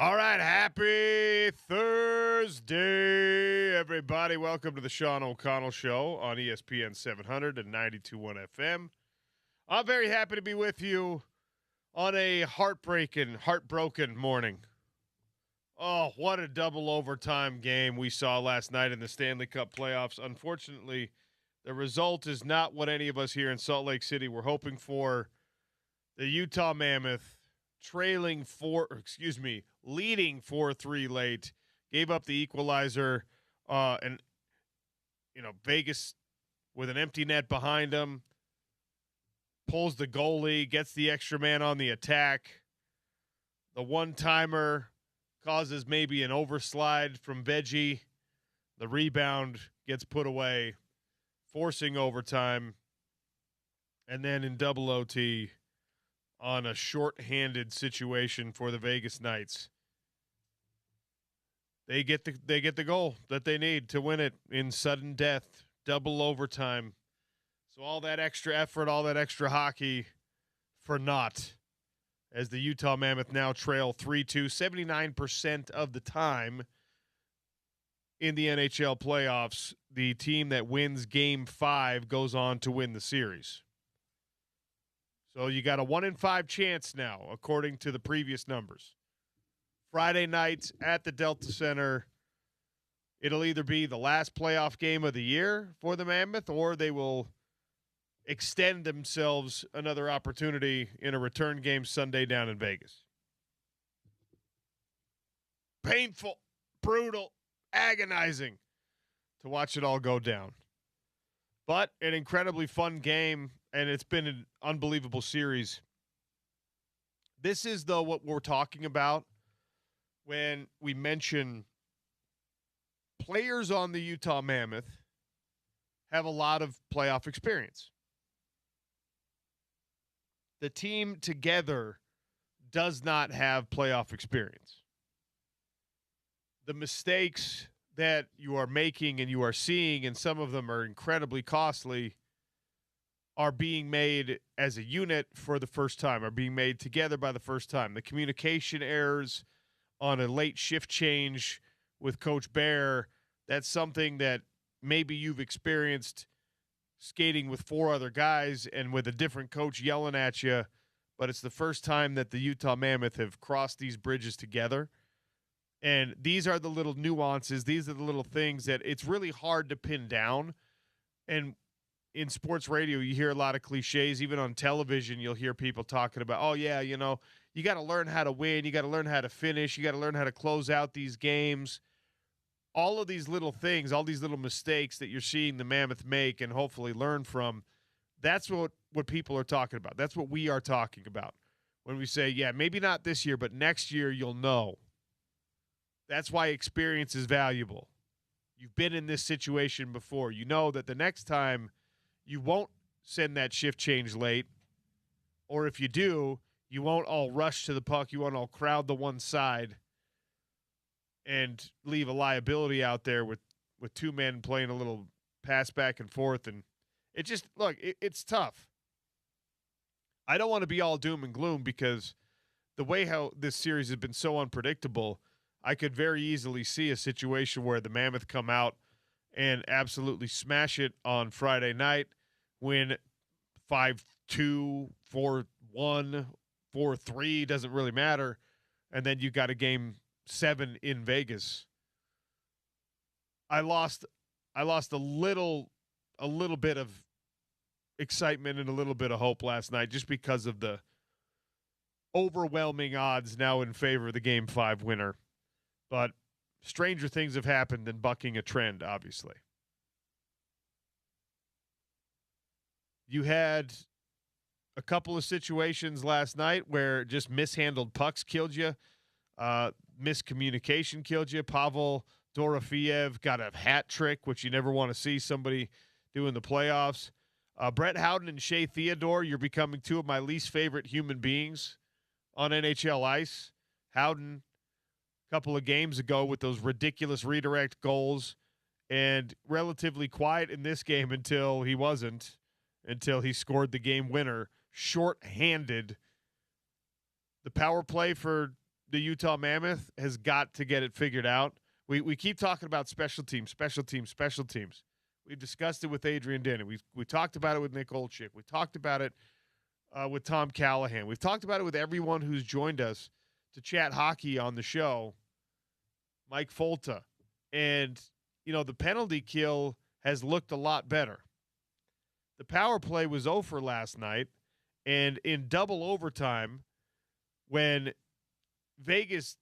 All right, happy Thursday, everybody. Welcome to the Sean O'Connell Show on ESPN 700 and 92.1 FM. I'm very happy to be with you on a heartbroken morning. Oh, what a double overtime game we saw last night in the Stanley Cup playoffs. Unfortunately, the result is not what any of us here in Salt Lake City were hoping for. The Utah Mammoth leading 4-3 late, gave up the equalizer, and Vegas with an empty net behind them, pulls the goalie, gets the extra man on the attack. The one-timer causes maybe an overslide from Veggie. The rebound gets put away, forcing overtime, and then in double OT, on a short-handed situation for the Vegas Knights, they get the goal that they need to win it in sudden death, double overtime. So all that extra effort, all that extra hockey for naught, as the Utah Mammoth now trail 3-2, 79% of the time in the NHL playoffs. The team that wins Game 5 goes on to win the series. So you got a 1-in-5 chance now, according to the previous numbers. Friday night at the Delta Center, it'll either be the last playoff game of the year for the Mammoth, or they will extend themselves another opportunity in a return game Sunday down in Vegas. Painful, brutal, agonizing to watch it all go down. But an incredibly fun game, and it's been an unbelievable series. This is, though, what we're talking about when we mention players on the Utah Mammoth have a lot of playoff experience. The team together does not have playoff experience. The mistakes that you are making and you are seeing, and some of them are incredibly costly, are being made as a unit for the first time, are being made together by the first time. The communication errors on a late shift change with Coach Bear, that's something that maybe you've experienced skating with four other guys and with a different coach yelling at you, but it's the first time that the Utah Mammoth have crossed these bridges together. And these are the little nuances. These are the little things that it's really hard to pin down. And in sports radio, you hear a lot of cliches. Even on television, you'll hear people talking about, oh, yeah, you got to learn how to win. You got to learn how to finish. You got to learn how to close out these games. All of these little things, all these little mistakes that you're seeing the Mammoth make and hopefully learn from, that's what people are talking about. That's what we are talking about when we say, yeah, maybe not this year, but next year you'll know. That's why experience is valuable. You've been in this situation before. You know that the next time you won't send that shift change late, or if you do, you won't all rush to the puck. You won't all crowd the one side and leave a liability out there with two men playing a little pass back and forth. And it just, look, it's tough. I don't want to be all doom and gloom because the way how this series has been so unpredictable, I could very easily see a situation where the Mammoth come out and absolutely smash it on Friday night, win 5-2, 4-1, 4-3, doesn't really matter, and then you got a game 7 in Vegas. I lost a little bit of excitement and a little bit of hope last night just because of the overwhelming odds now in favor of the Game 5 winner. But stranger things have happened than bucking a trend, obviously. You had a couple of situations last night where just mishandled pucks killed you. Miscommunication killed you. Pavel Dorofeyev got a hat trick, which you never want to see somebody do in the playoffs. Brett Howden and Shea Theodore, you're becoming two of my least favorite human beings on NHL ice. Howden, couple of games ago with those ridiculous redirect goals, and relatively quiet in this game until he scored the game winner short-handed. The power play for the Utah Mammoth has got to get it figured out. We keep talking about special teams. We discussed it with Adrian Denny. We talked about it with Nick Olczyk. We talked about it with Tom Callahan. We've talked about it with everyone who's joined us to chat hockey on the show, Mike Folta. And, the penalty kill has looked a lot better. The power play was over last night, and in double overtime, when Vegas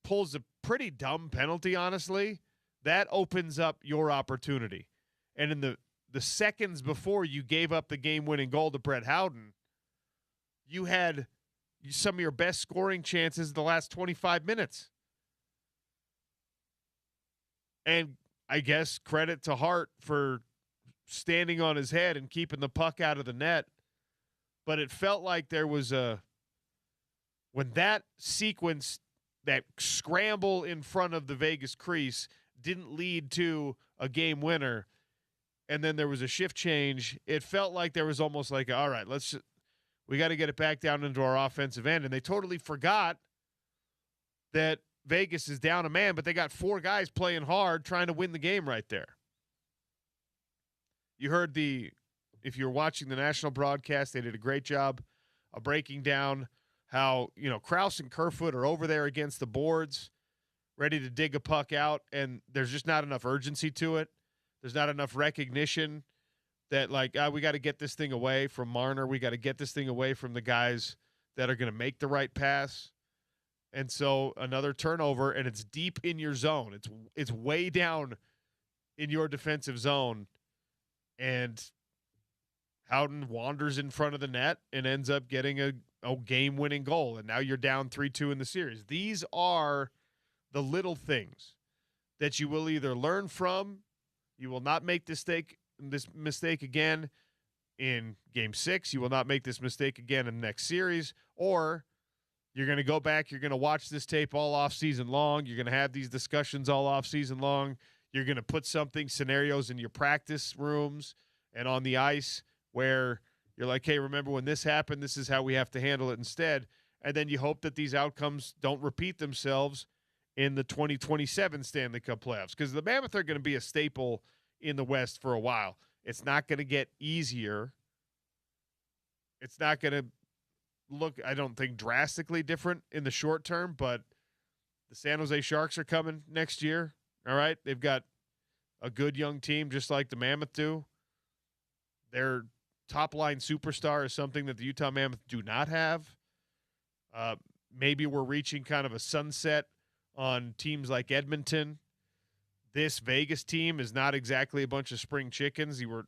pulls a pretty dumb penalty, honestly, that opens up your opportunity. And in the seconds before you gave up the game-winning goal to Brett Howden, you had some of your best scoring chances the last 25 minutes. And I guess credit to Hart for standing on his head and keeping the puck out of the net. But it felt like there was when that sequence, that scramble in front of the Vegas crease didn't lead to a game winner, and then there was a shift change, it felt like there was almost like, all right, we got to get it back down into our offensive end. And they totally forgot that Vegas is down a man, but they got 4 guys playing hard trying to win the game right there. You heard if you're watching the national broadcast, they did a great job of breaking down how, Krause and Kerfoot are over there against the boards, ready to dig a puck out, and there's just not enough urgency to it. There's not enough recognition that, we got to get this thing away from Marner. We got to get this thing away from the guys that are going to make the right pass. And so another turnover, and it's deep in your zone. It's way down in your defensive zone, and Howden wanders in front of the net and ends up getting a game-winning goal, and now you're down 3-2 in the series. These are the little things that you will either learn from. You will not make this mistake again in Game 6. You will not make this mistake again in the next series, or you're going to go back. You're going to watch this tape all off season long. You're going to have these discussions all off season long. You're going to put scenarios in your practice rooms and on the ice where you're like, hey, remember when this happened? This is how we have to handle it instead. And then you hope that these outcomes don't repeat themselves in the 2027 Stanley Cup playoffs, because the Mammoth are going to be a staple in the West for a while. It's not going to get easier. It's not going to look, I don't think, drastically different in the short term, but the San Jose Sharks are coming next year. All right. They've got a good young team, just like the Mammoth do. Their top-line superstar is something that the Utah Mammoth do not have. Maybe we're reaching kind of a sunset on teams like Edmonton. This Vegas team is not exactly a bunch of spring chickens. You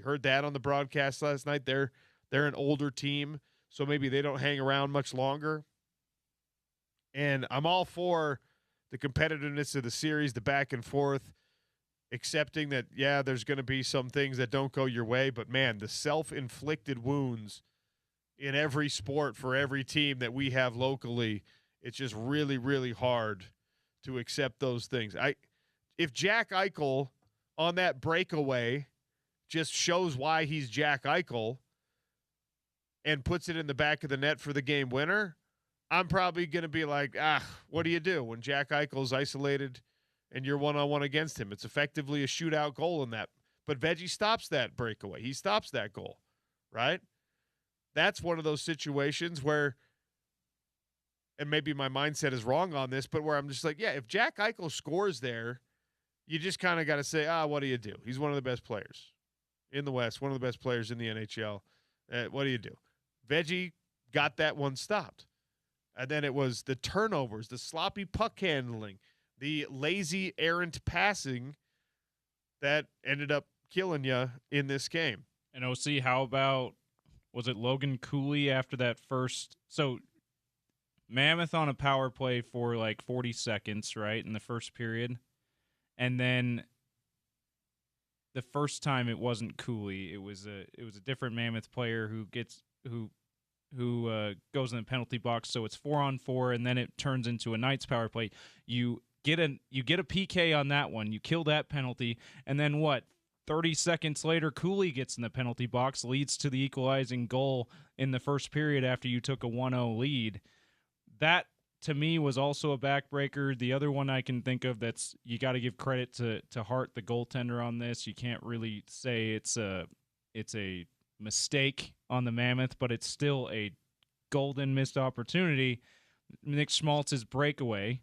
heard that on the broadcast last night. They're an older team, so maybe they don't hang around much longer. And I'm all for the competitiveness of the series, the back and forth, accepting that, yeah, there's going to be some things that don't go your way, but, man, the self-inflicted wounds in every sport for every team that we have locally, it's just really, really hard to accept those things. If Jack Eichel on that breakaway just shows why he's Jack Eichel and puts it in the back of the net for the game winner, I'm probably going to be like, what do you do when Jack Eichel's isolated and you're one-on-one against him? It's effectively a shootout goal in that. But Veggie stops that breakaway. He stops that goal, right? That's one of those situations where, and maybe my mindset is wrong on this, but where I'm just like, yeah, if Jack Eichel scores there, you just kind of got to say, what do you do? He's one of the best players in the West, one of the best players in the NHL. What do you do? Veggie got that one stopped. And then it was the turnovers, the sloppy puck handling, the lazy, errant passing that ended up killing you in this game. And OC, how about, was it Logan Cooley after that first? So Mammoth on a power play for like 40 seconds, right, in the first period. And then the first time it wasn't Cooley. It was a different Mammoth player who goes in the penalty box. So it's 4-on-4, and then it turns into a Knights power play. You get a PK on that one. You kill that penalty, and then what? 30 seconds later, Cooley gets in the penalty box, leads to the equalizing goal in the first period after you took a 1-0 lead. that to me was also a backbreaker. The other one I can think of that's you got to give credit to Hart, the goaltender, on this. You can't really say it's a mistake on the Mammoth, but it's still a golden missed opportunity. Nick Schmaltz's breakaway.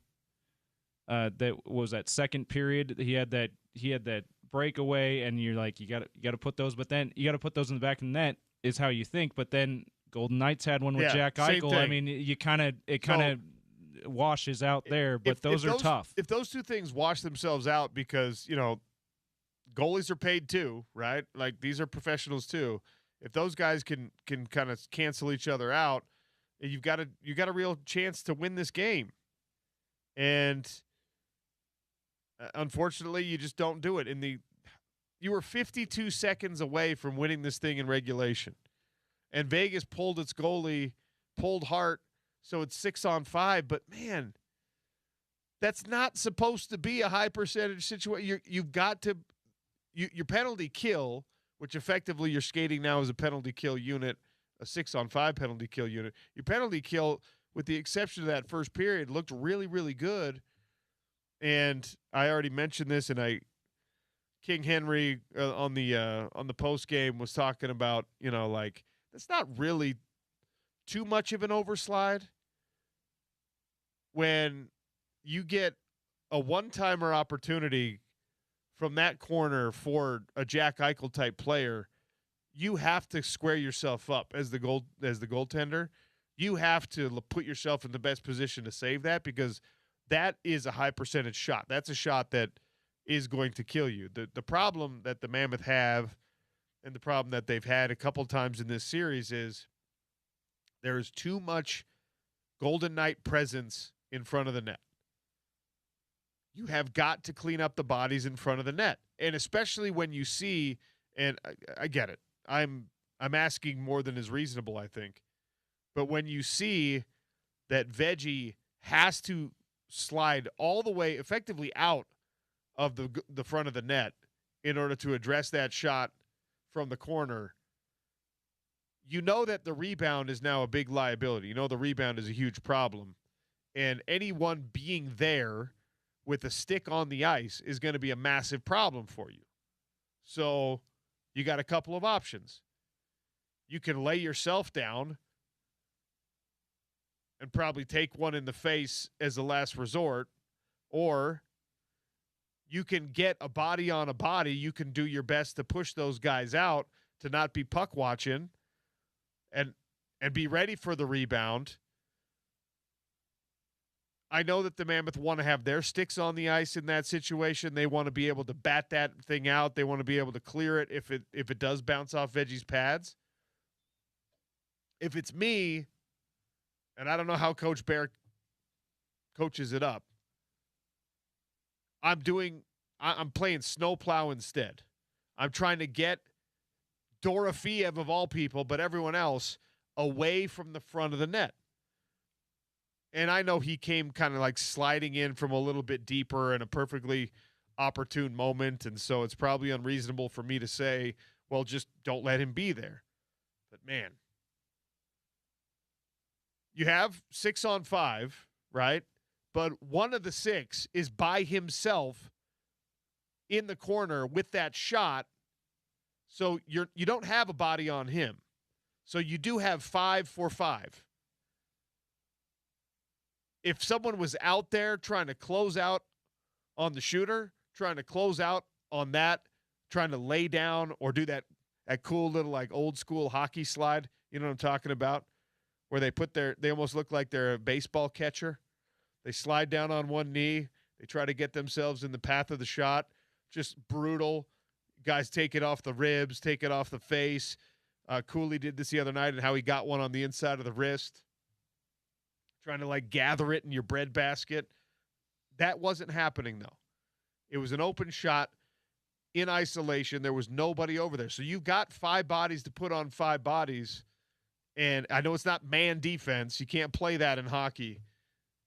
That was that second period. He had that breakaway, and you're like, you got to put those, but then you got to put those in the back of the net is how you think. But then Golden Knights had one with Jack Eichel. I mean, it kind of washes out there, but those are tough. If those two things wash themselves out, because goalies are paid too, right? Like, these are professionals too. If those guys can kind of cancel each other out, you've got a real chance to win this game. And unfortunately, you just don't do it. You were 52 seconds away from winning this thing in regulation, and Vegas pulled its goalie, pulled Hart, so it's 6-on-5. But man, that's not supposed to be a high percentage situation. You've got to your penalty kill, which effectively you're skating now as a penalty kill unit, a 6-on-5 penalty kill unit. Your penalty kill, with the exception of that first period, looked really, really good. And I already mentioned this, and King Henry on the post game was talking about, like, that's not really too much of an overslide when you get a one-timer opportunity from that corner for a Jack Eichel type player. You have to square yourself up as the goaltender. You have to put yourself in the best position to save that, because that is a high percentage shot. That's a shot that is going to kill you. The problem that the Mammoth have, and the problem that they've had a couple times in this series, is there is too much Golden Knight presence in front of the net. You have got to clean up the bodies in front of the net. And especially when you see, and I get it, I'm asking more than is reasonable, I think. But when you see that Veggie has to slide all the way effectively out of the front of the net in order to address that shot from the corner, you know that the rebound is now a big liability. You know the rebound is a huge problem. And anyone being there with a stick on the ice is going to be a massive problem for you. So you got a couple of options. You can lay yourself down and probably take one in the face as a last resort, or you can get a body on a body. You can do your best to push those guys out, to not be puck watching, and be ready for the rebound. I know that the Mammoth want to have their sticks on the ice in that situation. They want to be able to bat that thing out. They want to be able to clear it if it does bounce off Veggie's pads. If it's me, and I don't know how Coach Bear coaches it up, I'm playing snowplow instead. I'm trying to get Dorofeev, of all people, but everyone else, away from the front of the net. And I know he came kind of like sliding in from a little bit deeper in a perfectly opportune moment, and so it's probably unreasonable for me to say, well, just don't let him be there. But, man, you have 6-on-5, right? But one of the 6 is by himself in the corner with that shot, so you don't have a body on him. So you do have 5-for-5. If someone was out there trying to close out on the shooter, trying to close out on that, trying to lay down or do that cool little like old school hockey slide, you know what I'm talking about, where they almost look like they're a baseball catcher. They slide down on one knee. They try to get themselves in the path of the shot. Just brutal. Guys take it off the ribs, take it off the face. Cooley did this the other night, and how he got one on the inside of the wrist, trying to like gather it in your bread basket. That wasn't happening, though. It was an open shot in isolation. There was nobody over there. So you've got 5 bodies to put on 5 bodies. And I know it's not man defense. You can't play that in hockey.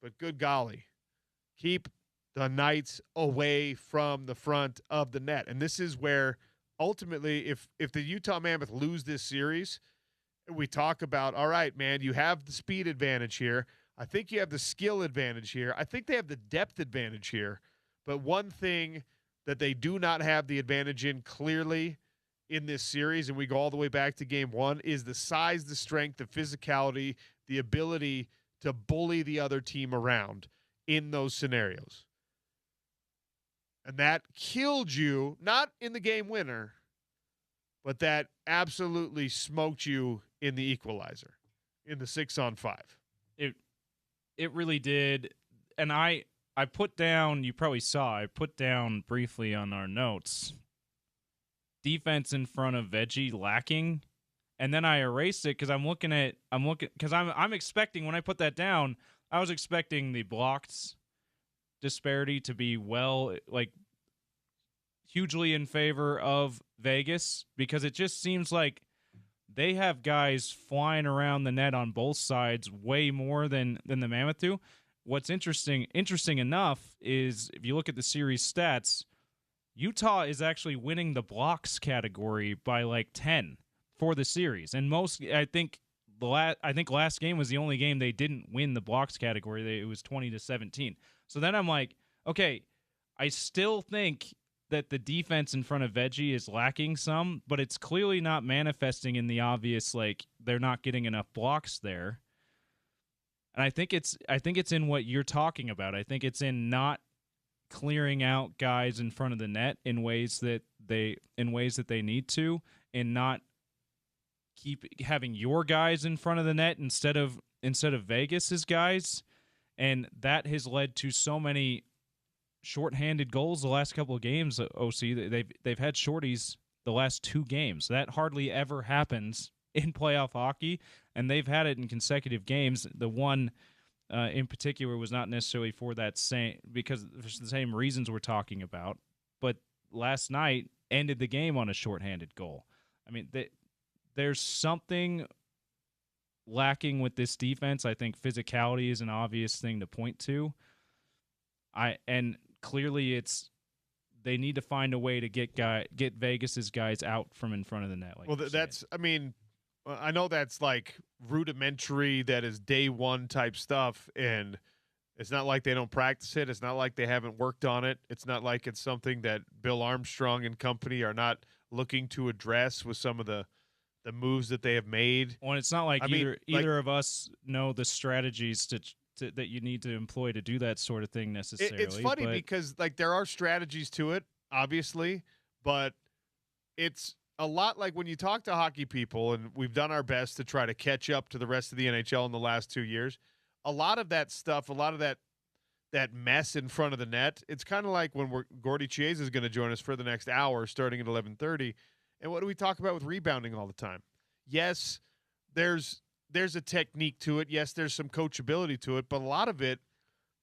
But good golly, keep the Knights away from the front of the net. And this is where ultimately, if the Utah Mammoth lose this series, we talk about, all right, man, you have the speed advantage here. I think you have the skill advantage here. I think they have the depth advantage here. But one thing that they do not have the advantage in clearly in this series, and we go all the way back to game one, is the size, the strength, the physicality, the ability to bully the other team around in those scenarios. And that killed you, not in the game winner, but that absolutely smoked you in the equalizer, in the 6-on-5. It really did. And I put down, you probably saw, I put down briefly on our notes, defense in front of Veggie lacking. And then I erased it because I'm expecting, when I put that down, I was expecting the blocked disparity to be hugely in favor of Vegas, because it just seems like they have guys flying around the net on both sides way more than the Mammoth do. What's interesting enough is, if you look at the series stats, Utah is actually winning the blocks category by like 10 for the series. And I think last game was the only game they didn't win the blocks category. It was 20-17. So then I'm like, okay, I still think that the defense in front of Veggie is lacking some, but it's clearly not manifesting in the obvious, like they're not getting enough blocks there. And I think it's in what you're talking about. I think it's in not clearing out guys in front of the net in ways that they need to, and not keep having your guys in front of the net instead of Vegas's guys. And that has led to so many shorthanded goals the last couple of games. OC, they've had shorties the last 2 games. That hardly ever happens in playoff hockey, and they've had it in consecutive games. The one in particular was not necessarily for that same, because for the same reasons we're talking about, but last night ended the game on a shorthanded goal. I mean, there's something lacking with this defense. I think physicality is an obvious thing to point to. And clearly they need to find a way to get Vegas's guys out from in front of the net. I know that's like rudimentary, that is day one type stuff, and it's not like they don't practice it. It's not like they haven't worked on it. It's not like it's something that Bill Armstrong and company are not looking to address with some of the moves that they have made. Well, it's not like either of us know the strategies that you need to employ to do that sort of thing necessarily. It's funny because like there are strategies to it, obviously, but it's a lot like when you talk to hockey people, and we've done our best to try to catch up to the rest of the NHL in the last 2 years. A lot of that stuff, a lot of that mess in front of the net, it's kind of like when Gordy Chiesa is going to join us for the next hour starting at 11:30. And what do we talk about with rebounding all the time? Yes, there's a technique to it. Yes, there's some coachability to it, but a lot of it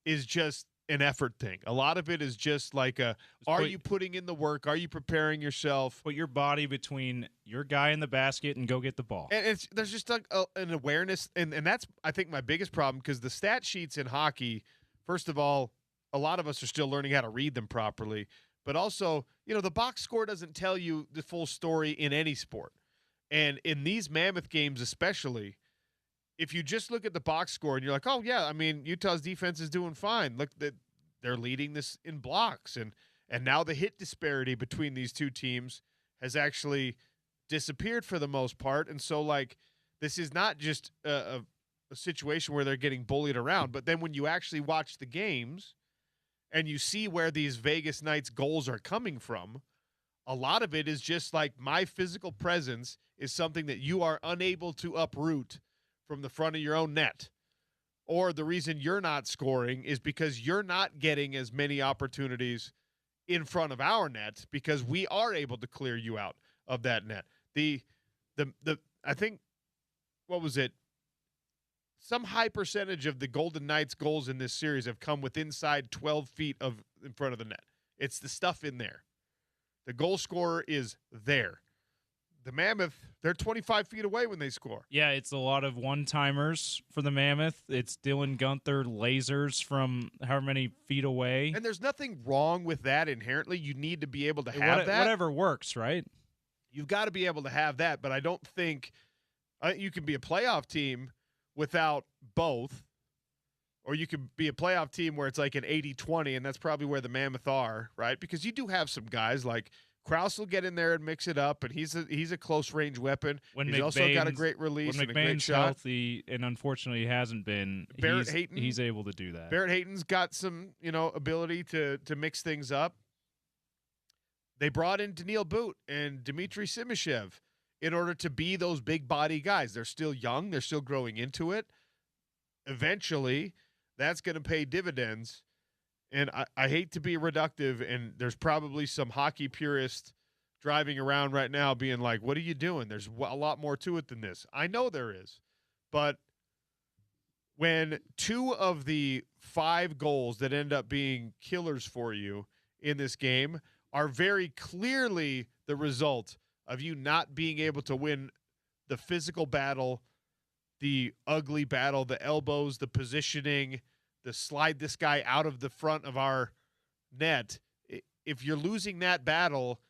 is just an effort thing. A lot of it is just like are you putting in the work? Are you preparing yourself? Put your body between your guy in the basket and go get the ball. And there's just like an awareness, and that's, I think, my biggest problem, because the stat sheets in hockey, first of all, a lot of us are still learning how to read them properly, but also, the box score doesn't tell you the full story in any sport. And in these Mammoth games especially, if you just look at the box score and you're like, oh, yeah, I mean, Utah's defense is doing fine. Look, they're leading this in blocks. And now the hit disparity between these two teams has actually disappeared for the most part. And so, like, this is not just a situation where they're getting bullied around. But then when you actually watch the games and you see where these Vegas Knights goals are coming from, a lot of it is just like, my physical presence is something that you are unable to uproot from the front of your own net. Or the reason you're not scoring is because you're not getting as many opportunities in front of our net, because we are able to clear you out of that net. I think, what was it? Some high percentage of the Golden Knights goals in this series have come with inside 12 feet in front of the net. It's the stuff in there. The goal scorer is there. The Mammoth, they're 25 feet away when they score. Yeah, it's a lot of one-timers for the Mammoth. It's Dylan Gunther lasers from however many feet away. And there's nothing wrong with that inherently. You need to be able to have that. Whatever works, right? You've got to be able to have that, but I don't think you can be a playoff team without both. Or you could be a playoff team where it's like an 80-20, and that's probably where the Mammoth are, right? Because you do have some guys like Krause will get in there and mix it up, and he's a close-range weapon. He's also got a great release and a great shot. Healthy, and unfortunately he hasn't been, he's able to do that. Barrett Hayton's got some, ability to mix things up. They brought in Daniil Boot and Dmitry Simashev in order to be those big body guys. They're still young. They're still growing into it. Eventually, that's going to pay dividends. And I hate to be reductive, and there's probably some hockey purists driving around right now being like, what are you doing? There's a lot more to it than this. I know there is. But when 2 of the 5 goals that end up being killers for you in this game are very clearly the result of you not being able to win the physical battle, the ugly battle, the elbows, the positioning, the slide this guy out of the front of our net. If you're losing that battle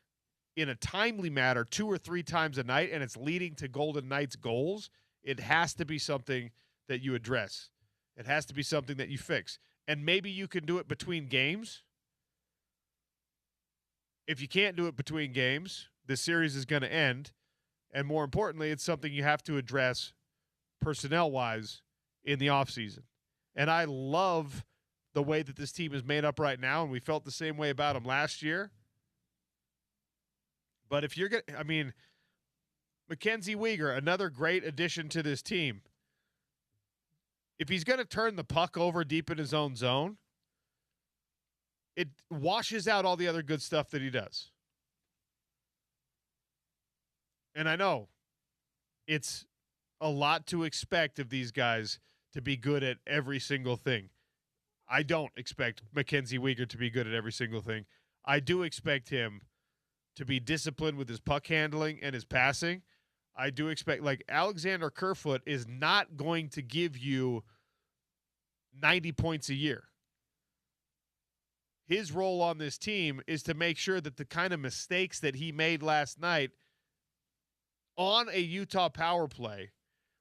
in a timely manner 2 or 3 times a night and it's leading to Golden Knights goals, it has to be something that you address. It has to be something that you fix. And maybe you can do it between games. If you can't do it between games, the series is going to end. And more importantly, it's something you have to address personnel-wise in the offseason. And I love the way that this team is made up right now, and we felt the same way about them last year. But if you're going to, Mackenzie Weegar, another great addition to this team. If he's going to turn the puck over deep in his own zone, it washes out all the other good stuff that he does. And I know it's a lot to expect of these guys to be good at every single thing. I don't expect Mackenzie Weegar to be good at every single thing. I do expect him to be disciplined with his puck handling and his passing. I do expect, Alexander Kerfoot is not going to give you 90 points a year. His role on this team is to make sure that the kind of mistakes that he made last night on a Utah power play,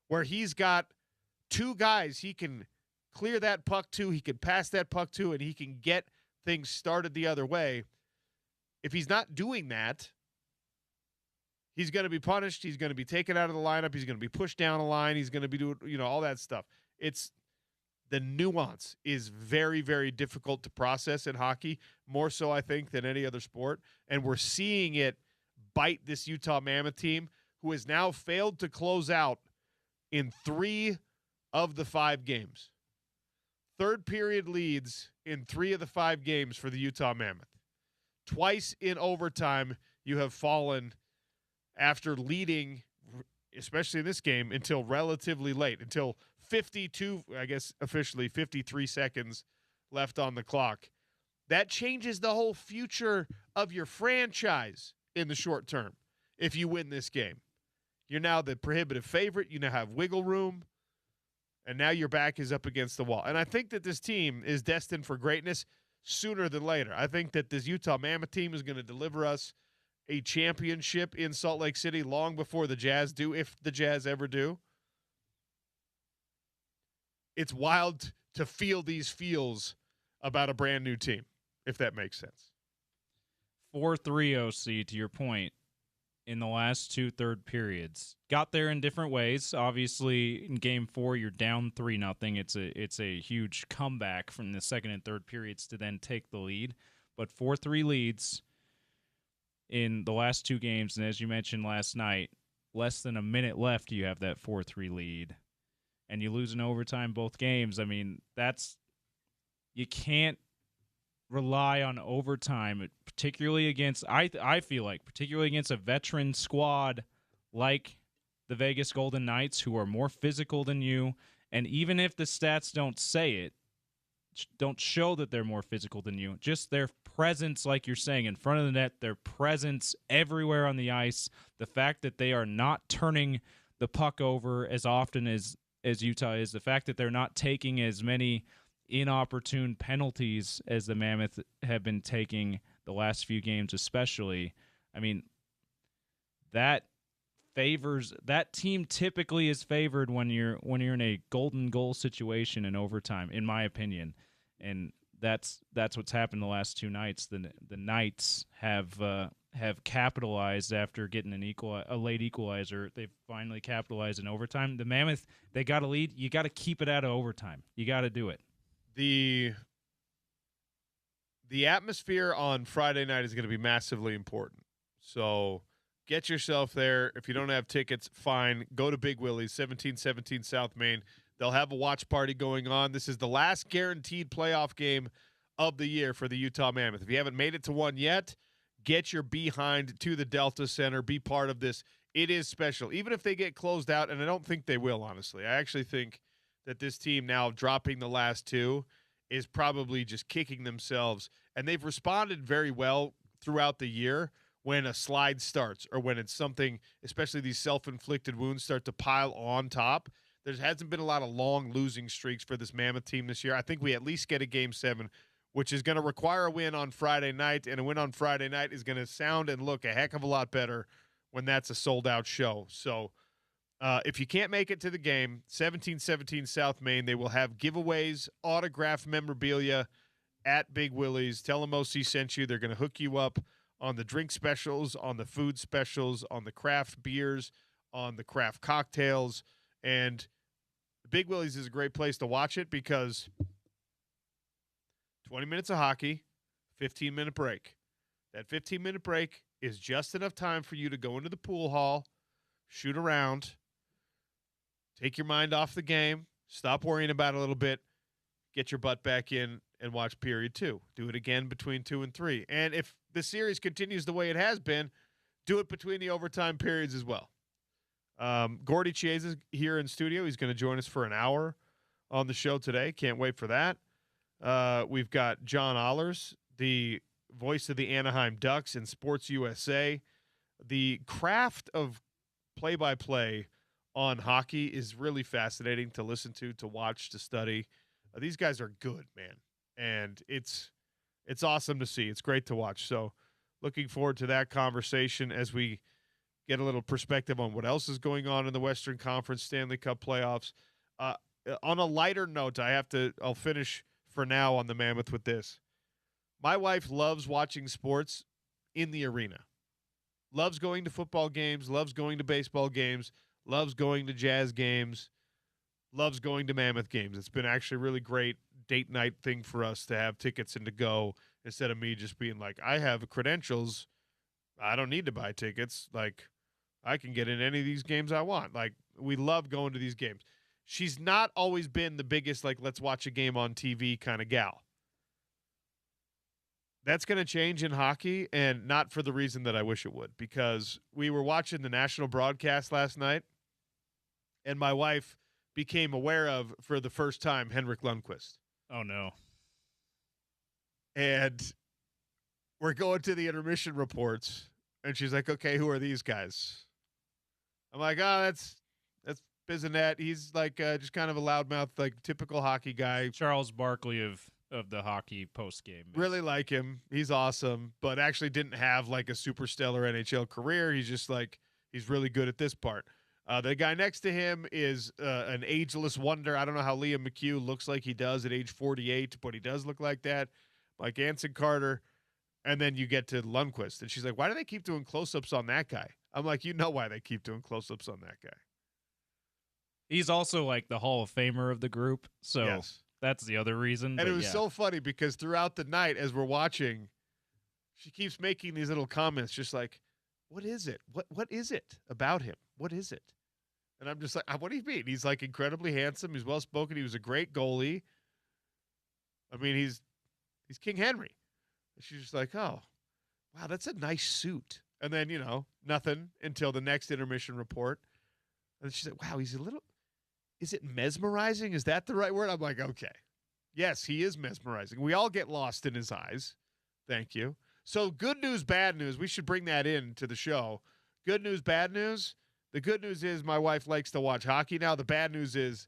where he's got 2 guys he can clear that puck to, he can pass that puck to, and he can get things started the other way. If he's not doing that, he's going to be punished. He's going to be taken out of the lineup. He's going to be pushed down a line. He's going to be doing, all that stuff. The nuance is very, very difficult to process in hockey, more so, I think, than any other sport. And we're seeing it bite this Utah Mammoth team, who has now failed to close out in 3 of the 5 games. Third period leads in 3 of the 5 games for the Utah Mammoth. Twice in overtime, you have fallen after leading, especially in this game, until relatively late, until 52, I guess officially 53 seconds left on the clock. That changes the whole future of your franchise in the short term if you win this game. You're now the prohibitive favorite. You now have wiggle room. And now your back is up against the wall. And I think that this team is destined for greatness sooner than later. I think that this Utah Mammoth team is going to deliver us a championship in Salt Lake City long before the Jazz do, if the Jazz ever do. It's wild to feel these feels about a brand new team, if that makes sense. 4-3 OC, to your point, in the last 2 third periods. Got there in different ways. Obviously, in Game 4, you're down 3-0. It's a huge comeback from the second and third periods to then take the lead. But 4-3 leads in the last 2 games, and as you mentioned last night, less than a minute left, you have that 4-3 lead. And you lose in overtime both games. You can't rely on overtime, particularly against, I feel like, particularly against a veteran squad like the Vegas Golden Knights, who are more physical than you. And even if the stats don't say it, don't show that they're more physical than you, just their presence, like you're saying, in front of the net, their presence everywhere on the ice, the fact that they are not turning the puck over as often as Utah is, the fact that they're not taking as many inopportune penalties as the Mammoth have been taking the last few games especially. That favors that team. Typically is favored when you're in a golden goal situation in overtime, in my opinion, and that's what's happened the last two nights. The Knights have capitalized after getting a late equalizer. They've finally capitalized in overtime. The Mammoth, they got a lead. You got to keep it out of overtime. You got to do it. The atmosphere on Friday night is going to be massively important. So get yourself there. If you don't have tickets, fine. Go to Big Willie's, 1717 South Main. They'll have a watch party going on. This is the last guaranteed playoff game of the year for the Utah Mammoth. If you haven't made it to one yet, get your behind to the Delta Center. Be part of this. It is special. Even if they get closed out, and I don't think they will, honestly. I actually think that this team now dropping the last two is probably just kicking themselves. And they've responded very well throughout the year when a slide starts or when it's something, especially these self-inflicted wounds start to pile on top. There hasn't been a lot of long losing streaks for this Mammoth team this year. I think we at least get a Game 7, which is going to require a win on Friday night, and a win on Friday night is going to sound and look a heck of a lot better when that's a sold-out show. So if you can't make it to the game, 1717 South Main, they will have giveaways, autographed memorabilia at Big Willie's. Tell them OC sent you. They're going to hook you up on the drink specials, on the food specials, on the craft beers, on the craft cocktails. And Big Willie's is a great place to watch it because 20 minutes of hockey, 15-minute break. That 15-minute break is just enough time for you to go into the pool hall, shoot around, take your mind off the game, stop worrying about it a little bit, get your butt back in and watch period 2. Do it again between 2 and 3. And if the series continues the way it has been, do it between the overtime periods as well. Gordy Chiesa is here in studio. He's going to join us for an hour on the show today. Can't wait for that. We've got John Ollers, the voice of the Anaheim Ducks in Sports USA. The craft of play-by-play on hockey is really fascinating to listen to watch, to study. These guys are good, man. And it's awesome to see. It's great to watch. So looking forward to that conversation as we get a little perspective on what else is going on in the Western Conference Stanley Cup playoffs. On a lighter note, I'll finish for now on the Mammoth with this. My wife loves watching sports in the arena. Loves going to football games, loves going to baseball games, loves going to Jazz games, loves going to Mammoth games. It's been actually a really great date night thing for us to have tickets and to go instead of me just being like, I have credentials. I don't need to buy tickets. Like, I can get in any of these games I want. Like, we love going to these games. She's not always been the biggest, like, let's watch a game on TV kind of gal. That's going to change in hockey, and not for the reason that I wish it would, because we were watching the national broadcast last night, and my wife became aware of, for the first time, Henrik Lundqvist. Oh, no. And we're going to the intermission reports, and she's like, okay, who are these guys? I'm like, oh, that's Bizanet. He's like just kind of a loudmouth, like typical hockey guy. Charles Barkley of the hockey post game. Really like him. He's awesome, but actually didn't have like a super stellar NHL career. He's just like, he's really good at this part. The guy next to him is an ageless wonder. I don't know how Liam McHugh looks like he does at age 48, but he does look like that. Like Anson Carter. And then you get to Lundqvist. And she's like, why do they keep doing close-ups on that guy? I'm like, you know why they keep doing close-ups on that guy. He's also like the Hall of Famer of the group. So yes. That's the other reason. And it was so funny because throughout the night as we're watching, she keeps making these little comments just like, what is it? What is it about him? What is it? And I'm just like, what do you mean? He's like incredibly handsome. He's well-spoken. He was a great goalie. I mean, he's King Henry. And she's just like, oh, wow, that's a nice suit. And then, nothing until the next intermission report. And she's like, wow, he's a little, is it mesmerizing? Is that the right word? I'm like, okay. Yes, he is mesmerizing. We all get lost in his eyes. Thank you. So good news, bad news. We should bring that in to the show. Good news, bad news. The good news is my wife likes to watch hockey now. The bad news is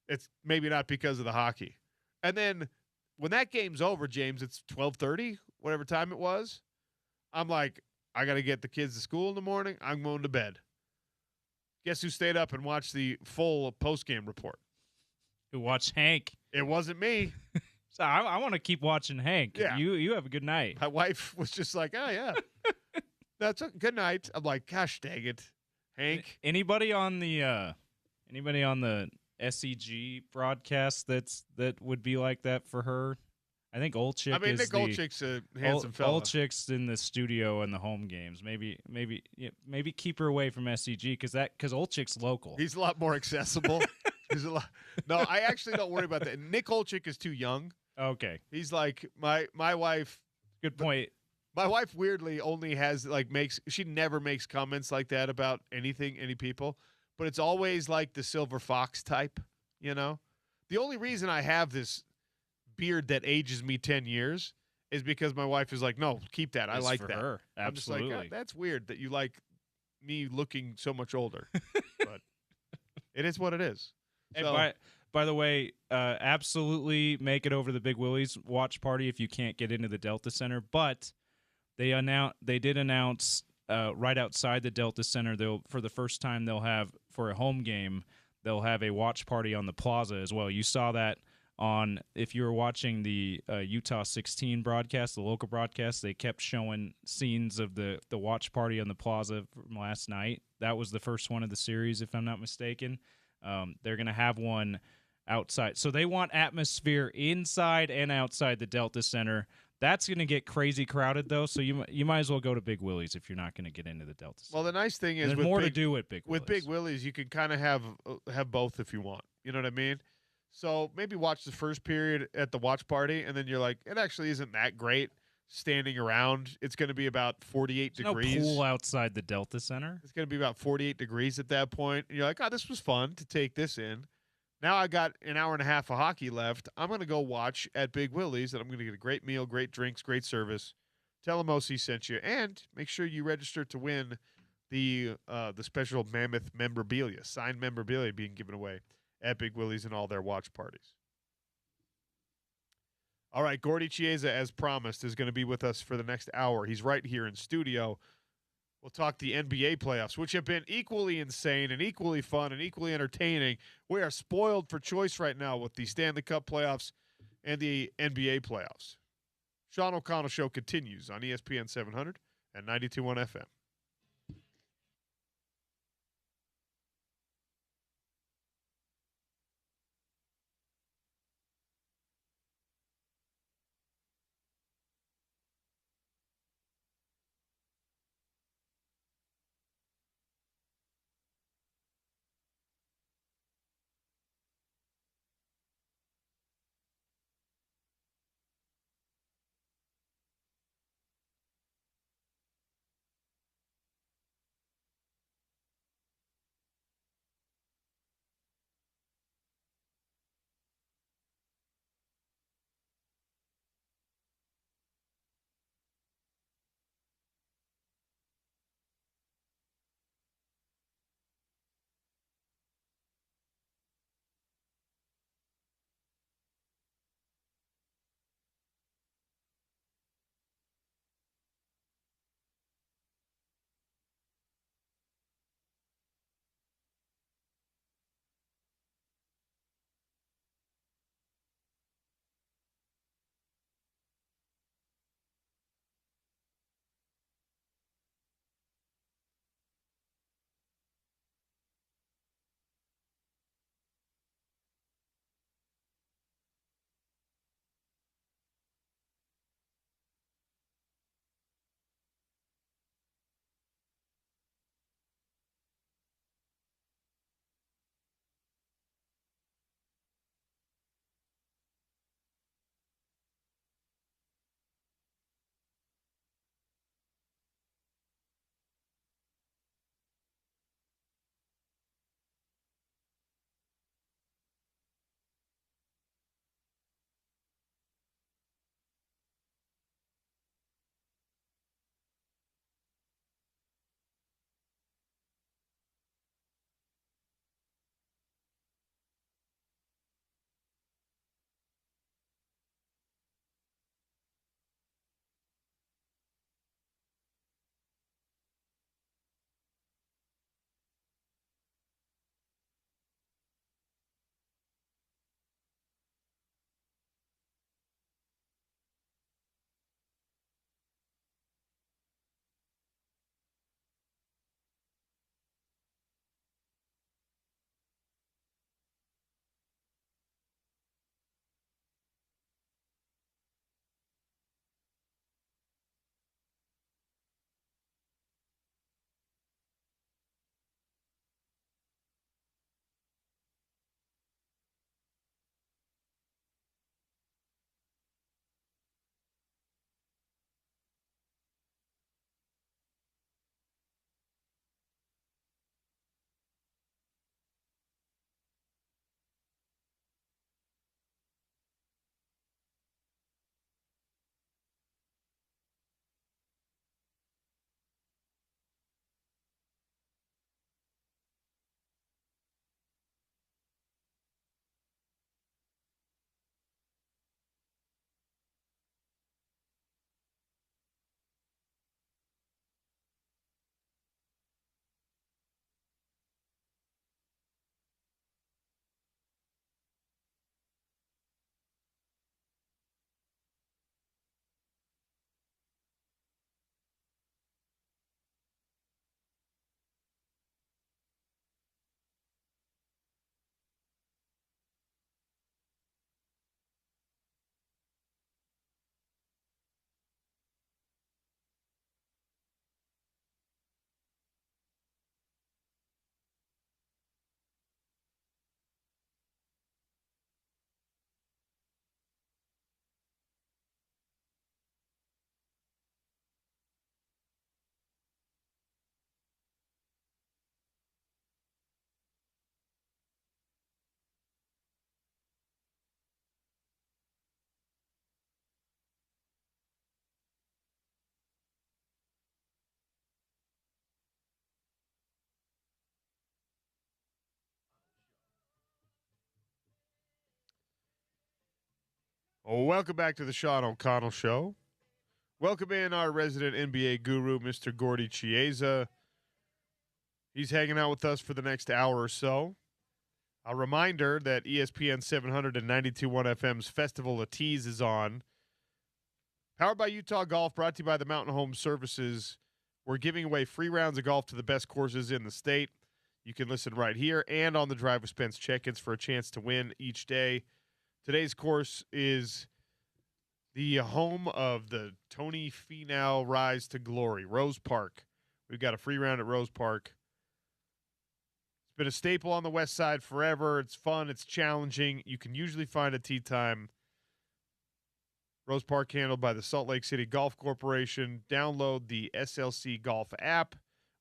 it's maybe not because of the hockey. And then when that game's over, James, it's 12:30, whatever time it was. I'm like, I got to get the kids to school in the morning. I'm going to bed. Guess who stayed up and watched the full post-game report? Who watched Hank? It wasn't me. So I want to keep watching Hank. Yeah. You have a good night. My wife was just like, oh, yeah. That's a good night. I'm like, gosh dang it, Hank. Anybody on the SEG broadcast that would be like that for her? I think Olczyk I mean, is Nick Olczyk's a handsome fella. Olczyk's in the studio in the home games. Maybe keep her away from SEG because Olczyk's local. He's a lot more accessible. No, I actually don't worry about that. Nick Olczyk is too young. Okay. He's like my wife. Good point. My wife weirdly only has she never makes comments like that about anything, any people, but it's always like the silver fox type, you know? The only reason I have this beard that ages me 10 years is because my wife is like, no, keep that. I like for that. Her. Absolutely. I'm just like, that's weird that you like me looking so much older. But it is what it is. And So, by the way, absolutely make it over the Big Willie's watch party if you can't get into the Delta Center. But they did announce right outside the Delta Center, for the first time they'll have for a home game, they'll have a watch party on the plaza as well. You saw that if you were watching the Utah 16 broadcast, the local broadcast, they kept showing scenes of the watch party on the plaza from last night. That was the first one of the series, if I'm not mistaken. They're going to have one outside. So they want atmosphere inside and outside the Delta Center. That's going to get crazy crowded, though, so you might as well go to Big Willie's if you're not going to get into the Delta Center. well, the nice thing is there's more to do at Big Willie's. With Big Willie's, you can kind of have both if you want. You know what I mean? So maybe watch the first period at the watch party, and then you're like, it actually isn't that great standing around. It's going to be about 48 degrees. No pool outside the Delta Center. It's going to be about 48 degrees at that point. And you're like, oh, this was fun to take this in. Now I got an hour and a half of hockey left. I'm going to go watch at Big Willie's, and I'm going to get a great meal, great drinks, great service. Tell them OC sent you, and make sure you register to win the special Mammoth memorabilia, signed memorabilia being given away at Big Willie's and all their watch parties. All right, Gordy Chiesa, as promised, is going to be with us for the next hour. He's right here in studio. We'll talk the NBA playoffs, which have been equally insane and equally fun and equally entertaining. We are spoiled for choice right now with the Stanley Cup playoffs and the NBA playoffs. Sean O'Connell Show continues on ESPN 700 and 92.1 FM. Oh, welcome back to the Sean O'Connell Show. Welcome in our resident NBA guru, Mr. Gordy Chiesa. He's hanging out with us for the next hour or so. A reminder that ESPN 792.1 FM's Festival of Tees is on. Powered by Utah Golf, brought to you by the Mountain Home Services. We're giving away free rounds of golf to the best courses in the state. You can listen right here and on the Drive with Spence Checketts for a chance to win each day. Today's course is the home of the Tony Finau Rise to Glory, Rose Park. We've got a free round at Rose Park. It's been a staple on the west side forever. It's fun. It's challenging. You can usually find a tee time. Rose Park handled by the Salt Lake City Golf Corporation. Download the SLC Golf app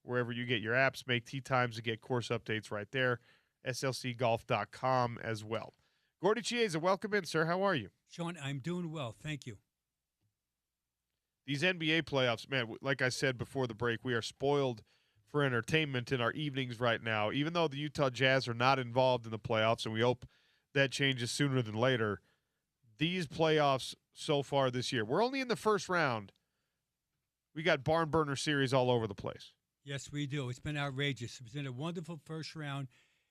wherever you get your apps. Make tee times to get course updates right there. SLCgolf.com as well. Gordy Chiesa, welcome in, sir. How are you? Sean, I'm doing well. Thank you. These NBA playoffs, man, like I said before the break, we are spoiled for entertainment in our evenings right now. Even though the Utah Jazz are not involved in the playoffs, and we hope that changes sooner than later, these playoffs so far this year, we're only in the first round. We got barn burner series all over the place. Yes, we do. It's been outrageous. It's been a wonderful first round.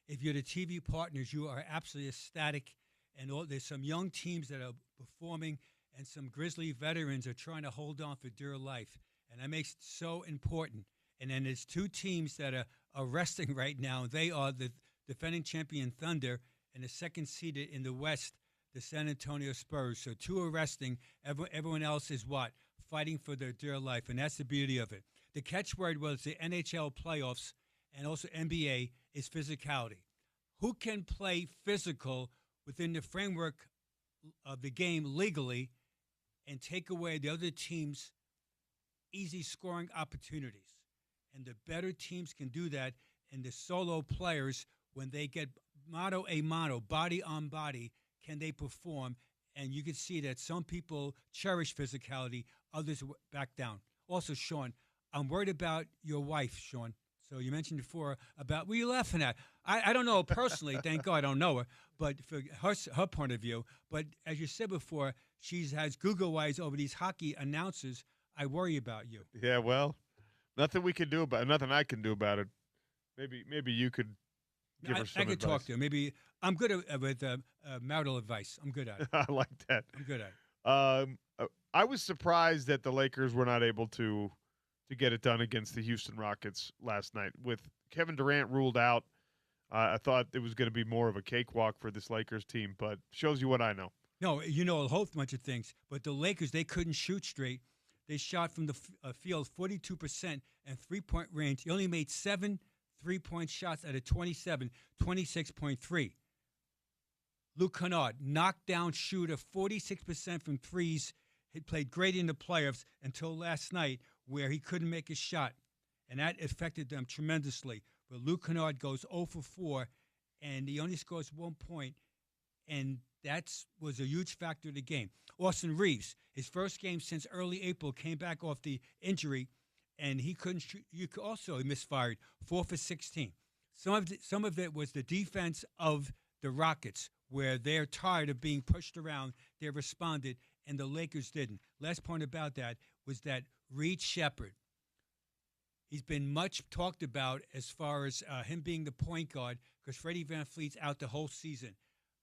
If you're the TV partners, you are absolutely ecstatic. And there's some young teams that are performing, and some Grizzly veterans are trying to hold on for dear life. And that makes it so important. And then there's two teams that are resting right now. They are the defending champion Thunder and the second seeded in the West, the San Antonio Spurs. So two are resting. Everyone else is what? Fighting for their dear life. And that's the beauty of it. The catchword was the NHL playoffs and also NBA is physicality. Who can play physical within the framework of the game legally and take away the other team's easy scoring opportunities? And the better teams can do that, and the solo players, when they get mano a mano, body on body, can they perform? And you can see that some people cherish physicality, others back down. Also, Sean, I'm worried about your wife, Sean. So you mentioned before about, what are you laughing at? I don't know her personally, thank God I don't know her, but for her point of view. But as you said before, she has Google eyes over these hockey announcers. I worry about you. Yeah, well, nothing we can do about it. Nothing I can do about it. Maybe you could give her some I could advice. talk to her. Maybe I'm good with marital advice. I'm good at it. I like that. I'm good at it. I was surprised that the Lakers were not able to get it done against the Houston Rockets last night. With Kevin Durant ruled out, I thought it was going to be more of a cakewalk for this Lakers team, but shows you what I know. No, you know a whole bunch of things. But the Lakers, they couldn't shoot straight. They shot from the field 42% and three-point range. They only made 7 three-point shots out of 27, 26.3. Luke Kennard, knockdown shooter, 46% from threes. He played great in the playoffs until last night where he couldn't make a shot, and that affected them tremendously. But Luke Kennard goes 0 for 4, and he only scores 1 point, and that was a huge factor of the game. Austin Reeves, his first game since early April, came back off the injury, and he couldn't shoot. You could also misfired, 4 for 16. Some of it was the defense of the Rockets, where they're tired of being pushed around. They responded, and the Lakers didn't. Last point about that was that Reed Shepherd, he's been much talked about as far as him being the point guard because Freddie VanVleet's out the whole season.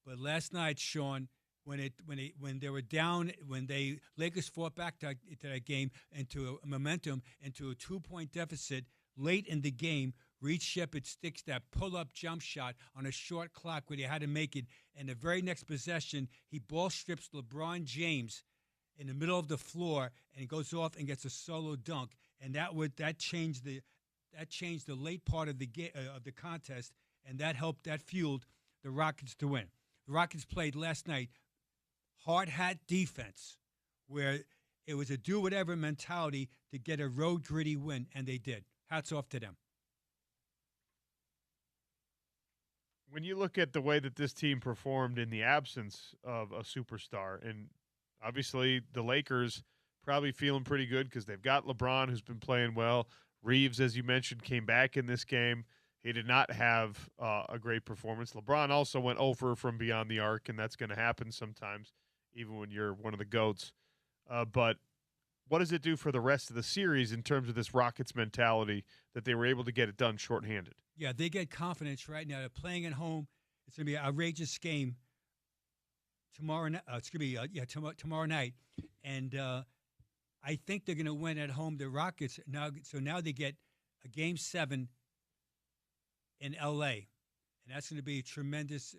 But last night, Sean, when they were down, when they Lakers fought back to that game into a momentum, into a 2-point deficit late in the game, Reed Shepherd sticks that pull-up jump shot on a short clock where they had to make it. And the very next possession, he ball strips LeBron James in the middle of the floor and goes off and gets a solo dunk. And that changed the late part of the of the contest, and that fueled the Rockets to win. The Rockets played last night hard hat defense, where it was a do whatever mentality to get a road gritty win, and they did. Hats off to them. When you look at the way that this team performed in the absence of a superstar, and obviously the Lakers probably feeling pretty good because they've got LeBron, who's been playing well. Reeves, as you mentioned, came back in this game. He did not have a great performance. LeBron also went over from beyond the arc, and that's going to happen sometimes even when you're one of the GOATs. But what does it do for the rest of the series in terms of this Rockets mentality that they were able to get it done shorthanded? Yeah, they get confidence right now. They're playing at home. It's going to be an outrageous game tomorrow. It's going to be tomorrow night, and I think they're going to win at home. The Rockets now, so now they get a Game 7 in L.A., and that's going to be tremendous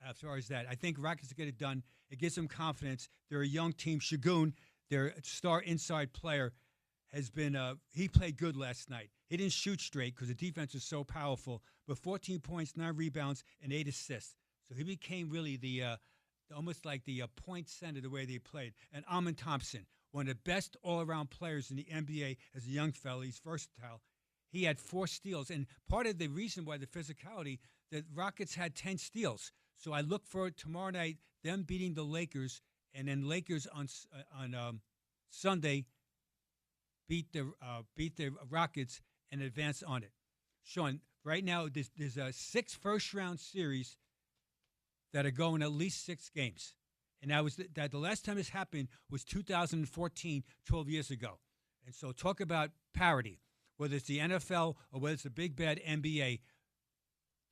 as far as that. I think Rockets get it done. It gives them confidence. They're a young team. Şengün, their star inside player, has been he played good last night. He didn't shoot straight because the defense was so powerful, but 14 points, 9 rebounds, and 8 assists. So he became really the almost like the point center the way they played. And Amin Thompson, one of the best all-around players in the NBA as a young fella. He's versatile. He had 4 steals, and part of the reason why the physicality, the Rockets had 10 steals. So I look for tomorrow night them beating the Lakers, and then Lakers on Sunday beat the Rockets and advance on it. Sean, right now there's a 6 first-round series that are going at least 6 games. And that the last time this happened was 2014, 12 years ago. And so talk about parity, whether it's the NFL or whether it's the big bad NBA.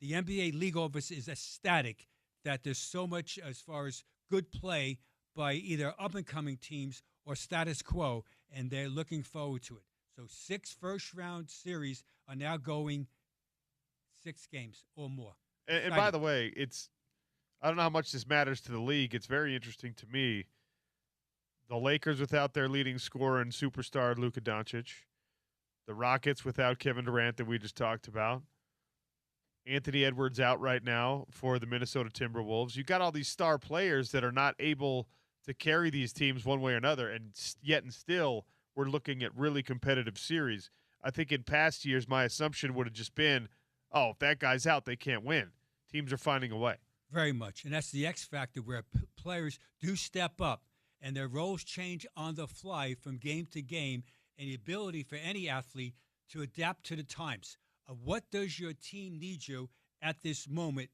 The NBA league office is ecstatic that there's so much as far as good play by either up-and-coming teams or status quo, and they're looking forward to it. So 6 first-round series are now going 6 games or more. And by the way, I don't know how much this matters to the league. It's very interesting to me. The Lakers without their leading scorer and superstar Luka Doncic. The Rockets without Kevin Durant that we just talked about. Anthony Edwards out right now for the Minnesota Timberwolves. You got all these star players that are not able to carry these teams one way or another, and yet and still we're looking at really competitive series. I think in past years my assumption would have just been, oh, if that guy's out, they can't win. Teams are finding a way. Very much, and that's the X factor where players do step up, and their roles change on the fly from game to game, and the ability for any athlete to adapt to the times of what does your team need you at this moment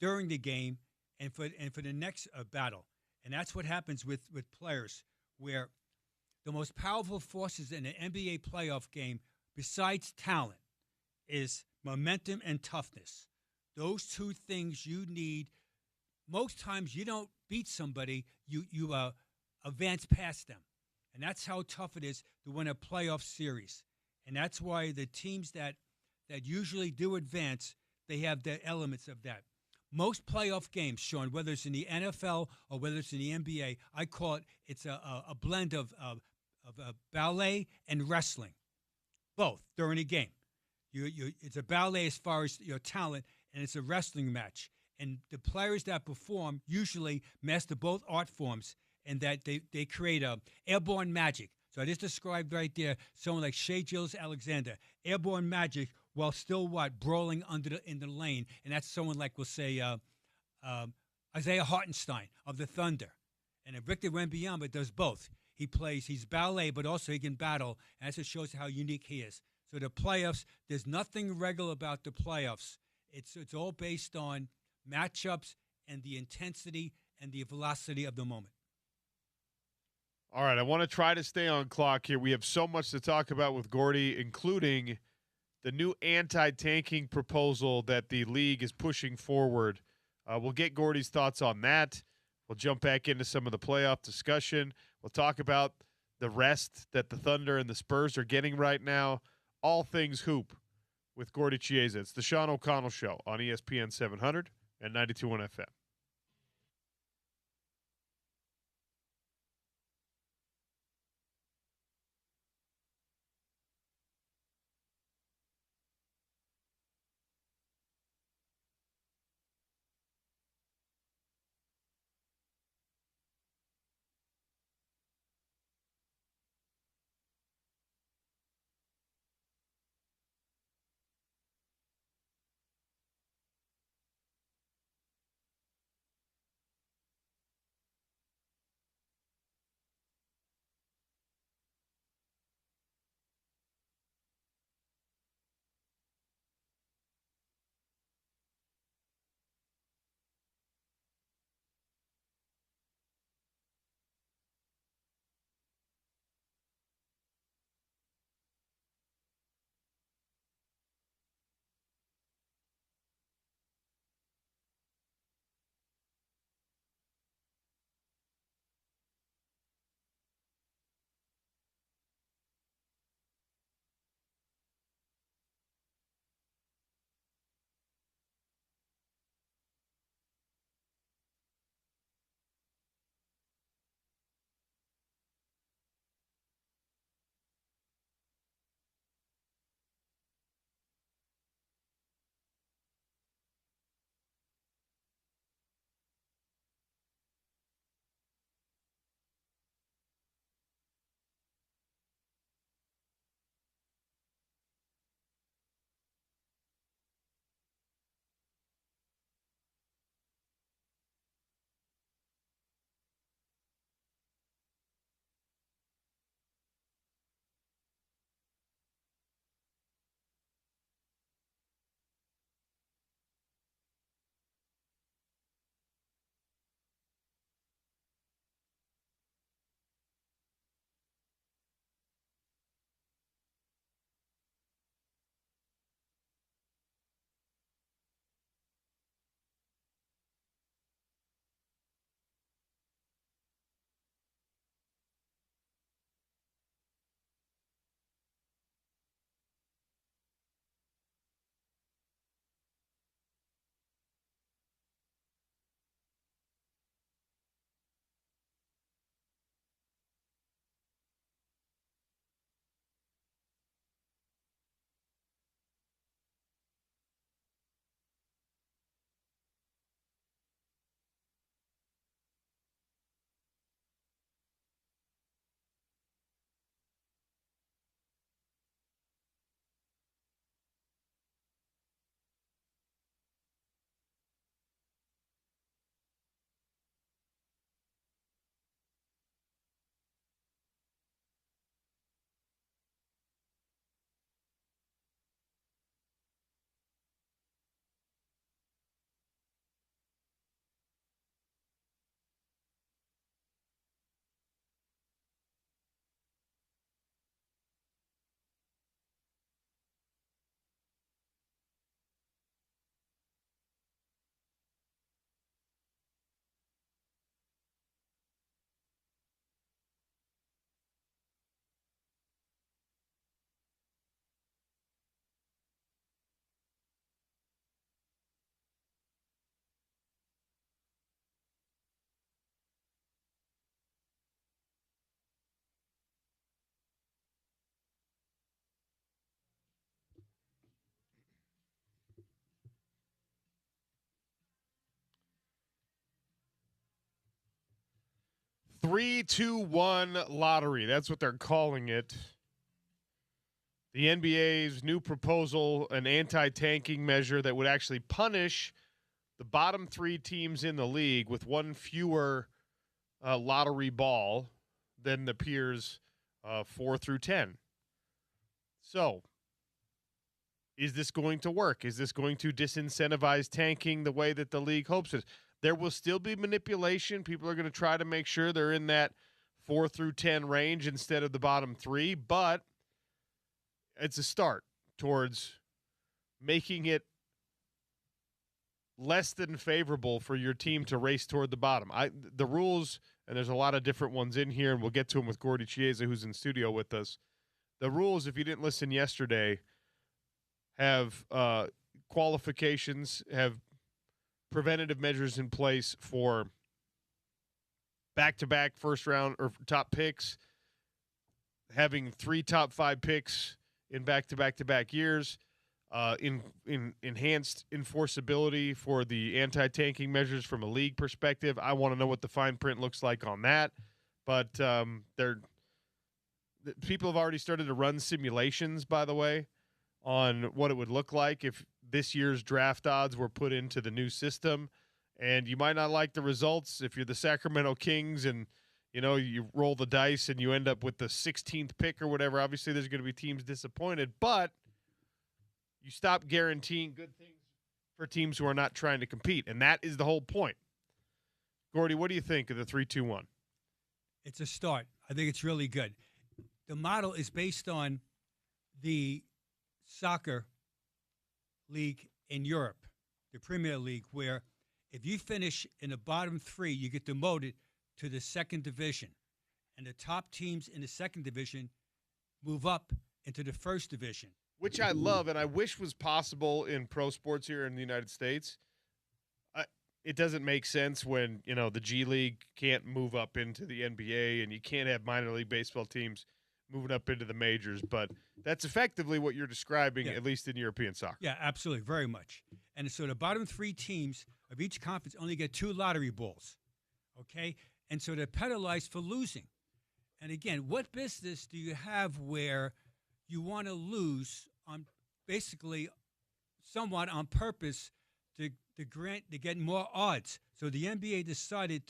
during the game and for the next battle. And that's what happens with players, where the most powerful forces in an NBA playoff game, besides talent, is momentum and toughness. Those 2 things you need. Most times you don't beat somebody, you advance past them. And that's how tough it is to win a playoff series. And that's why the teams that usually do advance, they have the elements of that. Most playoff games, Sean, whether it's in the NFL or whether it's in the NBA, I call it's a blend of ballet and wrestling, both during a game. It's a ballet as far as your talent, and it's a wrestling match. And the players that perform usually master both art forms, and that they create a airborne magic. So I just described right there someone like Shai Gilgeous-Alexander, airborne magic while still brawling in the lane. And that's someone like, we'll say, Isaiah Hartenstein of the Thunder. And Victor Wembanyama does both. He's ballet, but also he can battle, and that just shows how unique he is. So the playoffs, there's nothing regular about the playoffs. It's all based on matchups and the intensity and the velocity of the moment. All right, I want to try to stay on clock here. We have so much to talk about with Gordy, including the new anti-tanking proposal that the league is pushing forward. We'll get Gordy's thoughts on that. We'll jump back into some of the playoff discussion. We'll talk about the rest that the Thunder and the Spurs are getting right now. All things hoop with Gordy Chiesa. It's the Sean O'Connell Show on ESPN 700 and 92.1 FM. 3-2-1 lottery. That's what they're calling it. The NBA's new proposal, an anti-tanking measure that would actually punish the bottom 3 teams in the league with one fewer lottery ball than the peers 4 through 10. So, is this going to work? Is this going to disincentivize tanking the way that the league hopes it? There will still be manipulation. People are going to try to make sure they're in that 4 through 10 range instead of the bottom 3, but it's a start towards making it less than favorable for your team to race toward the bottom. The rules, and there's a lot of different ones in here, and we'll get to them with Gordy Chiesa, who's in studio with us. The rules, if you didn't listen yesterday, have qualifications, have preventative measures in place for back-to-back first round or top picks, having 3 top 5 picks in back-to-back years, in enhanced enforceability for the anti-tanking measures from a league perspective. I want to know what the fine print looks like on that, but people have already started to run simulations, by the way, on what it would look like if this year's draft odds were put into the new system. And you might not like the results if you're the Sacramento Kings and, you roll the dice and you end up with the 16th pick or whatever. Obviously, there's going to be teams disappointed, but you stop guaranteeing good things for teams who are not trying to compete, and that is the whole point. Gordy, what do you think of the 3-2-1? It's a start. I think it's really good. The model is based on the soccer league in Europe, the Premier League, where if you finish in the bottom 3, you get demoted to the second division. And the top teams in the second division move up into the first division. Which I love and I wish was possible in pro sports here in the United States. It doesn't make sense when, the G League can't move up into the NBA and you can't have minor league baseball teams moving up into the majors. But that's effectively what you're describing, at least in European soccer. Yeah, absolutely, very much. And so the bottom 3 teams of each conference only get 2 lottery balls, okay? And so they're penalized for losing. And again, what business do you have where you want to lose on basically somewhat on purpose to get more odds? So the NBA decided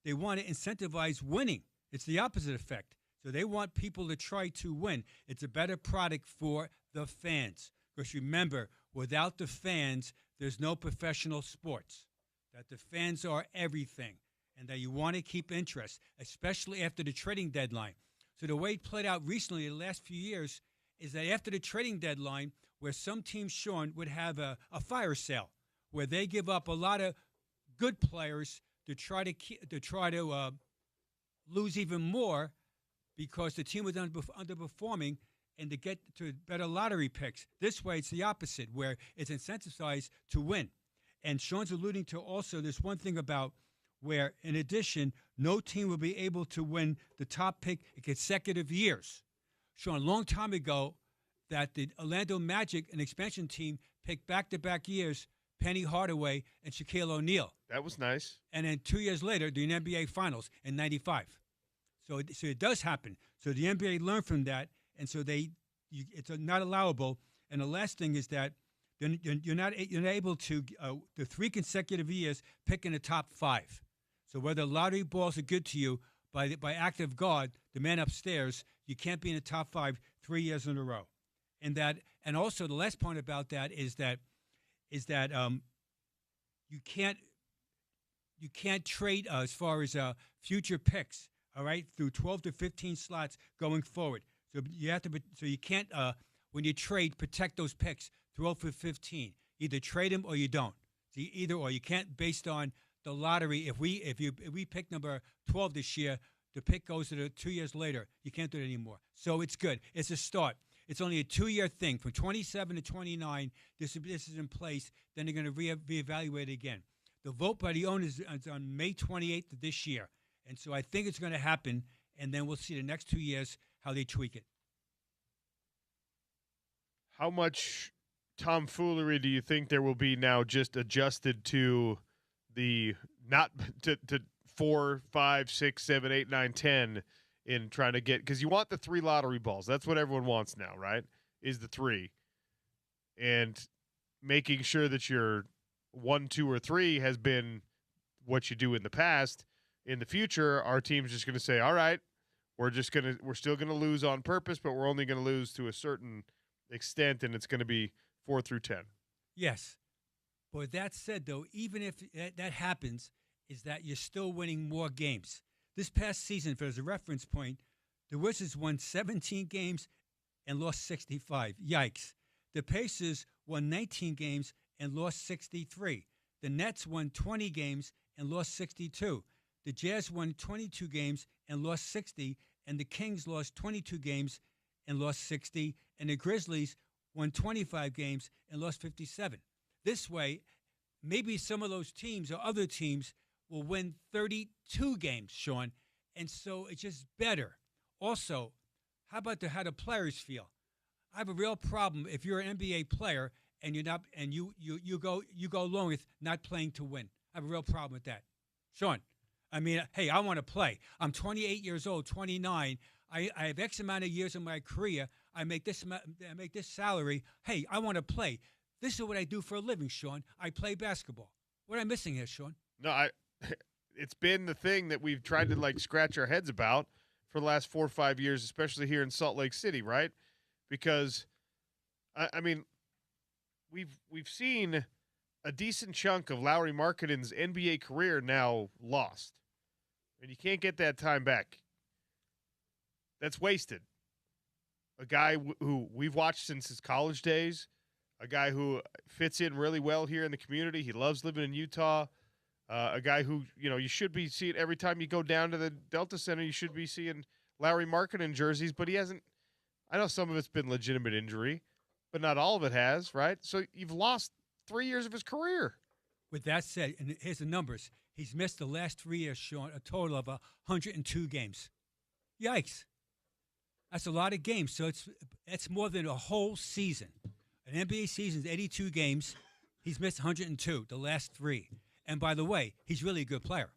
they want to incentivize winning. It's the opposite effect. So they want people to try to win. It's a better product for the fans. Because remember, without the fans, there's no professional sports. That the fans are everything. And that you want to keep interest, especially after the trading deadline. So the way it played out recently in the last few years is that after the trading deadline, where some teams, Sean, would have a fire sale, where they give up a lot of good players to try to lose even more because the team was underperforming and to get to better lottery picks. This way, it's the opposite, where it's incentivized to win. And Sean's alluding to also this one thing about where, in addition, no team will be able to win the top pick in consecutive years. Sean, a long time ago, that the Orlando Magic, an expansion team, picked back-to-back years Penny Hardaway and Shaquille O'Neal. That was nice. And then 2 years later, the NBA Finals in '95. So it does happen. So the NBA learned from that, and so it's not allowable. And the last thing is that you're not able to the 3 consecutive years pick in the top 5. So whether lottery balls are good to you, by act of God, the man upstairs, you can't be in the top 5 3 years in a row. And also the last point about that is that you can't trade as far as future picks. All right, through 12 to 15 slots going forward. So you can't when you trade, protect those picks 12 for 15. Either trade them or you don't. So either or. You can't based on the lottery. If we pick number 12 this year, the pick goes to the 2 years later. You can't do it anymore. So it's good. It's a start. It's only a 2-year thing. From 27 to 29, this is in place. Then they're going to reevaluate it again. The vote by the owners is on May 28th of this year. And so I think it's going to happen, and then we'll see the next 2 years how they tweak it. How much tomfoolery do you think there will be now just adjusted to the not to 4, 5, 6, 7, 8, 9, 10 in trying to get, because you want the 3 lottery balls. That's what everyone wants now, right? Is the 3. And making sure that your 1, 2, or 3 has been what you do in the past. In the future, our team's just going to say, all right, we're still going to lose on purpose, but we're only going to lose to a certain extent, and it's going to be 4 through 10. Yes. But that said, though, even if that happens, is that you're still winning more games. This past season, as a reference point, the Wizards won 17 games and lost 65. Yikes. The Pacers won 19 games and lost 63. The Nets won 20 games and lost 62. The Jazz won 22 games and lost 60. And the Kings lost 22 games and lost 60. And the Grizzlies won 25 games and lost 57. This way, maybe some of those teams or other teams will win 32 games, Sean. And so it's just better. Also, how about how the players feel? I have a real problem if you're an NBA player and you're not, and you go along with not playing to win. I have a real problem with that, Sean. I mean, hey, I want to play. I'm 28 years old, 29. I have X amount of years in my career. I make this salary. Hey, I want to play. This is what I do for a living, Sean. I play basketball. What am I missing here, Sean? No, it's been the thing that we've tried to like scratch our heads about for the last 4 or 5 years, especially here in Salt Lake City, right? Because, I mean, we've seen a decent chunk of Lauri Markkanen's NBA career now lost, and you can't get that time back. That's wasted. A guy who we've watched since his college days, a guy who fits in really well here in the community. He loves living in Utah. A guy who, you should be seeing every time you go down to the Delta Center, you should be seeing Lauri Markkanen jerseys, but he hasn't. I know some of it's been legitimate injury, but not all of it has, right? So you've lost 3 years of his career. With that said, and here's the numbers. He's missed the last 3 years, Sean, a total of 102 games. Yikes. That's a lot of games. So it's more than a whole season. An NBA season is 82 games. He's missed 102, the last 3. And by the way, he's really a good player.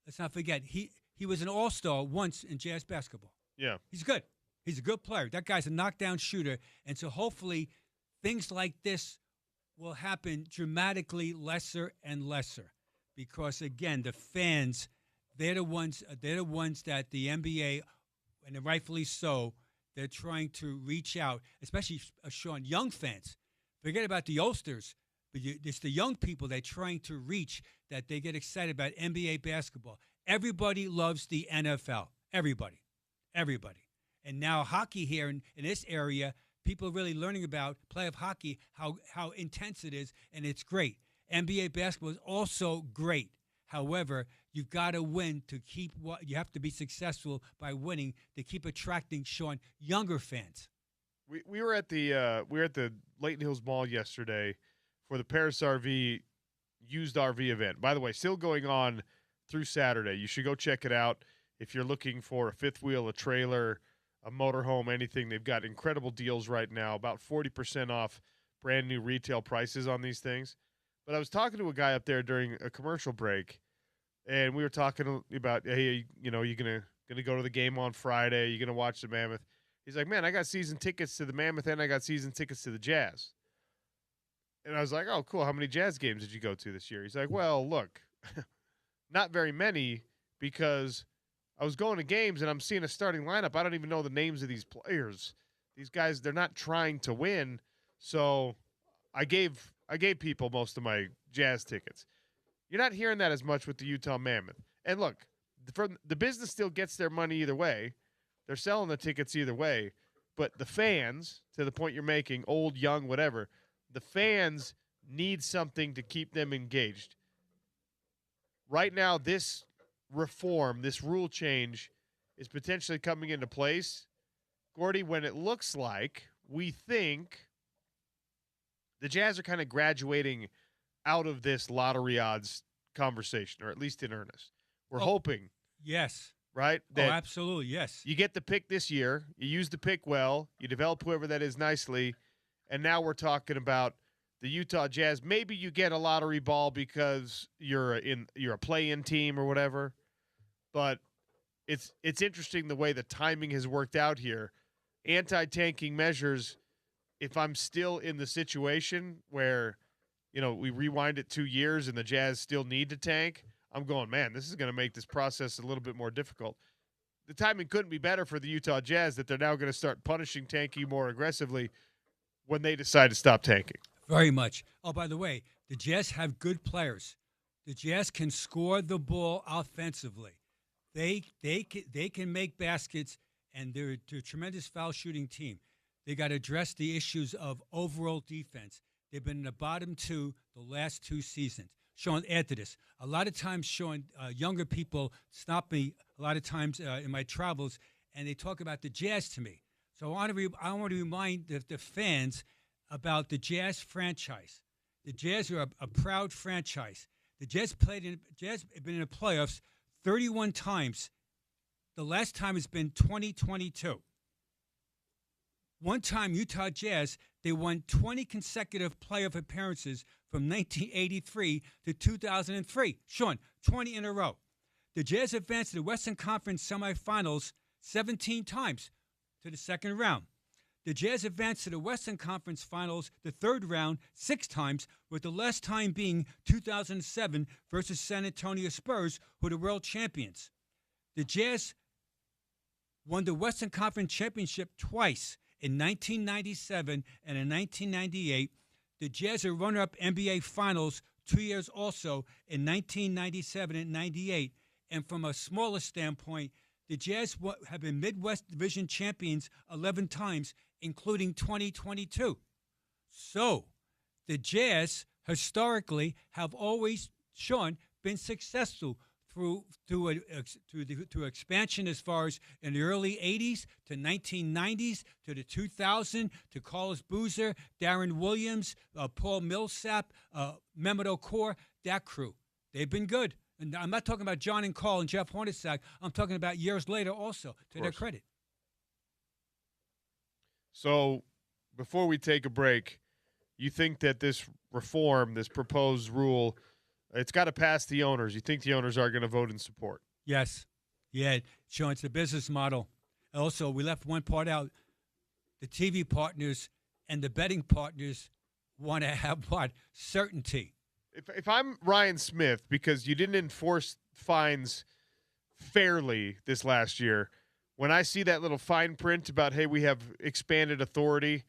Let's not forget, he was an all-star once in Jazz basketball. Yeah. He's good. He's a good player. That guy's a knockdown shooter. And so hopefully things like this will happen dramatically lesser and lesser. Because, again, the fans, they're the ones that the NBA, and rightfully so, they're trying to reach out, especially, Sean, young fans. Forget about the oldsters. But it's the young people they're trying to reach that they get excited about NBA basketball. Everybody loves the NFL. Everybody. And now hockey here in this area, people are really learning about play of hockey, how intense it is, and it's great. NBA basketball is also great. However, you've got to win to keep you have to be successful by winning to keep attracting, Sean, younger fans. We were at the Layton Hills Mall yesterday for the Paris RV used RV event. By the way, still going on through Saturday. You should go check it out if you're looking for a fifth wheel, a trailer, a motorhome, anything. They've got incredible deals right now, about 40% off brand new retail prices on these things. But I was talking to a guy up there during a commercial break, and we were talking about, hey, you gonna go to the game on Friday? You gonna watch the Mammoth? He's like, man, I got season tickets to the Mammoth and I got season tickets to the Jazz. And I was like, oh, cool. How many Jazz games did you go to this year? He's like, well, look, not very many, because I was going to games and I'm seeing a starting lineup. I don't even know the names of these players. These guys, they're not trying to win. So I gave people most of my Jazz tickets. You're not hearing that as much with the Utah Mammoth. And look, the business still gets their money either way. They're selling the tickets either way. But the fans, to the point you're making, old, young, whatever, the fans need something to keep them engaged. Right now, this reform, this rule change is potentially coming into place, Gordy, when it looks like we think the Jazz are kind of graduating out of this lottery odds conversation, or at least in earnest. We're hoping. Yes. Right? That absolutely, yes. You get the pick this year. You use the pick well. You develop whoever that is nicely. And now we're talking about the Utah Jazz, maybe you get a lottery ball because you're a play-in team or whatever. But it's interesting the way the timing has worked out here. Anti-tanking measures, if I'm still in the situation where, we rewind it 2 years and the Jazz still need to tank, I'm going, man, this is going to make this process a little bit more difficult. The timing couldn't be better for the Utah Jazz that they're now going to start punishing tanking more aggressively when they decide to stop tanking. Very much. Oh, by the way, the Jazz have good players. The Jazz can score the ball offensively. They can make baskets, and they're a tremendous foul shooting team. They got to address the issues of overall defense. They've been in the bottom 2 the last 2 seasons. Sean, add to this. A lot of times, Sean, younger people stop me a lot of times in my travels, and they talk about the Jazz to me. So I want to remind the fans about the Jazz franchise. The Jazz are a proud franchise. The Jazz have been in the playoffs 31 times. The last time has been 2022. One time, Utah Jazz, they won 20 consecutive playoff appearances from 1983 to 2003. Sean, 20 in a row. The Jazz advanced to the Western Conference semifinals 17 times to the second round. The Jazz advanced to the Western Conference Finals, the third round, 6 times, with the last time being 2007 versus San Antonio Spurs, who are the world champions. The Jazz won the Western Conference Championship twice, in 1997 and in 1998. The Jazz are runner-up NBA Finals 2 years also in 1997 and 98. And from a smaller standpoint, the Jazz have been Midwest Division champions 11 times, including 2022. So the Jazz historically have always, Sean, been successful through expansion as far as in the early 80s to 1990s to the 2000 to Carlos Boozer, Darren Williams, Paul Millsap, Mehmet Okur, that crew. They've been good. And I'm not talking about John and Carl and Jeff Hornacek. I'm talking about years later also, to their credit. So before we take a break, you think that this reform, this proposed rule, it's got to pass the owners. You think the owners are going to vote in support? Yes. Yeah, Sean, it's a business model. Also, we left one part out. The TV partners and the betting partners want to have what? Certainty. If I'm Ryan Smith, because you didn't enforce fines fairly this last year, when I see that little fine print about, hey, we have expanded authority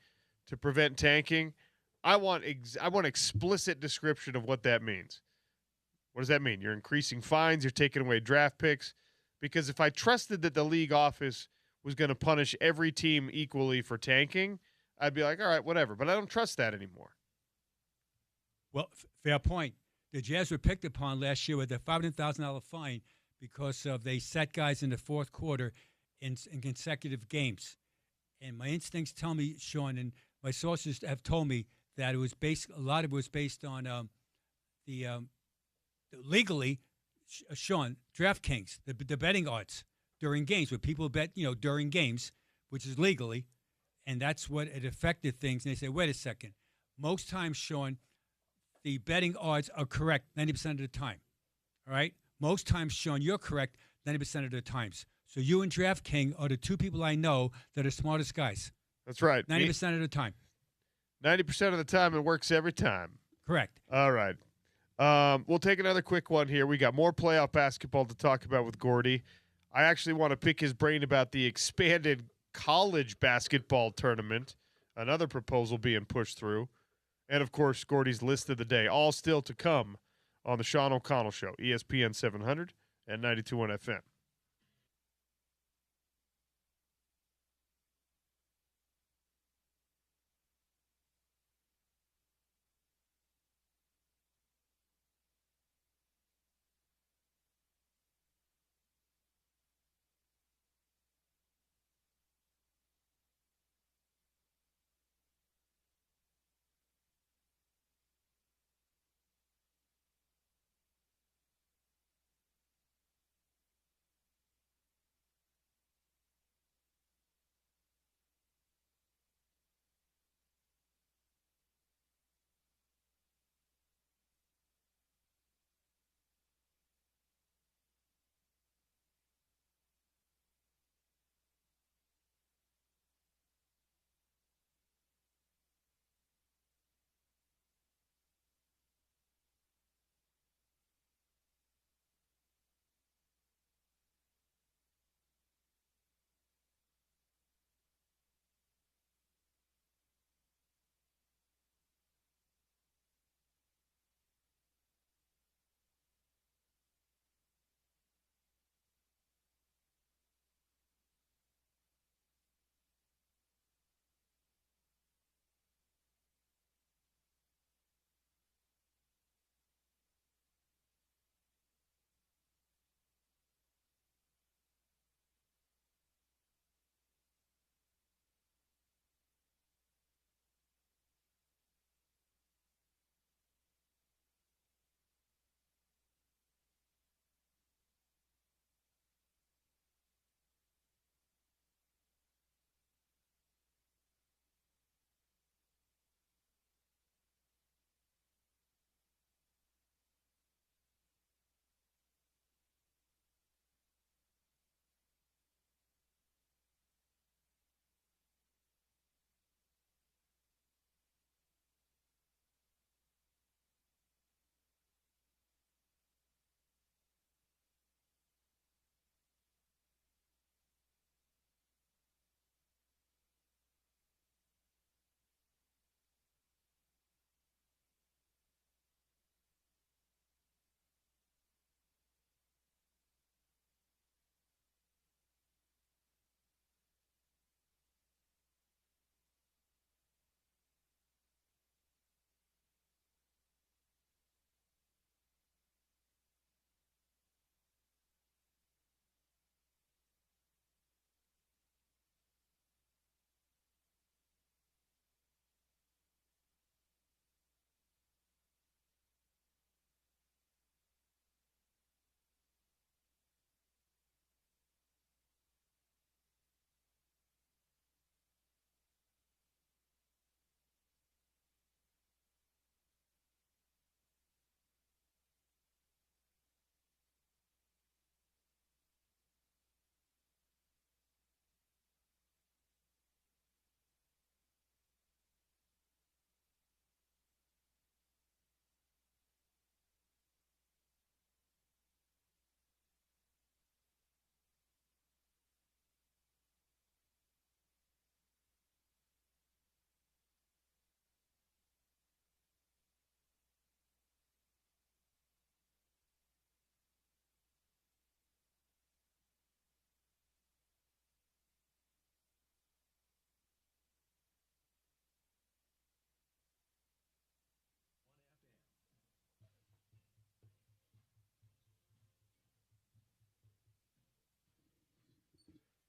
to prevent tanking, I want explicit description of what that means. What does that mean? You're increasing fines, you're taking away draft picks. Because if I trusted that the league office was going to punish every team equally for tanking, I'd be like, all right, whatever. But I don't trust that anymore. Well, fair point. The Jazz were picked upon last year with a $500,000 fine because they set guys in the fourth quarter in consecutive games. And my instincts tell me, Sean, and my sources have told me that it was a lot of it was based on legally, Sean, DraftKings, the betting odds during games, where people bet, during games, which is legally, and that's what it affected things. And they say, wait a second, most times, Sean, the betting odds are correct 90% of the time. All right? Most times, Sean, you're correct 90% of the times. So you and DraftKings are the two people I know that are smartest guys. That's right. 90% of the time. 90% of the time, it works every time. Correct. All right. We'll take another quick one here. We got more playoff basketball to talk about with Gordy. I actually want to pick his brain about the expanded college basketball tournament, another proposal being pushed through. And, of course, Gordy's list of the day, all still to come on the Sean O'Connell Show, ESPN 700 and 92.1 FM.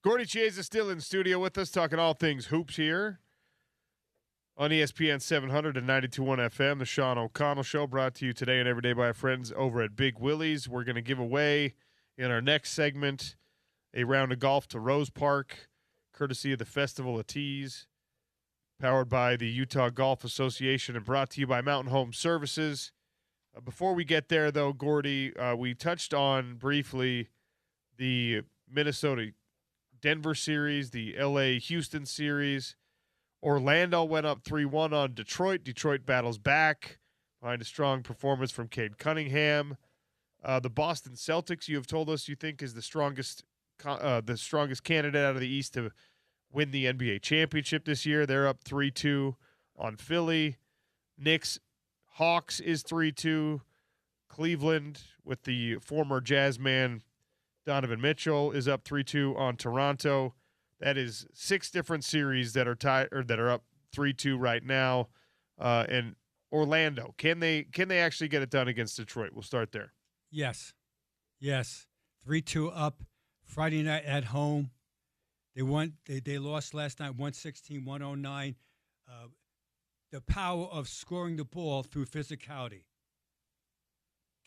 Gordy Chiesa still in studio with us, talking all things hoops here on ESPN 700 and 92.1 FM, the Sean O'Connell Show, brought to you today and every day by our friends over at Big Willie's. We're going to give away in our next segment a round of golf to Rose Park, courtesy of the Festival of Tees, powered by the Utah Golf Association and brought to you by Mountain Home Services. Before we get there, though, Gordy, we touched on briefly the Minnesota-Denver series, the LA-Houston series. Orlando went up 3-1 on Detroit. Detroit battles back behind a strong performance from Cade Cunningham. The Boston Celtics, you have told us you think is the strongest candidate out of the East to win the NBA championship this year. They're up 3-2 on Philly. Knicks Hawks is 3-2. Cleveland, with the former Jazz man Donovan Mitchell, is up 3-2 on Toronto. That is 6 different series that are tied or that are up 3-2 right now. And Orlando, can they actually get it done against Detroit? We'll start there. Yes. 3-2 up. Friday night at home. They won. They lost last night, 116-109. The power of scoring the ball through physicality.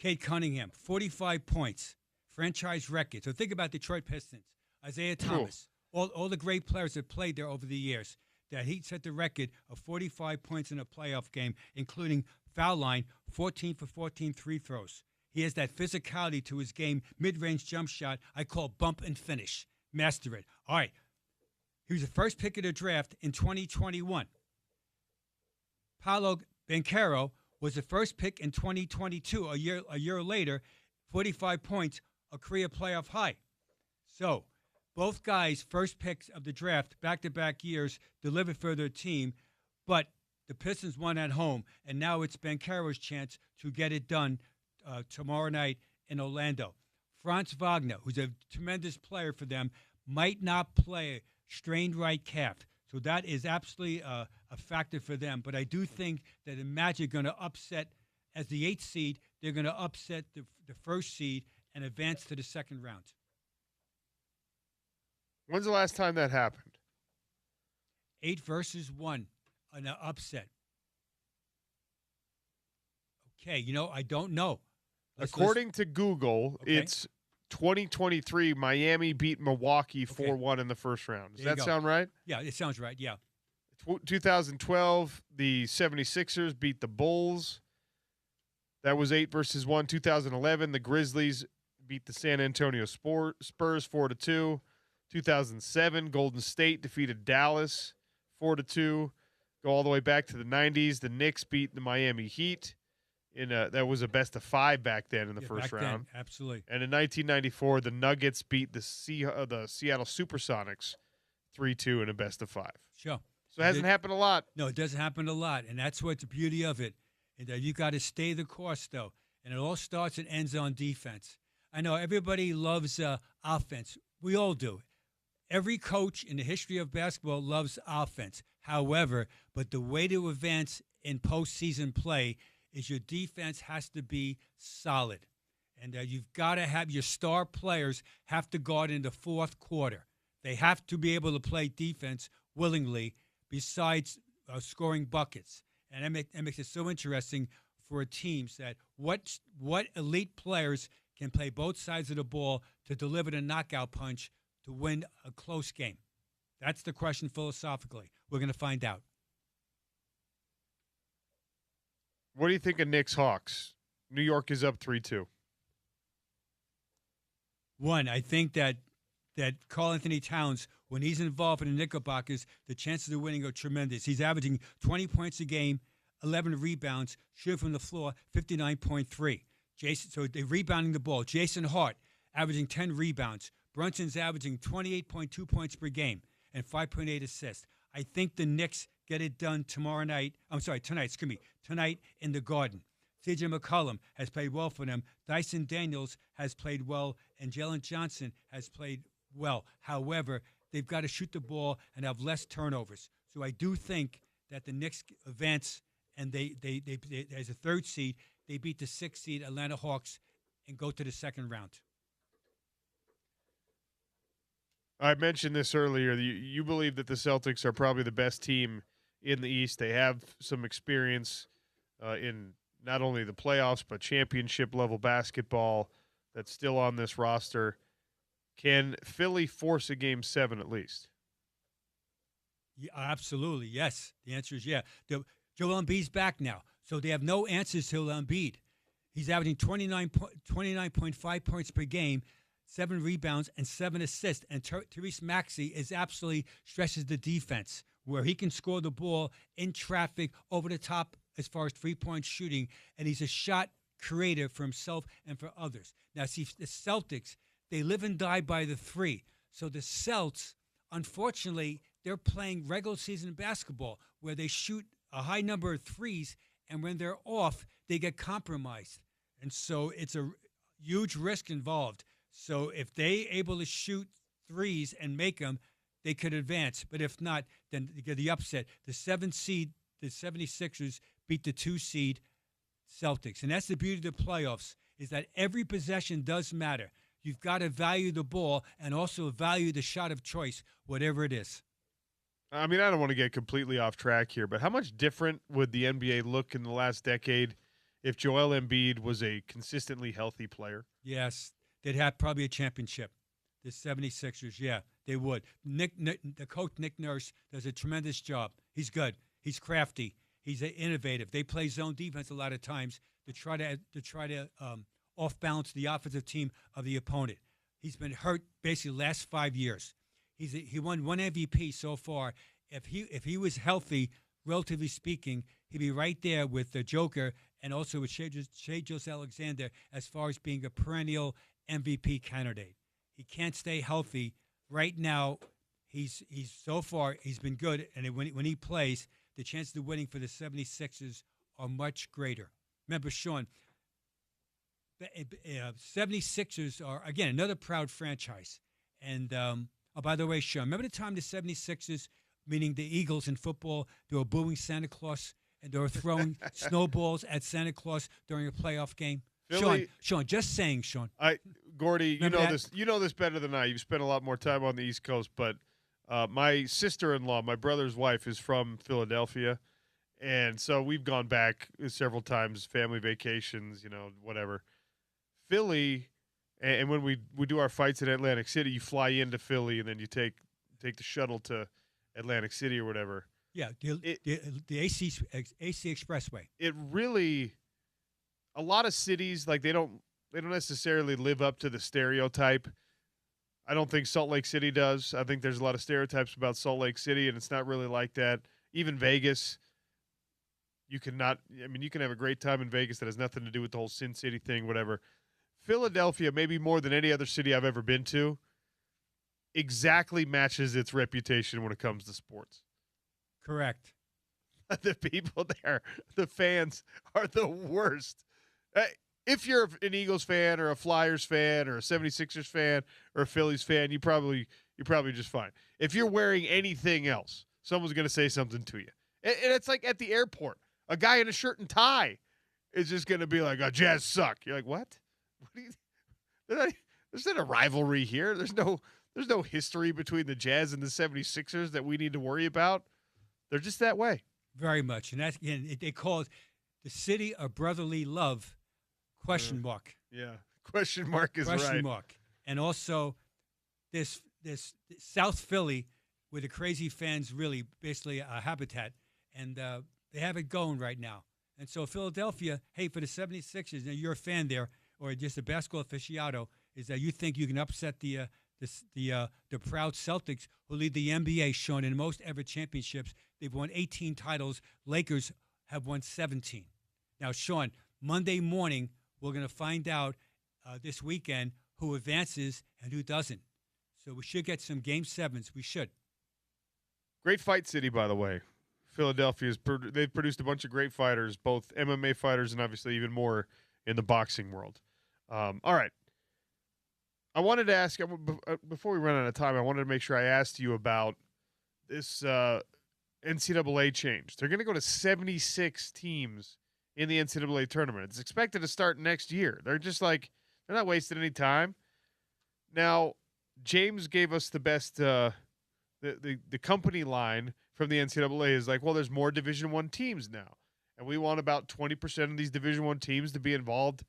Cade Cunningham, 45 points, franchise record. So think about Detroit Pistons. Isaiah Thomas, all the great players that played there over the years. That he set the record of 45 points in a playoff game, including foul line, 14 for 14 free throws. He has that physicality to his game, mid-range jump shot I call bump and finish. Master it. All right. He was the first pick of the draft in 2021. Paolo Banchero was the first pick in 2022, a year later, 45 points, a career playoff high. So both guys, first picks of the draft, back-to-back years, delivered for their team, but the Pistons won at home, and now it's Banchero's chance to get it done tomorrow night in Orlando. Franz Wagner, who's a tremendous player for them, might not play, strained right calf. So that is absolutely a factor for them. But I do think that the Magic are going to upset, as the 8th seed, they're going to upset the first seed and advance to the second round. When's the last time that happened? 8 versus 1, an upset. Okay, I don't know. According to Google, it's 2023. Miami beat Milwaukee 4-1 in the first round. Does that sound right? Yeah, it sounds right, yeah. 2012, the 76ers beat the Bulls. That was 8 versus 1. 2011, the Grizzlies beat the San Antonio Spurs 4-2. 2007, Golden State defeated Dallas 4-2. Go all the way back to the 90s. The Knicks beat the Miami Heat. That was a best of 5 back then in the first round. Then, absolutely. And in 1994, the Nuggets beat the Seattle Supersonics 3-2 in a best of 5. Sure. So it hasn't happened a lot. No, it doesn't happen a lot, and that's what's the beauty of it. And you got to stay the course, though, and it all starts and ends on defense. I know everybody loves offense. We all do. Every coach in the history of basketball loves offense. However, but the way to advance in postseason play is your defense has to be solid. And you've got to have your star players have to guard in the fourth quarter. They have to be able to play defense willingly besides scoring buckets. And that makes it so interesting for teams that what elite players can play both sides of the ball to deliver the knockout punch to win a close game. That's the question philosophically. We're going to find out. What do you think of Knicks Hawks? New York is up 3-2. One, I think that Karl Anthony Towns, when he's involved in the Knickerbockers, the chances of winning are tremendous. He's averaging 20 points a game, 11 rebounds, shooting from the floor, 59.3. So they're rebounding the ball. Jason Hart averaging 10 rebounds. Brunson's averaging 28.2 points per game and 5.8 assists. I think the Knicks get it done tonight in the Garden. C.J. McCollum has played well for them. Dyson Daniels has played well, and Jalen Johnson has played well. However, they've got to shoot the ball and have less turnovers. So I do think that the Knicks advance, and they as a 3rd seed, they beat the 6th seed Atlanta Hawks and go to the second round. I mentioned this earlier. You believe that the Celtics are probably the best team in the East. They have some experience in not only the playoffs, but championship level basketball that's still on this roster. Can Philly force a game 7 at least? Yeah, absolutely, yes. The answer is yeah. Joel Embiid's back now, so they have no answers to Embiid. He's averaging 29.5 points per game, 7 rebounds, and 7 assists. And Therese Maxey is absolutely stretches the defense, where he can score the ball in traffic over the top as far as three-point shooting, and he's a shot creator for himself and for others. Now, see, the Celtics, they live and die by the three. So the Celts, unfortunately, they're playing regular season basketball where they shoot a high number of threes, and when they're off, they get compromised. And so it's a huge risk involved. So if they able to shoot threes and make them, they could advance. But if not, then they get the upset. The 7th seed, the 76ers, beat the 2 seed Celtics. And that's the beauty of the playoffs, is that every possession does matter. You've got to value the ball and also value the shot of choice, whatever it is. I mean, I don't want to get completely off track here, but how much different would the NBA look in the last decade if Joel Embiid was a consistently healthy player? Yes, they'd have probably a championship. The 76ers, yeah, they would. The coach, Nick Nurse, does a tremendous job. He's good. He's crafty. He's innovative. They play zone defense a lot of times to try to off balance the offensive team of the opponent. He's been hurt basically the last 5 years. He won 1 MVP so far. If he was healthy, relatively speaking, he'd be right there with the Joker and also with Shai Gilgeous-Alexander as far as being a perennial MVP candidate. He can't stay healthy right now. He's so far he's been good, and when he plays, the chances of winning for the 76ers are much greater. Remember, Sean, the 76ers are again another proud franchise, and by the way, Sean, remember the time the 76ers, meaning the Eagles in football, they were booing Santa Claus and they were throwing snowballs at Santa Claus during a playoff game? Philly, Sean, just saying, Sean. Gordy, Remember that? this. You know this better than I. You've spent a lot more time on the East Coast, but my sister-in-law, my brother's wife, is from Philadelphia, and so we've gone back several times, family vacations, whatever. Philly. And when we do our fights in Atlantic City, you fly into Philly and then you take the shuttle to Atlantic City or whatever. Yeah, the AC Expressway. It really, a lot of cities, like they don't necessarily live up to the stereotype. I don't think Salt Lake City does. I think there's a lot of stereotypes about Salt Lake City, and it's not really like that. Even Vegas, you can have a great time in Vegas that has nothing to do with the whole Sin City thing, whatever. Philadelphia, maybe more than any other city I've ever been to, exactly matches its reputation when it comes to sports. Correct. The people there, the fans, are the worst. If you're an Eagles fan or a Flyers fan or a 76ers fan or a Phillies fan, you're probably just fine. If you're wearing anything else, someone's going to say something to you. And it's like at the airport, a guy in a shirt and tie is just going to be like, "Oh, Jazz suck." You're like, "What? There's not a rivalry here. There's no history between the Jazz and the 76ers that we need to worry about. They're just that way." Very much. And that's, again, they call it the city of brotherly love, question mark. Yeah, question mark is question right. mark. And also this South Philly, where the crazy fans really basically a habitat, and they have it going right now. And so Philadelphia, hey, for the 76ers, now you're a fan there, or just a basketball aficionado, is that you think you can upset the proud Celtics who lead the NBA, Sean, in most ever championships. They've won 18 titles. Lakers have won 17. Now, Sean, Monday morning, we're going to find out this weekend who advances and who doesn't. So we should get some Game 7s. We should. Great fight city, by the way. They've produced a bunch of great fighters, both MMA fighters and obviously even more in the boxing world. All right. I wanted to ask, before we run out of time, I wanted to make sure I asked you about this NCAA change. They're going to go to 76 teams in the NCAA tournament. It's expected to start next year. They're just like, they're not wasting any time. Now, James gave us the best. The company line from the NCAA is like, well, there's more Division I teams now, and we want about 20% of these Division I teams to be involved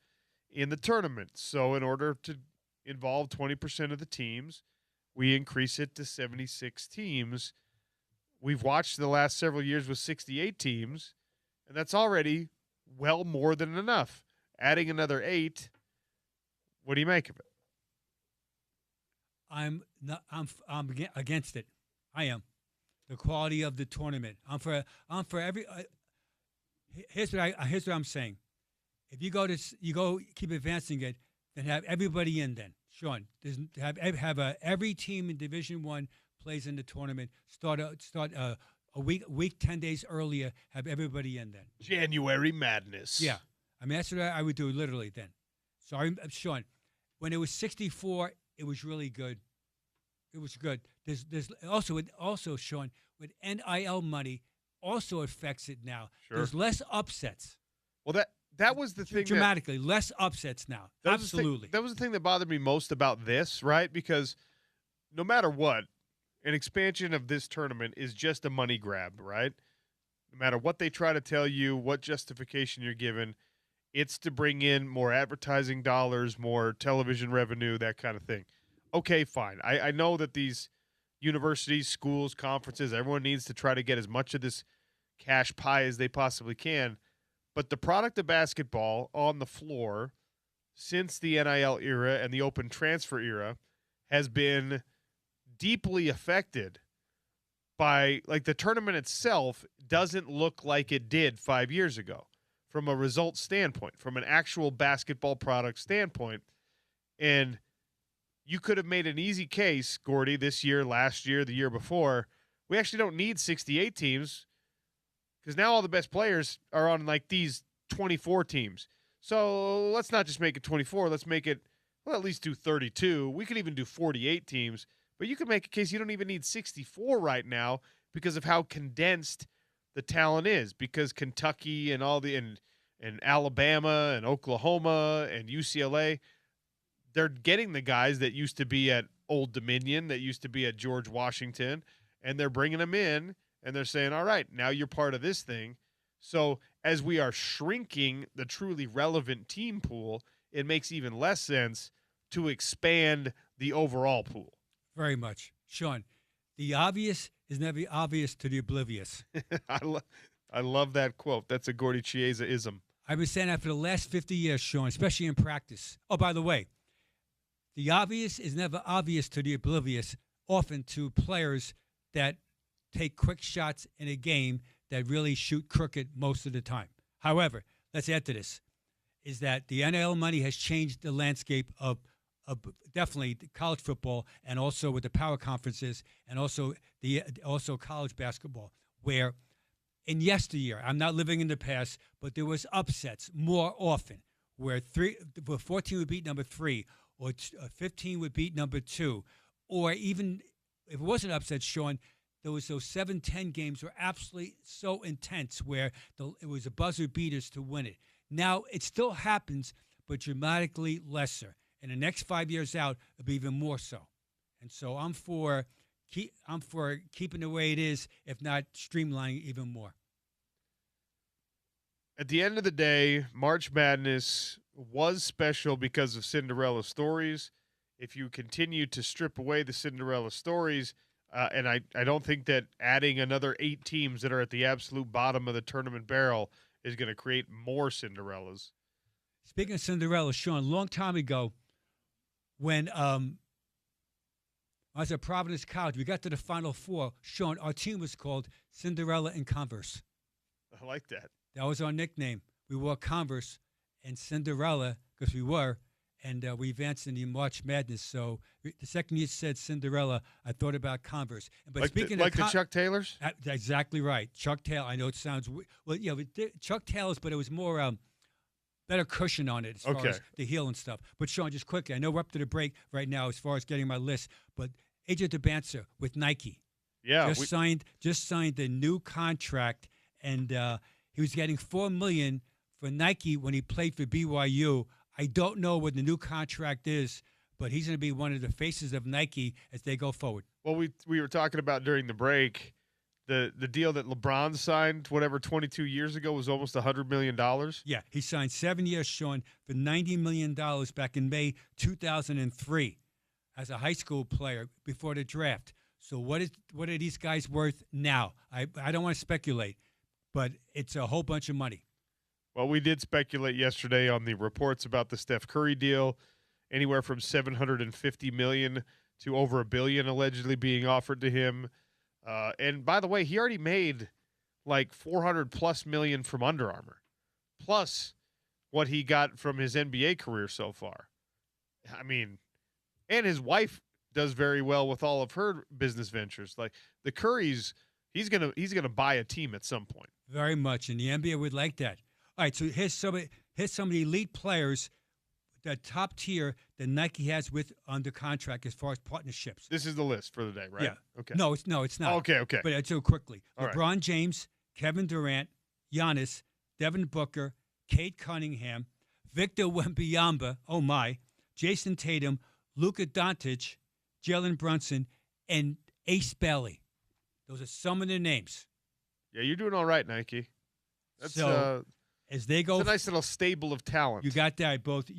in the tournament. So in order to involve 20% of the teams, we increase it to 76 teams. We've watched the last several years with 68 teams, and that's already well more than enough. Adding another 8, what do you make of it? I'm against it. I am. The quality of the tournament. I'm for every. Here's what I'm saying. If you go keep advancing it, then have everybody in. Then Sean, have every team in Division I plays in the tournament. Start a week 10 days earlier. Have everybody in then. January Madness. Yeah, I mean that's what I would do literally then. Sorry, Sean. When it was 64, it was really good. It was good. There's also Sean, with NIL money also affects it now. Sure. There's less upsets. Well, that was the thing. Dramatically, less upsets now. Absolutely. That was the thing that bothered me most about this, right? Because no matter what, an expansion of this tournament is just a money grab, right? No matter what they try to tell you, what justification you're given, it's to bring in more advertising dollars, more television revenue, that kind of thing. Okay, fine. I know that these universities, schools, conferences, everyone needs to try to get as much of this cash pie as they possibly can. But the product of basketball on the floor since the NIL era and the open transfer era has been deeply affected by, like, the tournament itself doesn't look like it did 5 years ago from a result standpoint, from an actual basketball product standpoint. And you could have made an easy case, Gordy, this year, last year, the year before. We actually don't need 68 teams because now all the best players are on like these 24 teams. So let's not just make it 24. Let's make it, well, at least do 32. We could even do 48 teams. But you could make a case you don't even need 64 right now because of how condensed the talent is. Because Kentucky and all the and Alabama and Oklahoma and UCLA, they're getting the guys that used to be at Old Dominion, that used to be at George Washington, and they're bringing them in, and they're saying, all right, now you're part of this thing. So as we are shrinking the truly relevant team pool, it makes even less sense to expand the overall pool. Very much. Sean, the obvious is never obvious to the oblivious. I love that quote. That's a Gordy Chiesa-ism. I've been saying that for the last 50 years, Sean, especially in practice. Oh, by the way, the obvious is never obvious to the oblivious, often to players that take quick shots in a game that really shoot crooked most of the time. However, let's add to this, is that the NIL money has changed the landscape of definitely college football, and also with the power conferences, and also college basketball, where in yesteryear, I'm not living in the past, but there was upsets more often, where 14 would beat number 3, or 15 would beat number 2, or even if it wasn't upset, Sean, there was those 7-10 games were absolutely so intense where it was a buzzer beaters to win it. Now it still happens, but dramatically lesser. And the next 5 years out, it'll be even more so. And so I'm for keeping the way it is, if not streamlining even more. At the end of the day, March Madness was special because of Cinderella stories. If you continue to strip away the Cinderella stories, and I don't think that adding another 8 teams that are at the absolute bottom of the tournament barrel is going to create more Cinderellas. Speaking of Cinderella, Sean, a long time ago, when I was at Providence College, we got to the Final Four. Sean, our team was called Cinderella and Converse. I like that. That was our nickname. We wore Converse and Cinderella because we were, and we advanced in the March Madness. So the second you said Cinderella, I thought about Converse. But like speaking the of Chuck Taylors? Exactly right. Chuck Taylor. I know it sounds well, yeah, Chuck Taylors, but it was more better cushion on it as far as the heel and stuff. But Sean, just quickly, I know we're up to the break right now as far as getting my list, but AJ DeBancer with Nike. Yeah, just signed the new contract, and he was getting $4 million for Nike when he played for BYU. I don't know what the new contract is, but he's going to be one of the faces of Nike as they go forward. Well, we were talking about during the break the deal that LeBron signed, 22 years ago, was almost $100 million. Yeah, he signed 7 years, Sean, for $90 million back in May 2003 as a high school player before the draft. So what are these guys worth now? I don't want to speculate, but it's a whole bunch of money. Well, we did speculate yesterday on the reports about the Steph Curry deal, anywhere from $750 million to over $1 billion allegedly being offered to him. And by the way, he already made like $400+ million from Under Armour, plus what he got from his NBA career so far. I mean, and his wife does very well with all of her business ventures. Like the Currys, he's gonna buy a team at some point. Very much, and the NBA would like that. All right, so here's some of the elite players, the top tier that Nike has with under contract as far as partnerships. This is the list for the day, right? Yeah. Okay. No, it's not. Okay. But I'll do it quickly. All right. LeBron James, Kevin Durant, Giannis, Devin Booker, Kate Cunningham, Victor Wembanyama, oh my, Jason Tatum, Luka Doncic, Jalen Brunson, and Ace Bailey. Those are some of the names. Yeah, you're doing all right, Nike. That's as they go, it's a nice little stable of talent. You got that, both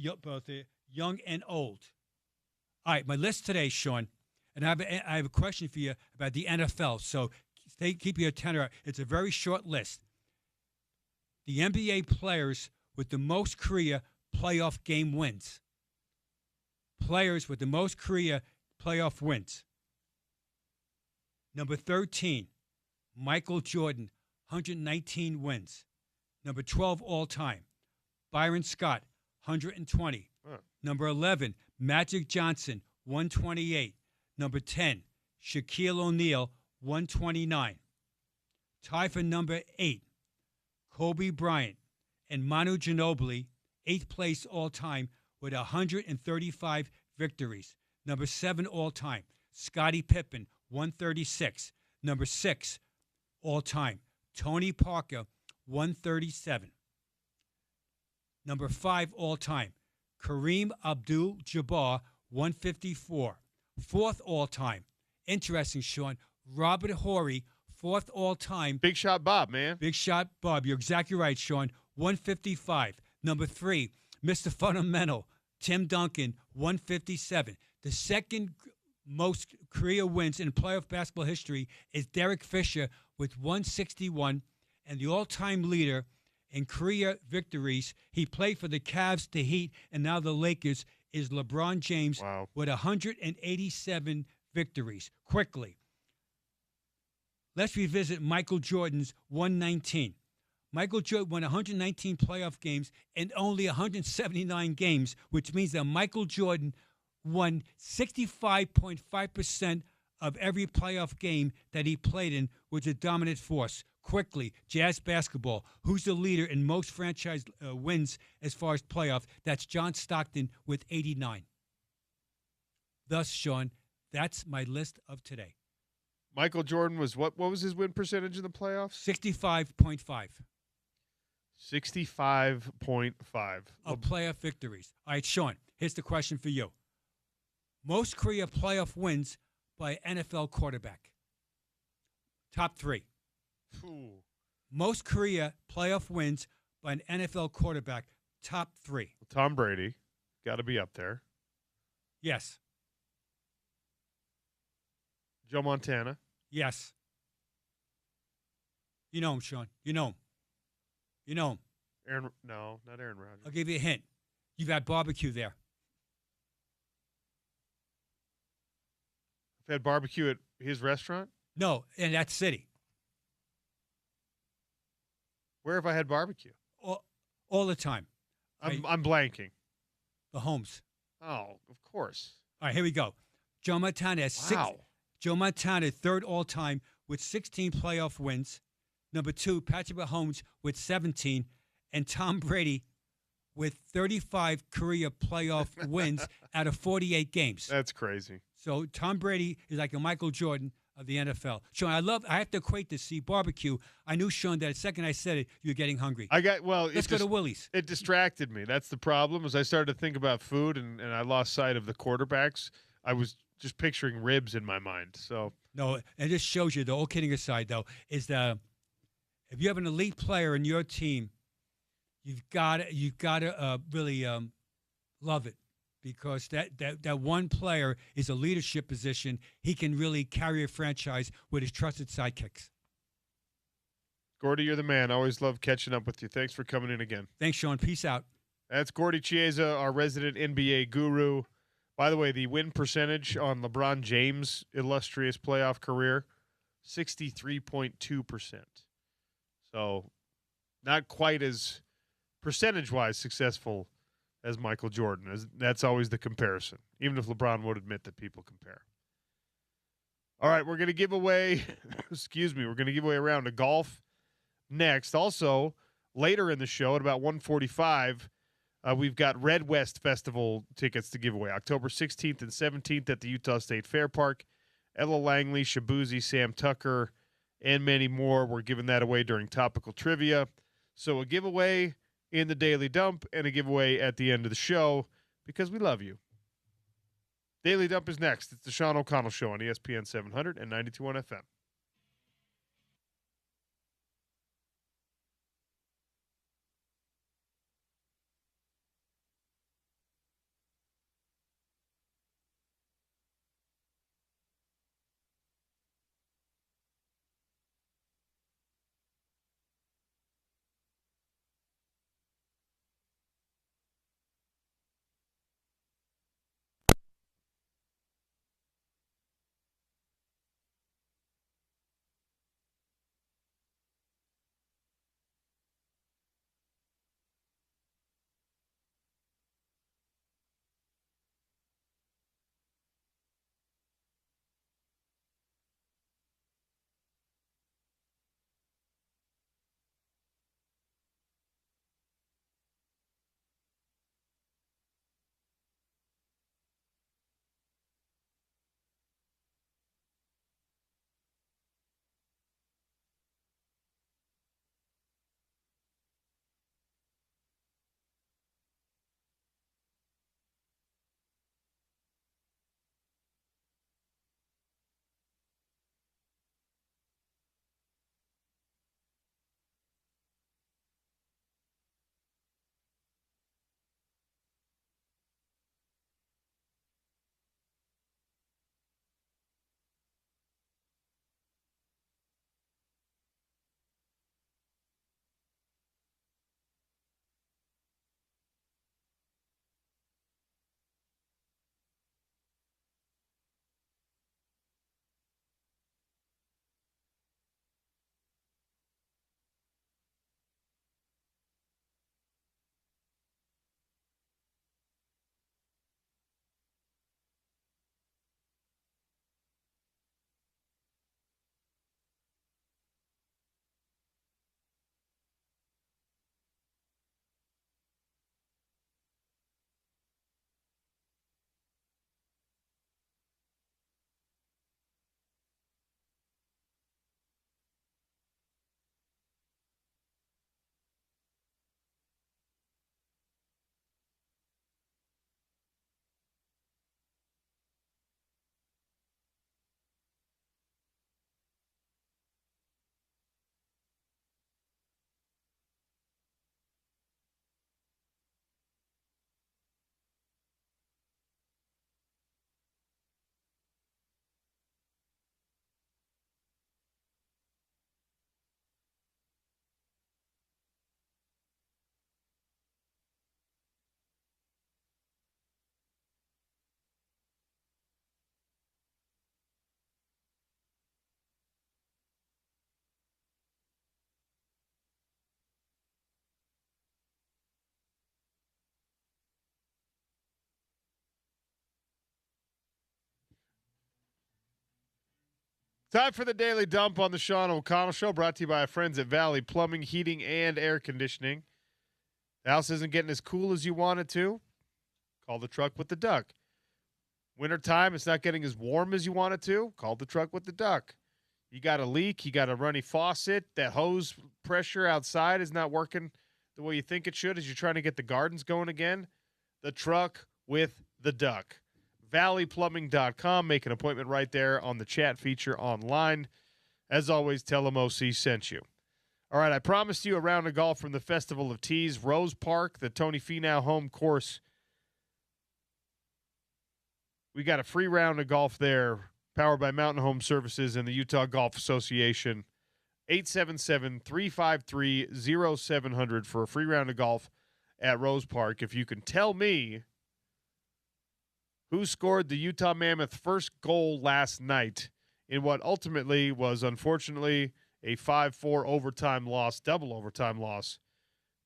young and old. All right, my list today, Sean, and I have a question for you about the NFL. So keep your tenor. It's a very short list. The NBA players with the most career playoff game wins. Players with the most career playoff wins. Number 13, Michael Jordan, 119 wins. Number 12 all-time, Byron Scott, 120. Huh. Number 11, Magic Johnson, 128. Number 10, Shaquille O'Neal, 129. Tie for number 8, Kobe Bryant and Manu Ginobili, 8th place all-time with 135 victories. Number 7 all-time, Scottie Pippen, 136. Number 6 all-time, Tony Parker, 137. Number 5 all-time, Kareem Abdul-Jabbar, 154. 4th all-time, interesting, Sean, Robert Horry, 4th all-time. Big Shot Bob, man. Big Shot Bob. You're exactly right, Sean. 155. Number 3, Mr. Fundamental, Tim Duncan, 157. The second most career wins in playoff basketball history is Derek Fisher with 161, and the all-time leader in career victories, he played for the Cavs, the Heat, and now the Lakers, is LeBron James. Wow. With 187 victories. Quickly, let's revisit Michael Jordan's 119. Michael Jordan won 119 playoff games in only 179 games, which means that Michael Jordan won 65.5% of every playoff game that he played in, was a dominant force. Quickly, Jazz basketball. Who's the leader in most franchise wins as far as playoff? That's John Stockton with 89. Thus, Sean, that's my list of today. Michael Jordan was what was his win percentage in the playoffs? 65.5. 65.5. Of playoff victories. All right, Sean, here's the question for you. Most career playoff wins by NFL quarterback. Top 3. Ooh. Most career playoff wins by an NFL quarterback. Top 3. Tom Brady. Got to be up there. Yes. Joe Montana. Yes. You know him, Sean. You know him. You know him. No, not Aaron Rodgers. I'll give you a hint. You've had barbecue there. I've had barbecue at his restaurant? No, in that city. Where have I had barbecue? All the time. I'm blanking. The Holmes. Oh, of course. All right, here we go. Joe Montana has 6. Wow. Joe Montana, 3rd all-time with 16 playoff wins. Number 2, Patrick Mahomes with 17. And Tom Brady with 35 career playoff wins out of 48 games. That's crazy. So Tom Brady is like a Michael Jordan of the NFL. Sean, I have to equate this. See, barbecue. I knew, Sean, that the second I said it, you're getting hungry. Let's go to Willie's. It distracted me. That's the problem. As I started to think about food and I lost sight of the quarterbacks, I was just picturing ribs in my mind. So no, and this shows you, though, all kidding aside, though, is that if you have an elite player in your team, you've got to really love it. Because that one player is a leadership position. He can really carry a franchise with his trusted sidekicks. Gordy, you're the man. Always love catching up with you. Thanks for coming in again. Thanks, Sean. Peace out. That's Gordy Chiesa, our resident NBA guru. By the way, the win percentage on LeBron James' illustrious playoff career, 63.2%. So not quite as percentage-wise successful as Michael Jordan. That's always the comparison, even if LeBron would admit that people compare. All right, we're going to give away, we're going to give away a round of golf next. Also, later in the show at about 1:45, we've got Red West Festival tickets to give away. October 16th and 17th at the Utah State Fair Park. Ella Langley, Shabuzi, Sam Tucker, and many more. We're giving that away during Topical Trivia. So a giveaway in the Daily Dump and a giveaway at the end of the show because we love you. Daily Dump is next. It's the Sean O'Connell Show on ESPN 700 and 92.1 FM. Time for the Daily Dump on the Sean O'Connell Show, brought to you by our friends at Valley Plumbing, Heating, and Air Conditioning. The house isn't getting as cool as you want it to? Call the truck with the duck. Wintertime, it's not getting as warm as you want it to. Call the truck with the duck. You got a leak. You got a runny faucet. That hose pressure outside is not working the way you think it should as you're trying to get the gardens going again. The truck with the duck. valleyplumbing.com. Make an appointment right there on the chat feature online. As always, tell them OC sent you. All right, I promised you a round of golf from the Festival of Tees. Rose Park, the Tony Finau home course. We got a free round of golf there, powered by Mountain Home Services and the Utah Golf Association. 877-353-0700 for a free round of golf at Rose Park. If you can tell me who scored the Utah Mammoth first goal last night in what ultimately was, unfortunately, a 5-4 overtime loss, double overtime loss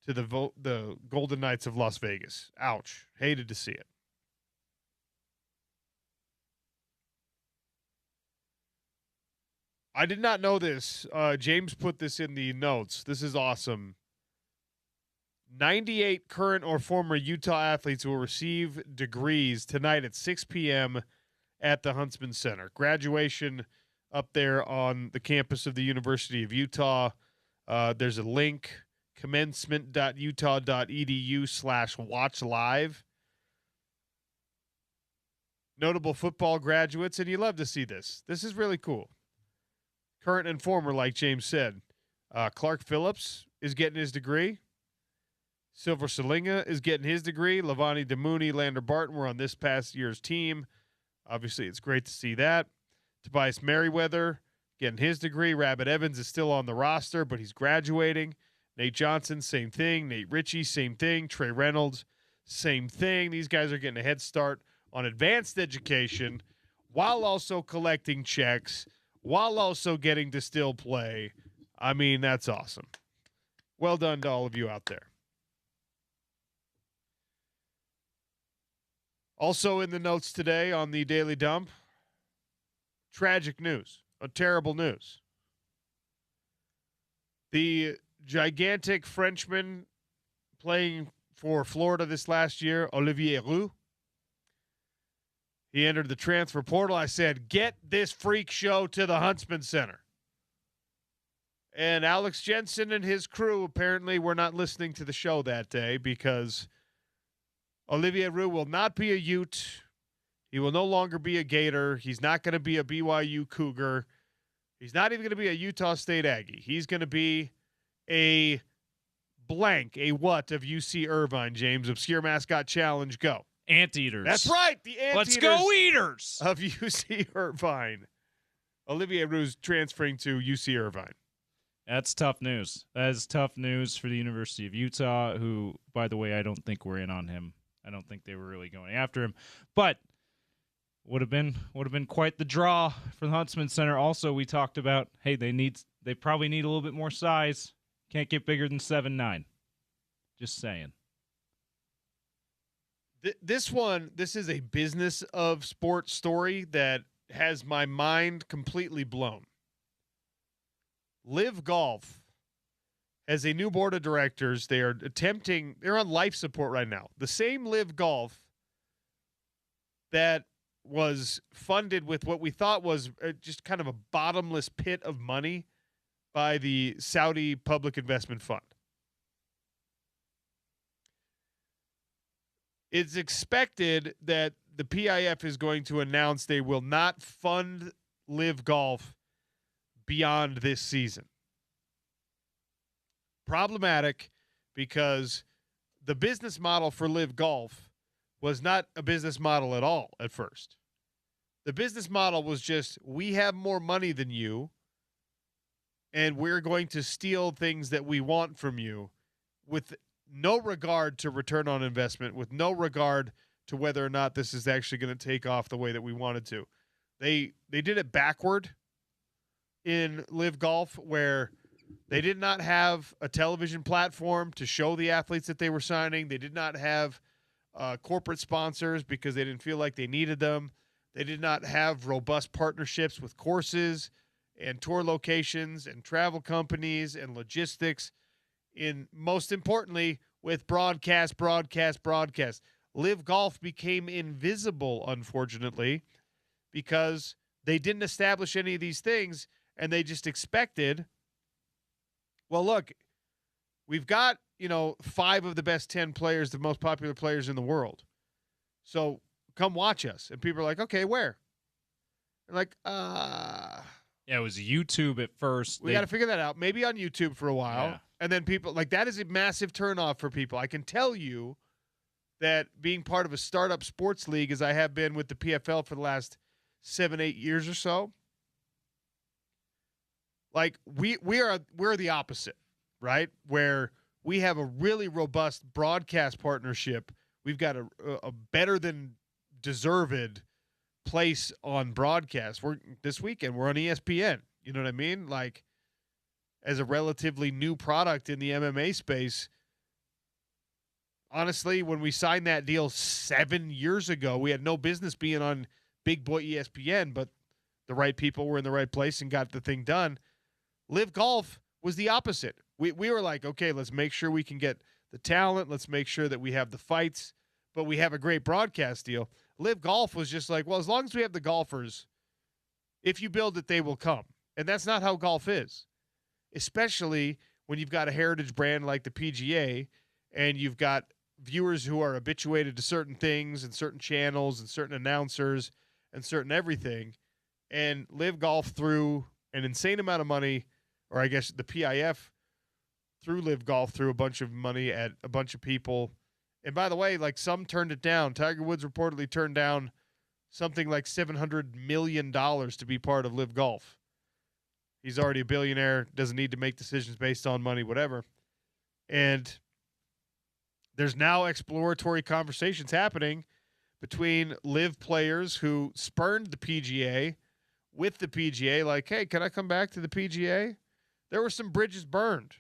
to the Golden Knights of Las Vegas. Ouch. Hated to see it. I did not know this. James put this in the notes. This is awesome. 98 current or former Utah athletes will receive degrees tonight at 6 p.m. at the Huntsman Center. Graduation up there on the campus of the University of Utah. There's a link, commencement.utah.edu/watch live. Notable football graduates, and you love to see this. This is really cool. Current and former, like James said. Clark Phillips is getting his degree. Silver Salinga is getting his degree. Lavani Demooney, Lander Barton were on this past year's team. Obviously, it's great to see that. Tobias Merriweather getting his degree. Rabbit Evans is still on the roster, but he's graduating. Nate Johnson, same thing. Nate Ritchie, same thing. Trey Reynolds, same thing. These guys are getting a head start on advanced education while also collecting checks, while also getting to still play. I mean, that's awesome. Well done to all of you out there. Also in the notes today on the Daily Dump, tragic news, terrible news. The gigantic Frenchman playing for Florida this last year, Olivier Roux, he entered the transfer portal. I said, get this freak show to the Huntsman Center. And Alex Jensen and his crew apparently were not listening to the show that day because Olivier Roux will not be a Ute. He will no longer be a Gator. He's not going to be a BYU Cougar. He's not even going to be a Utah State Aggie. He's going to be a blank, a what of UC Irvine, James. Obscure Mascot Challenge, go. Anteaters. That's right, the Anteaters. Let's go Eaters! Of UC Irvine. Olivier Roux transferring to UC Irvine. That's tough news. That is tough news for the University of Utah, who, by the way, I don't think we're in on him. I don't think they were really going after him. But would have been quite the draw for the Huntsman Center. Also, we talked about, hey, they probably need a little bit more size. Can't get bigger than 7'9". Just saying. This is a business of sports story that has my mind completely blown. Live Golf has a new board of directors. They're on life support right now. The same Live Golf that was funded with what we thought was just kind of a bottomless pit of money by the Saudi Public Investment Fund. It's expected that the PIF is going to announce they will not fund Live Golf beyond this season. Problematic because the business model for Live Golf was not a business model at all at first. The business model was just, we have more money than you, and we're going to steal things that we want from you with no regard to return on investment, with no regard to whether or not this is actually going to take off the way that we wanted to. They did it backward in Live Golf, where they did not have a television platform to show the athletes that they were signing. They did not have corporate sponsors because they didn't feel like they needed them. They did not have robust partnerships with courses and tour locations and travel companies and logistics. Most importantly, with broadcast. Live Golf became invisible, unfortunately, because they didn't establish any of these things, and they just expected, well, look, we've got, 5 of the best 10 players, the most popular players in the world. So come watch us. And people are like, okay, where? And like, Yeah, it was YouTube at first. We got to figure that out. Maybe on YouTube for a while. Yeah. And then people, like, that is a massive turnoff for people. I can tell you that being part of a startup sports league, as I have been with the PFL for the last 7-8 years or so, like, we're the opposite, right? Where we have a really robust broadcast partnership. We've got a better than deserved place on broadcast. This weekend we're on ESPN. You know what I mean? Like, as a relatively new product in the MMA space, honestly, when we signed that deal 7 years ago, we had no business being on big boy ESPN, but the right people were in the right place and got the thing done. Live Golf was the opposite. We were like, okay, let's make sure we can get the talent. Let's make sure that we have the fights, but we have a great broadcast deal. Live Golf was just like, well, as long as we have the golfers, if you build it, they will come. And that's not how golf is, especially when you've got a heritage brand like the PGA and you've got viewers who are habituated to certain things and certain channels and certain announcers and certain everything. And Live Golf threw an insane amount of money, or I guess the PIF through Live Golf threw a bunch of money at a bunch of people. And by the way, like, some turned it down. Tiger Woods reportedly turned down something like $700 million to be part of Live Golf. He's already a billionaire, doesn't need to make decisions based on money, whatever. And there's now exploratory conversations happening between Live players who spurned the PGA with the PGA, like, hey, can I come back to the PGA? There were some bridges burned.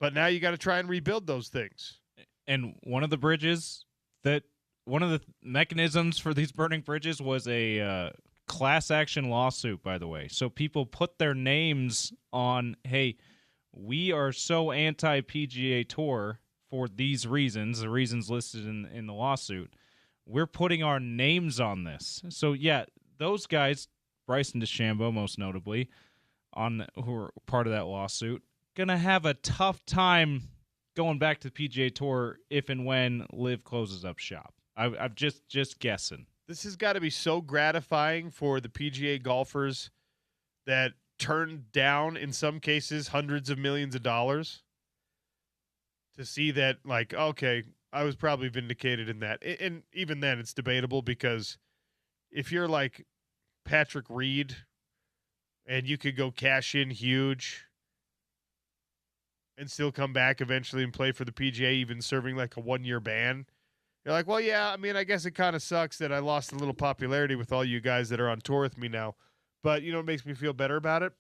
But now you got to try and rebuild those things. And one of the mechanisms for these burning bridges was a class action lawsuit, by the way. So people put their names on, hey, we are so anti-PGA Tour for these reasons, the reasons listed in the lawsuit. We're putting our names on this. So, yeah, those guys, Bryson DeChambeau most notably, who are part of that lawsuit, going to have a tough time going back to the PGA Tour if and when Liv closes up shop. I'm just guessing. This has got to be so gratifying for the PGA golfers that turned down, in some cases, hundreds of millions of dollars to see that, like, okay, I was probably vindicated in that. And even then, it's debatable, because if you're like Patrick Reed and you could go cash in huge and still come back eventually and play for the PGA, even serving like a 1-year ban, you're like, well, yeah, I mean, I guess it kind of sucks that I lost a little popularity with all you guys that are on tour with me now. But, you know what makes me feel better about it?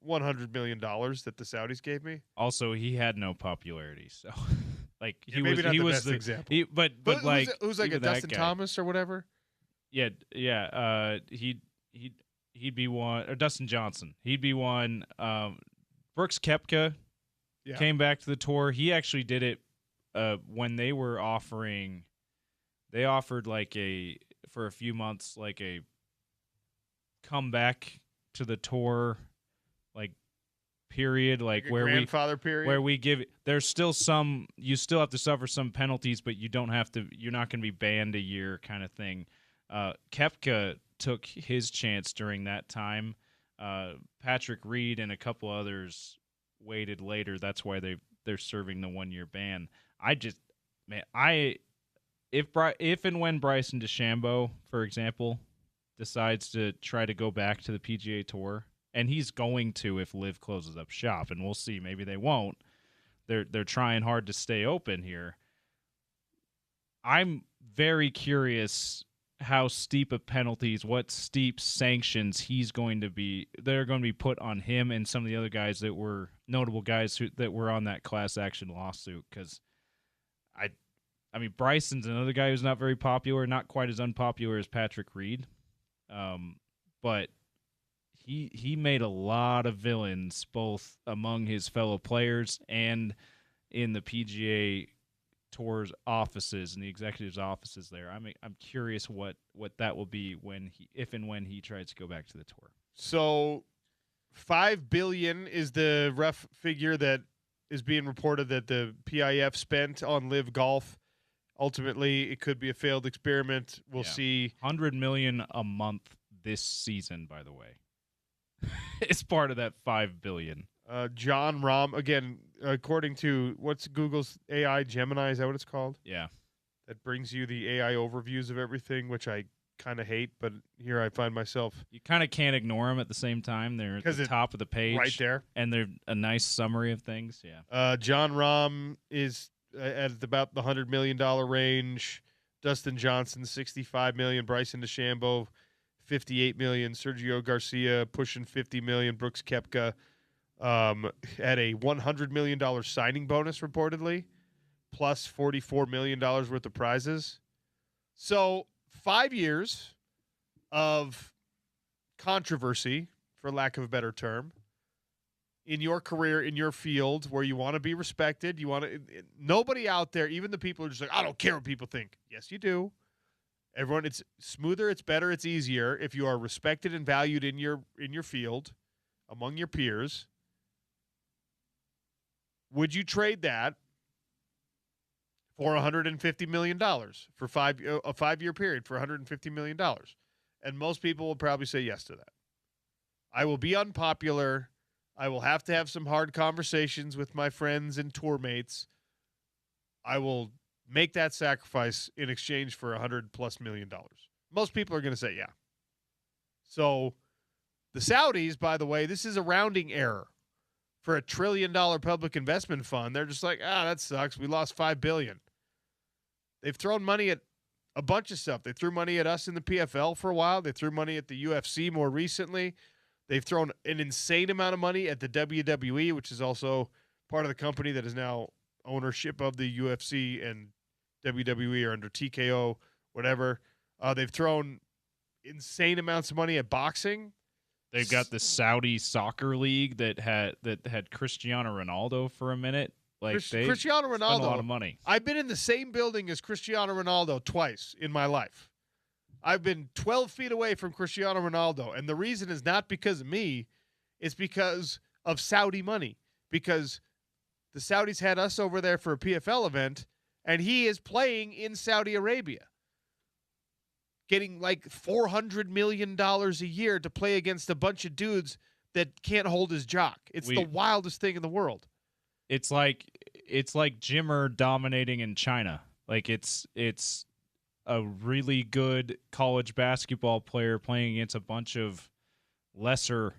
$100 million that the Saudis gave me. Also, he had no popularity, so like he was the best example. But like who's like a Dustin Thomas or whatever? Yeah. He'd be one, or Dustin Johnson. He'd be one. Brooks Koepka came back to the tour. He actually did it when they were offering. They offered for a few months like a comeback to the tour period, like where grandfather period, where we give. There's still some. You still have to suffer some penalties, but you don't have to. You're not going to be banned a year, kind of thing. Koepka took his chance during that time. Patrick Reed and a couple others waited later. That's why they're serving the 1-year ban. If and when Bryson DeChambeau, for example, decides to try to go back to the PGA Tour, and he's going to if Liv closes up shop, and we'll see. Maybe they won't. They're trying hard to stay open here. I'm very curious how steep of penalties, what steep sanctions they're going to be put on him and some of the other guys that were notable guys that were on that class action lawsuit. Because I mean, Bryson's another guy who's not very popular, not quite as unpopular as Patrick Reed, but he made a lot of villains both among his fellow players and in the PGA tour's offices and the executives' offices there. I'm curious what that will be if and when he tries to go back to the tour. So $5 billion is the rough figure that is being reported that the PIF spent on Live Golf. Ultimately, it could be a failed experiment. We'll see. $100 million a month this season, by the way. It's part of that $5 billion. John Rahm, again, according to what's Google's AI, Gemini, is that what it's called? Yeah. That brings you the AI overviews of everything, which I kind of hate, but here I find myself. You kind of can't ignore them at the same time. They're at the top of the page. Right there. And they're a nice summary of things, yeah. John Rahm is at about the $100 million range. Dustin Johnson, $65 million. Bryson DeChambeau, $58 million. Sergio Garcia pushing $50 million. Brooks Koepka had a $100 million signing bonus reportedly, plus $44 million worth of prizes. So 5 years of controversy, for lack of a better term, in your career, in your field, where you want to be respected. You want to. Nobody out there, even the people who are just like, I don't care what people think. Yes, you do. Everyone, it's smoother, it's better, it's easier if you are respected and valued in your field, among your peers. Would you trade that for $150 million for a 5-year period for $150 million? And most people will probably say yes to that. I will be unpopular. I will have to have some hard conversations with my friends and tour mates. I will make that sacrifice in exchange for $100+ million. Most people are going to say yeah. So the Saudis, by the way, this is a rounding error. For $1 trillion public investment fund, they're just like, that sucks. We lost $5 billion. They've thrown money at a bunch of stuff. They threw money at us in the PFL for a while. They threw money at the UFC more recently. They've thrown an insane amount of money at the WWE, which is also part of the company that is now ownership of the UFC and WWE are under TKO, whatever. They've thrown insane amounts of money at boxing. They've got the Saudi soccer league that had Cristiano Ronaldo for a minute. Cristiano Ronaldo, spent a lot of money. I've been in the same building as Cristiano Ronaldo twice in my life. I've been 12 feet away from Cristiano Ronaldo, and the reason is not because of me. It's because of Saudi money, because the Saudis had us over there for a PFL event, and he is playing in Saudi Arabia, getting like $400 million a year to play against a bunch of dudes that can't hold his jock. It's the wildest thing in the world. It's like Jimmer dominating in China. Like it's a really good college basketball player playing against a bunch of lesser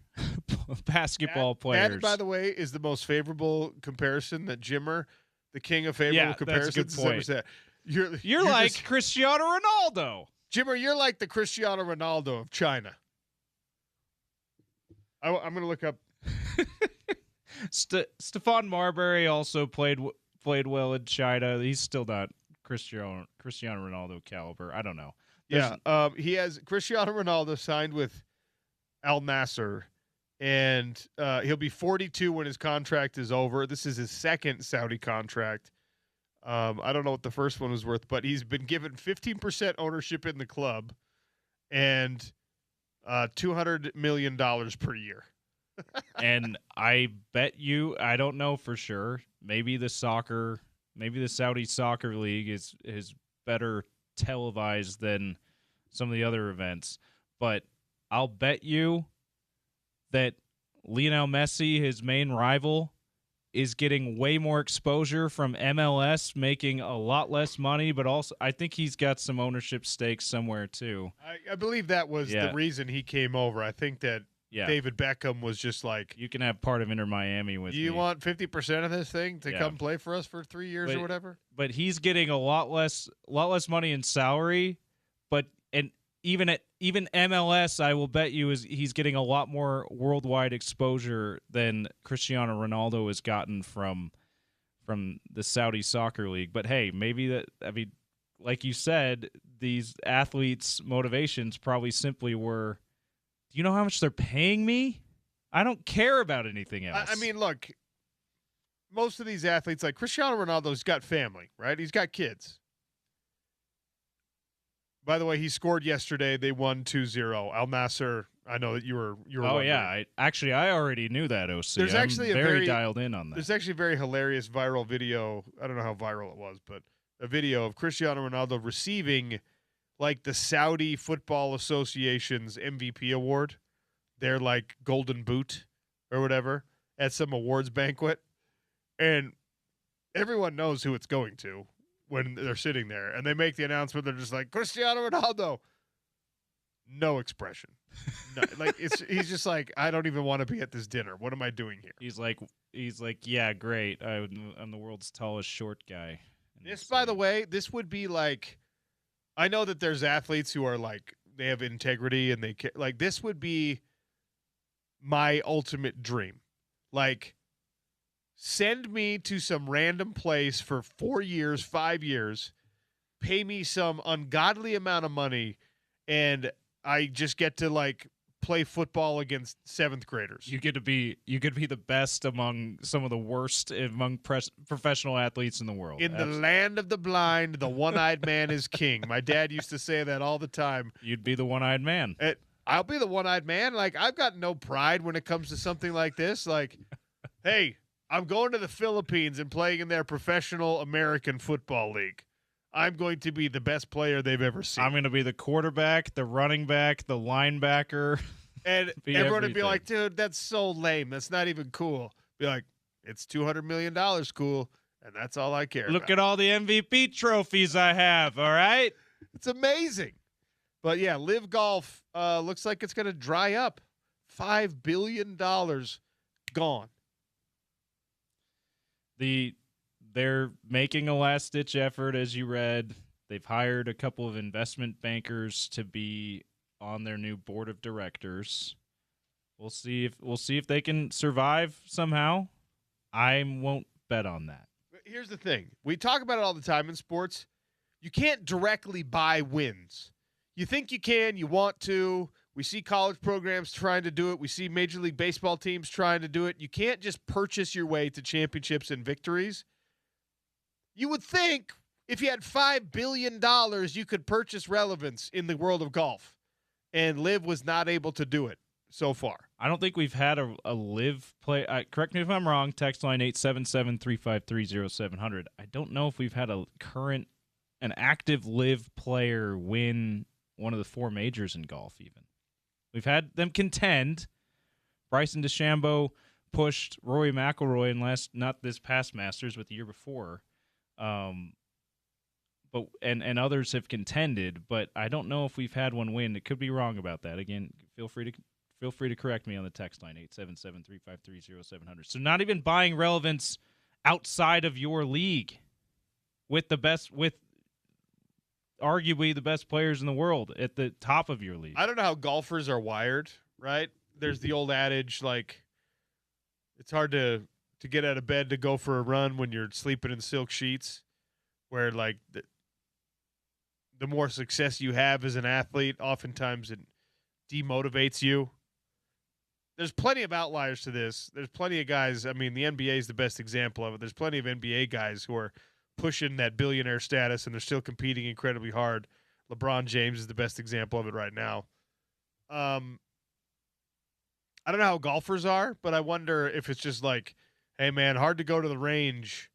basketball players. That, by the way, is the most favorable comparison that Jimmer, the king of favorable comparisons, that's a good point. has ever said. You're like Cristiano Ronaldo. Jimmer, you're like the Cristiano Ronaldo of China. I'm going to look up. Stephon Marbury also played well in China. He's still not Cristiano Ronaldo caliber. I don't know. He has Cristiano Ronaldo signed with Al Nassr, and he'll be 42 when his contract is over. This is his second Saudi contract. I don't know what the first one was worth, but he's been given 15% ownership in the club and $200 million per year. And I bet you, I don't know for sure, maybe the Saudi soccer league is better televised than some of the other events, but I'll bet you that Lionel Messi, his main rival, is getting way more exposure from MLS, making a lot less money, but also I think he's got some ownership stakes somewhere too. I believe that was the reason he came over. I think that David Beckham was just like, you can have part of Inter Miami with me. You want 50% of this thing to come play for us for 3 years or whatever? But he's getting a lot less money in salary, and even MLS, I will bet you he's getting a lot more worldwide exposure than Cristiano Ronaldo has gotten from the Saudi soccer league. But hey, like you said, these athletes' motivations probably simply were, do you know how much they're paying me? I don't care about anything else. I mean, look, most of these athletes, like Cristiano Ronaldo's got family, right? He's got kids. By the way, he scored yesterday. They won 2-0. Al Nassr, I know that you were Oh, wondering. yeah. I already knew that, OC. There's actually I'm a very very dialed in on that. There's actually a very hilarious viral video. I don't know how viral it was, but a video of Cristiano Ronaldo receiving like the Saudi Football Association's MVP award, their like golden boot or whatever, at some awards banquet. And everyone knows who it's going to when they're sitting there. And they make the announcement. They're just like, Cristiano Ronaldo. No expression. No, like he's just like, I don't even want to be at this dinner. What am I doing here? He's like, yeah, great. I'm the world's tallest short guy. This, by the way, this would be like, I know that there's athletes who are like, they have integrity and they like, this would be my ultimate dream. Like, send me to some random place for 4 years, 5 years, pay me some ungodly amount of money, and I just get to like play football against 7th graders. You get to be the best among some of the worst among professional athletes in the world. In the land of the blind, the one-eyed man is king. My dad used to say that all the time. You'd be the one-eyed man. I'll be the one-eyed man. Like, I've got no pride when it comes to something like this. Like, hey, I'm going to the Philippines and playing in their professional American football league. I'm going to be the best player they've ever seen. I'm going to be the quarterback, the running back, the linebacker. And everyone would be like, dude, that's so lame. That's not even cool. Be like, it's $200 million cool, and that's all I care Look about. at all the MVP trophies I have, all right? It's amazing. But, yeah, Live Golf looks like it's going to dry up. $5 billion gone. They're making a last-ditch effort, as you read. They've hired a couple of investment bankers to be on their new board of directors. We'll see if they can survive somehow. I won't bet on that. Here's the thing. We talk about it all the time in sports. You can't directly buy wins. You think you can, you want to. We see college programs trying to do it. We see Major League Baseball teams trying to do it. You can't just purchase your way to championships and victories. You would think if you had $5 billion, you could purchase relevance in the world of golf. And Liv was not able to do it so far. I don't think we've had a live play. Correct me if I'm wrong. Text line 877-353-0700. I don't know if we've had an active live player win one of the 4 majors in golf even. We've had them contend. Bryson DeChambeau pushed Rory McIlroy in not this past Masters, but the year before. But others have contended, but I don't know if we've had one win. It could be wrong about that. Again, feel free to correct me on the text line 877-353-0700. So not even buying relevance outside of your league with arguably the best players in the world at the top of your league. I don't know how golfers are wired, right? There's the old adage, like, it's hard to get out of bed to go for a run when you're sleeping in silk sheets, where, like, the more success you have as an athlete, oftentimes it demotivates you. There's plenty of outliers to this. There's plenty of guys. I mean, the NBA is the best example of it. There's plenty of NBA guys who are pushing that billionaire status, and they're still competing incredibly hard. LeBron James is the best example of it right now. I don't know how golfers are, but I wonder if it's just like, hey, man, hard to go to the range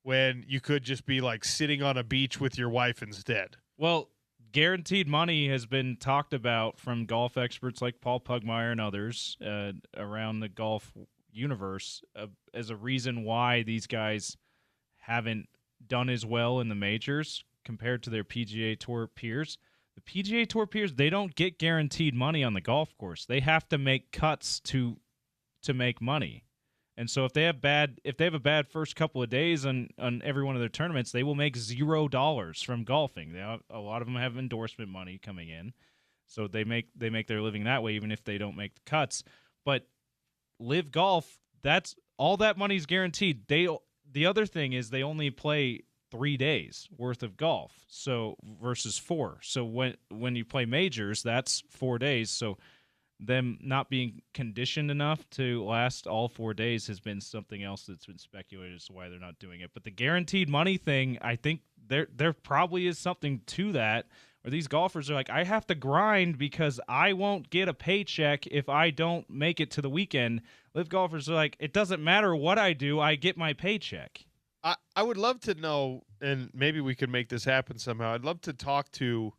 when you could just be like sitting on a beach with your wife instead. Well, guaranteed money has been talked about from golf experts like Paul Pugmire and others around the golf universe as a reason why these guys haven't done as well in the majors compared to their PGA Tour peers. The PGA Tour peers, they don't get guaranteed money on the golf course. They have to make cuts to make money. And so if they have a bad first couple of days on every one of their tournaments, they will make $0 from golfing. A lot of them have endorsement money coming in, so they make their living that way, even if they don't make the cuts. But Live Golf, that's all that money's guaranteed. The other thing is they only play 3 days worth of golf, so versus 4. So when you play majors, that's 4 days. So them not being conditioned enough to last all 4 days has been something else that's been speculated as to why they're not doing it. But the guaranteed money thing, I think there probably is something to that, where these golfers are like, I have to grind because I won't get a paycheck if I don't make it to the weekend. Live golfers are like, it doesn't matter what I do, I get my paycheck. I would love to know, and maybe we could make this happen somehow. I'd love to talk to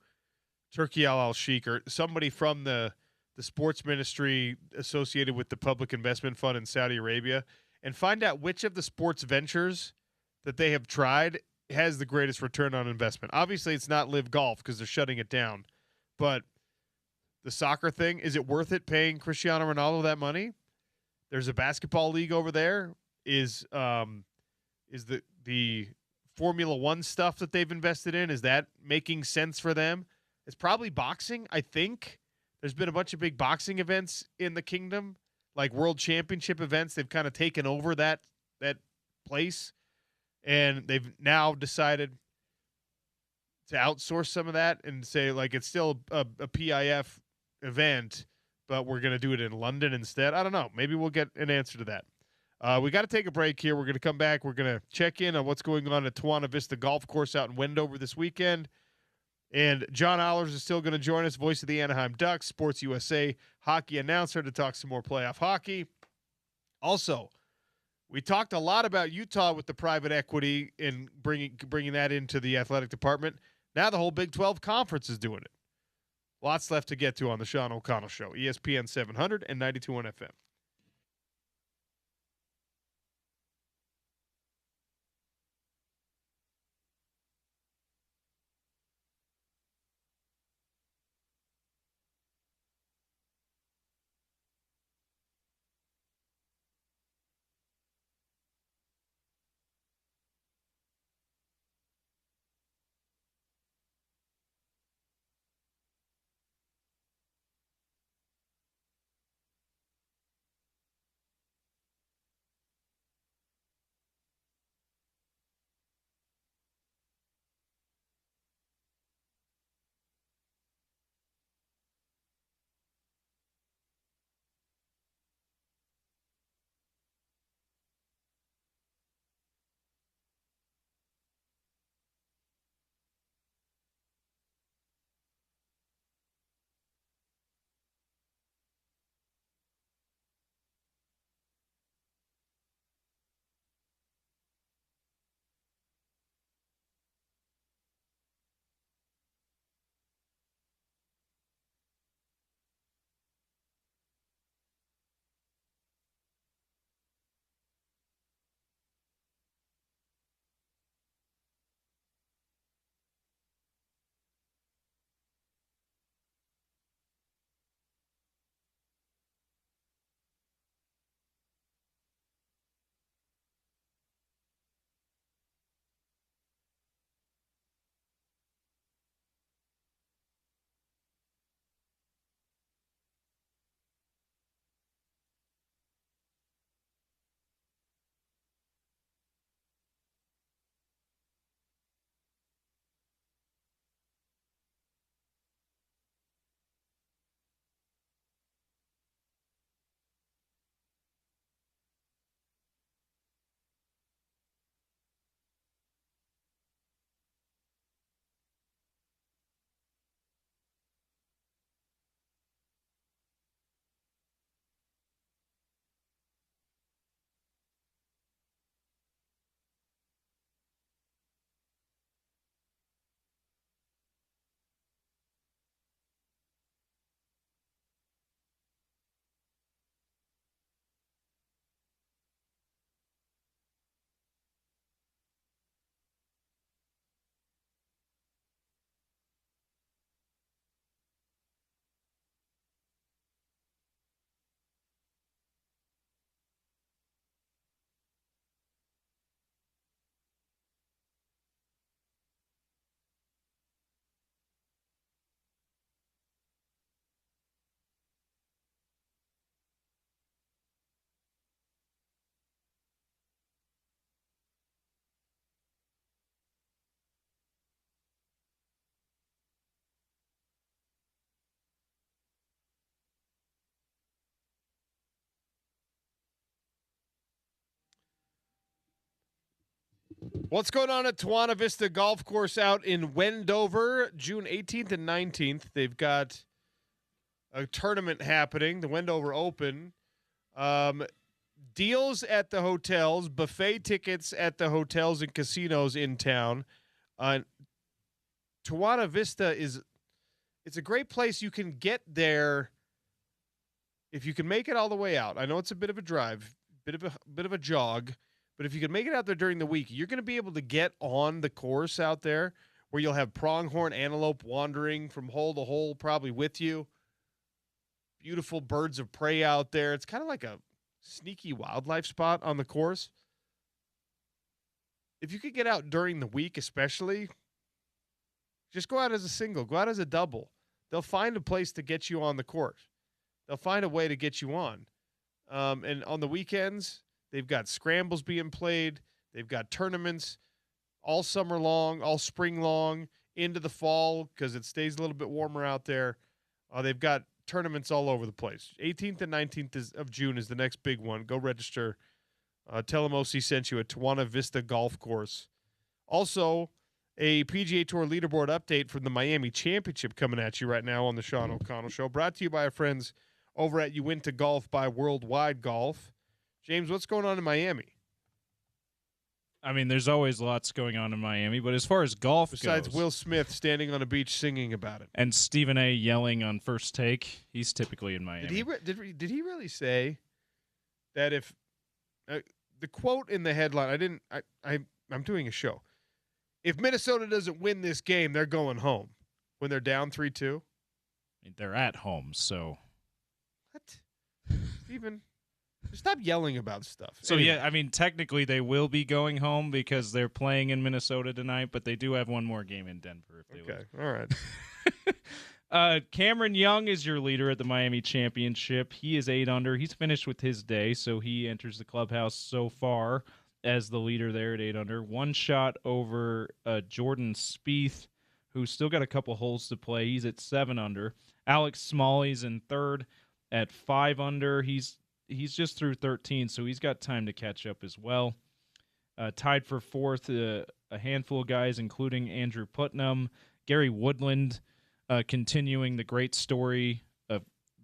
Turki Al-Sheikh or somebody from the sports ministry associated with the Public Investment Fund in Saudi Arabia and find out which of the sports ventures that they have tried has the greatest return on investment. Obviously, it's not Live Golf because they're shutting it down. But the soccer thing, is it worth it paying Cristiano Ronaldo that money? There's a basketball league over there. Is the Formula One stuff that they've invested in, is that making sense for them? It's probably boxing, I think. There's been a bunch of big boxing events in the kingdom, like world championship events. They've kind of taken over that place, and they've now decided to outsource some of that and say, like, it's still a PIF event, but we're going to do it in London instead. I don't know. Maybe we'll get an answer to that. We got to take a break here. We're going to come back. We're going to check in on what's going on at Tawana Vista Golf Course out in Wendover this weekend. And John Allers is still going to join us, voice of the Anaheim Ducks, Sports USA hockey announcer, to talk some more playoff hockey. Also, we talked a lot about Utah with the private equity and bringing that into the athletic department. Now the whole Big 12 conference is doing it. Lots left to get to on the Sean O'Connell Show, ESPN 700 and 92.1 FM. What's going on at Tawana Vista Golf Course out in Wendover, June 18th and 19th? They've got a tournament happening, the Wendover Open. Deals at the hotels, buffet tickets at the hotels and casinos in town. Tawana Vista it's a great place. You can get there if you can make it all the way out. I know it's a bit of a drive, bit of a jog, but if you can make it out there during the week, you're going to be able to get on the course out there where you'll have pronghorn antelope wandering from hole to hole, probably with you. Beautiful birds of prey out there. It's kind of like a sneaky wildlife spot on the course. If you could get out during the week, especially, just go out as a single, go out as a double. They'll find a place to get you on the course. They'll find a way to get you on. And on the weekends, they've got scrambles being played. They've got tournaments all summer long, all spring long, into the fall because it stays a little bit warmer out there. They've got tournaments all over the place. 18th and 19th of June is the next big one. Go register. Tell them OC sent you at Tawana Vista Golf Course. Also, a PGA Tour leaderboard update from the Miami Championship coming at you right now on the Sean O'Connell Show. Brought to you by our friends over at Uinta Golf by Worldwide Golf. James, what's going on in Miami? I mean, there's always lots going on in Miami, but as far as golf besides goes, Will Smith standing on a beach singing about it and Stephen A. yelling on first take, he's typically in Miami. Did he really say that if the quote in the headline? I'm doing a show. If Minnesota doesn't win this game, they're going home when they're down 3-2. I mean, they're at home, so what? Stephen. Stop yelling about stuff. So, anyway. yeah, I mean, technically they will be going home because they're playing in Minnesota tonight, but they do have one more game in Denver if they lose. All right. Cameron Young is your leader at the Miami Championship. He is 8 under. He's finished with his day, so he enters the clubhouse so far as the leader there at 8 under. One shot over Jordan Spieth, who's still got a couple holes to play. He's at 7 under. Alex Smalley's in third at 5 under. He's just through 13, so he's got time to catch up as well. Tied for fourth, a handful of guys, including Andrew Putnam, Gary Woodland, continuing the great story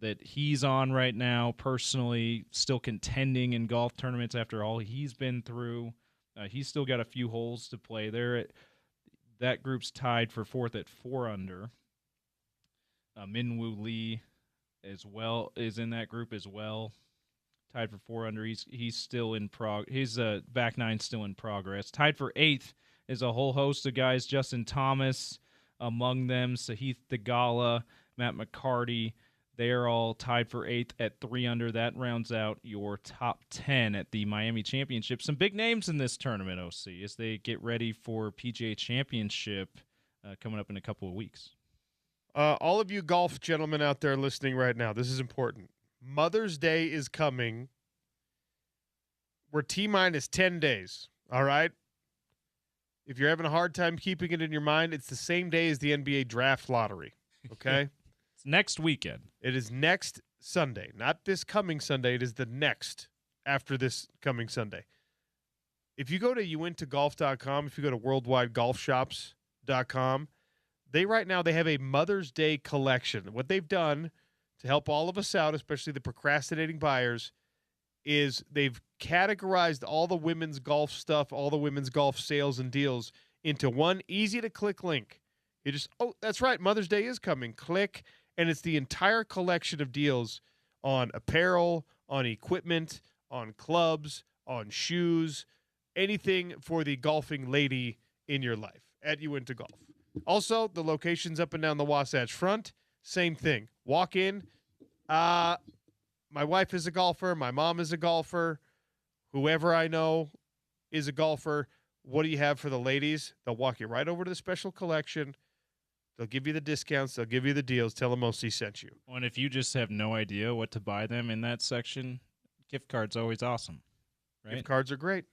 that he's on right now, personally, still contending in golf tournaments after all he's been through. He's still got a few holes to play there. That group's tied for fourth at 4 under. Minwoo Lee as well is in that group as well. Tied for 4 under. He's still in his back nine's still in progress. Tied for 8th is a whole host of guys. Justin Thomas among them. Sahith Theegala, Matt McCarty. They are all tied for 8th at 3 under. That rounds out your top 10 at the Miami Championship. Some big names in this tournament, OC, as they get ready for PGA Championship coming up in a couple of weeks. All of you golf gentlemen out there listening right now, this is important. Mother's Day is coming. We're T-minus 10 days, all right? If you're having a hard time keeping it in your mind, it's the same day as the NBA draft lottery, okay? It's next weekend. It is next Sunday, not this coming Sunday. It is the next after this coming Sunday. If you go to uintagolf.com, if you go to worldwidegolfshops.com, they have a Mother's Day collection. What they've done to help all of us out, especially the procrastinating buyers, is they've categorized all the women's golf stuff, all the women's golf sales and deals into one easy-to-click link. You just, that's right, Mother's Day is coming. Click, and it's the entire collection of deals on apparel, on equipment, on clubs, on shoes, anything for the golfing lady in your life at Uinta Golf. Also, the locations up and down the Wasatch Front, same thing. Walk in. My wife is a golfer. My mom is a golfer. Whoever I know is a golfer. What do you have for the ladies? They'll walk you right over to the special collection. They'll give you the discounts. They'll give you the deals. Tell them OC sent you. Well, and if you just have no idea what to buy them in that section, gift cards always awesome, right? Gift cards are great.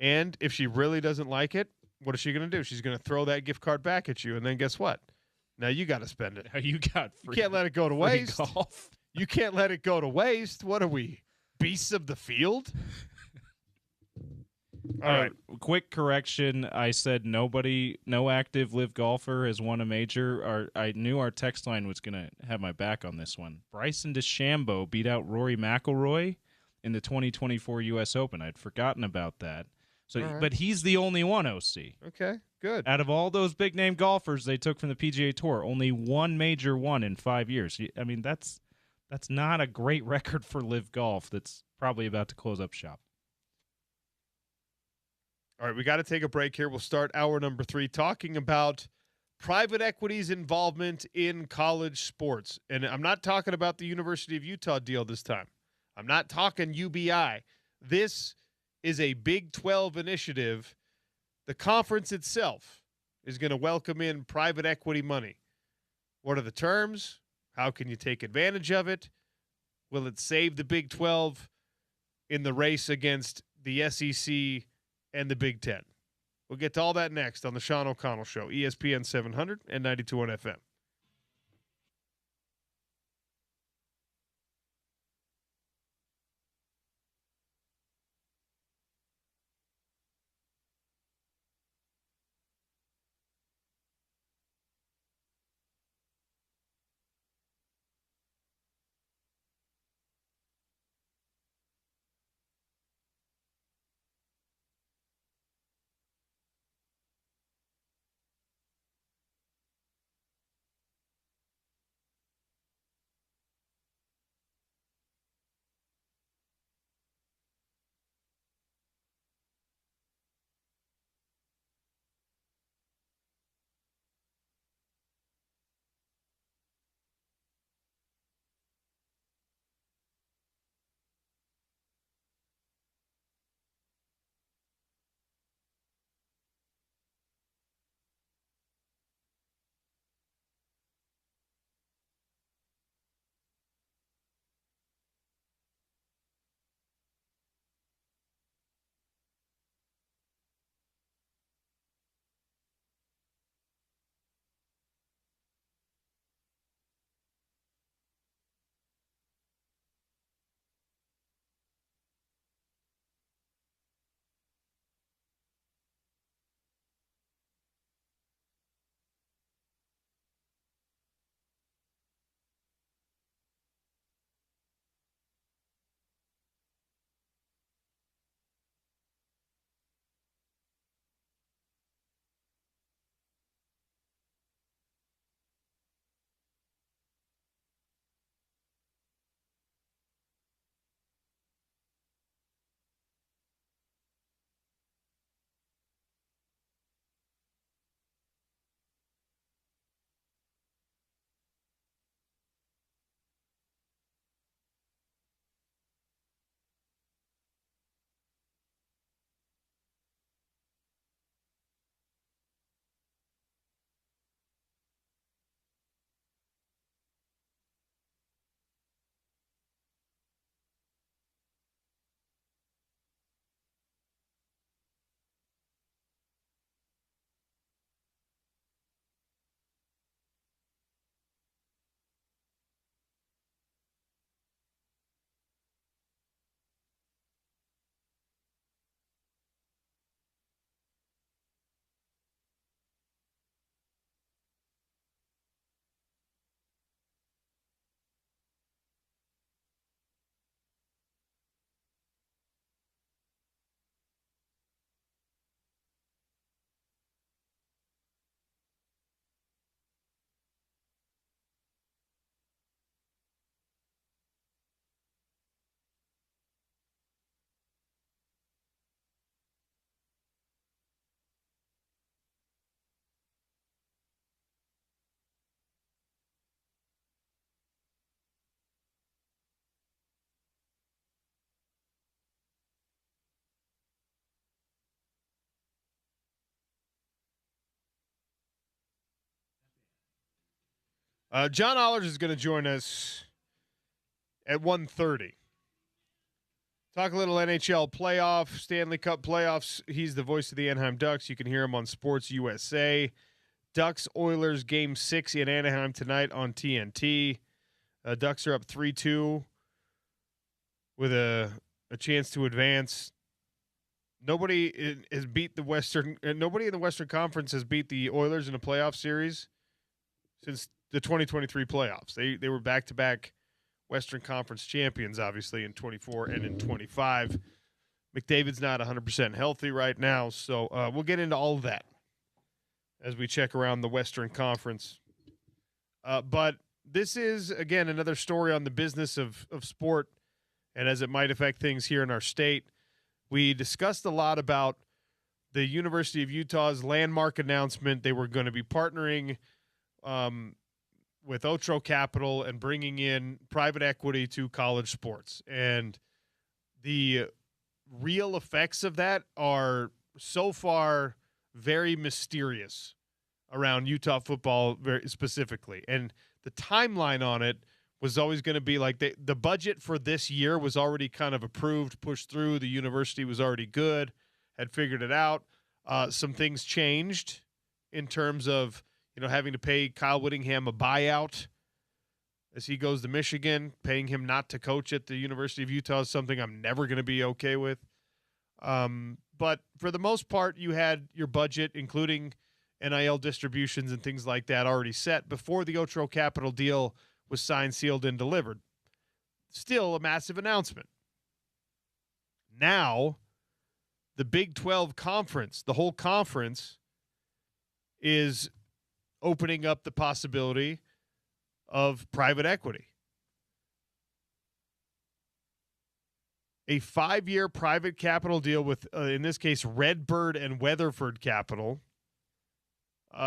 And if she really doesn't like it, what is she going to do? She's going to throw that gift card back at you, and then guess what? Now you got to spend it. You got free, you can't let it go to waste. Golf. You can't let it go to waste. What are we, beasts of the field? All right. Quick correction. I said no active live golfer has won a major. I knew our text line was going to have my back on this one. Bryson DeChambeau beat out Rory McIlroy in the 2024 U.S. Open. I'd forgotten about that. So, All right. But he's the only one, OC. Okay, good. Out of all those big-name golfers they took from the PGA Tour, only one major won in 5 years. I mean, that's not a great record for live golf that's probably about to close up shop. All right, we got to take a break here. We'll start hour number 3 talking about private equity's involvement in college sports. And I'm not talking about the University of Utah deal this time. I'm not talking UBI. This is a Big 12 initiative. The conference itself is going to welcome in private equity money. What are the terms? How can you take advantage of it? Will it save the Big 12 in the race against the SEC and the Big 10? We'll get to all that next on the Sean O'Connell Show, ESPN 700 and 92.1 FM. John Ollers is going to join us at 1:30. Talk a little NHL playoff, Stanley Cup playoffs. He's the voice of the Anaheim Ducks. You can hear him on Sports USA. Ducks Oilers Game 6 in Anaheim tonight on TNT. Ducks are up 3-2 with a chance to advance has beat the nobody in the Western Conference has beat the Oilers in a playoff series since the 2023 playoffs. They were back-to-back Western Conference champions, obviously, in 24 and in 25. McDavid's not 100% healthy right now, so we'll get into all of that as we check around the Western Conference. But this is, again, another story on the business of sport and as it might affect things here in our state. We discussed a lot about the University of Utah's landmark announcement. They were going to be partnering with Otro Capital and bringing in private equity to college sports. And the real effects of that are so far very mysterious around Utah football very specifically. And the timeline on it was always going to be like the budget for this year was already kind of approved, pushed through. The university was already good, had figured it out. Some things changed in terms of, having to pay Kyle Whittingham a buyout as he goes to Michigan. Paying him not to coach at the University of Utah is something I'm never going to be okay with. But for the most part, you had your budget, including NIL distributions and things like that, already set before the Otro Capital deal was signed, sealed, and delivered. Still a massive announcement. Now, the Big 12 conference, the whole conference, is opening up the possibility of private equity. A 5-year private capital deal with, in this case, Redbird and Weatherford Capital.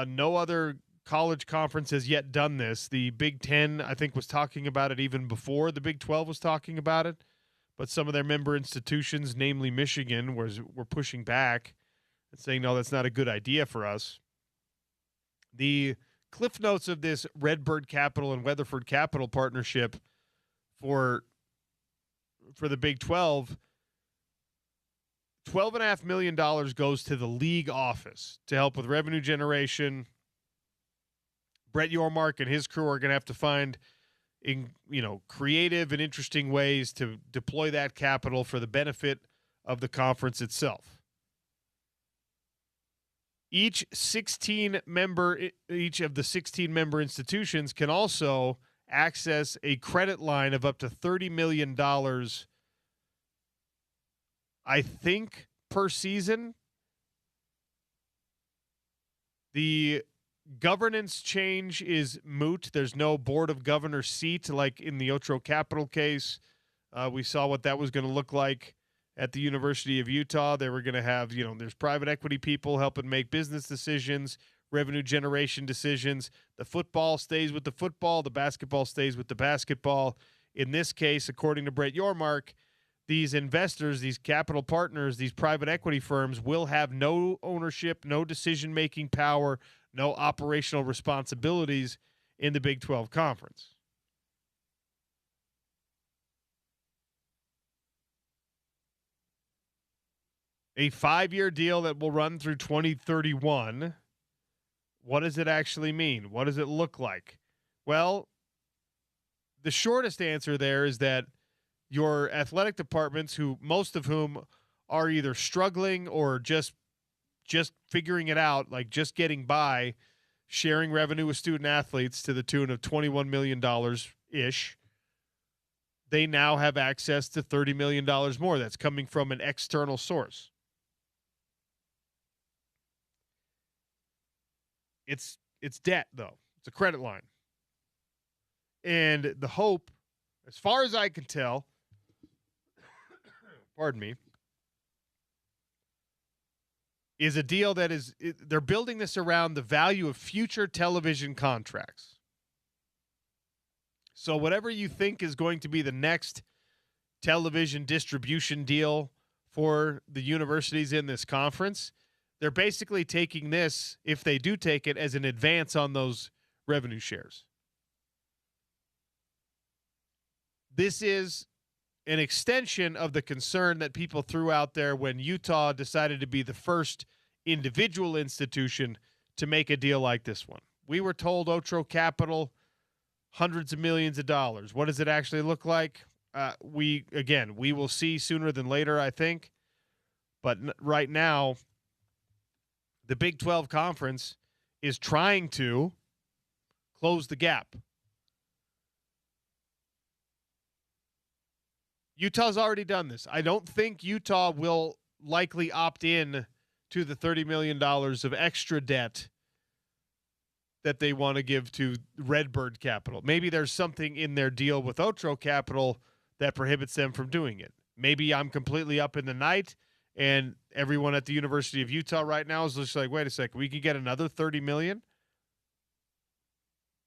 No other college conference has yet done this. The Big Ten, I think, was talking about it even before the Big 12 was talking about it. But some of their member institutions, namely Michigan, were pushing back and saying, no, that's not a good idea for us. The cliff notes of this Redbird Capital and Weatherford Capital partnership for the Big 12, $12.5 million goes to the league office to help with revenue generation. Brett Yormark and his crew are going to have to find creative and interesting ways to deploy that capital for the benefit of the conference itself. Each of the 16 member institutions can also access a credit line of up to $30 million, I think, per season. The governance change is moot. There's no board of governors seat like in the Otro Capital case. We saw what that was going to look like at the University of Utah. They were going to have, there's private equity people helping make business decisions, revenue generation decisions. The football stays with the football. The basketball stays with the basketball. In this case, according to Brett Yormark, these investors, these capital partners, these private equity firms will have no ownership, no decision-making power, no operational responsibilities in the Big 12 Conference. A 5-year deal that will run through 2031. What does it actually mean? What does it look like? Well, the shortest answer there is that your athletic departments, most of whom are either struggling or just figuring it out, like just getting by, sharing revenue with student athletes to the tune of $21 million-ish, they now have access to $30 million more. That's coming from an external source. It's debt, though. It's a credit line. And the hope, as far as I can tell, pardon me, is a deal that they're building this around the value of future television contracts. So whatever you think is going to be the next television distribution deal for the universities in this conference, they're basically taking this, if they do take it, as an advance on those revenue shares. This is an extension of the concern that people threw out there when Utah decided to be the first individual institution to make a deal like this one. We were told Otro Capital, hundreds of millions of dollars. What does it actually look like? We will see sooner than later, I think. But right now, the Big 12 Conference is trying to close the gap. Utah's already done this. I don't think Utah will likely opt in to the $30 million of extra debt that they want to give to Redbird Capital. Maybe there's something in their deal with Otro Capital that prohibits them from doing it. Maybe I'm completely up in the night and everyone at the University of Utah right now is just like, wait a second, we could get another $30 million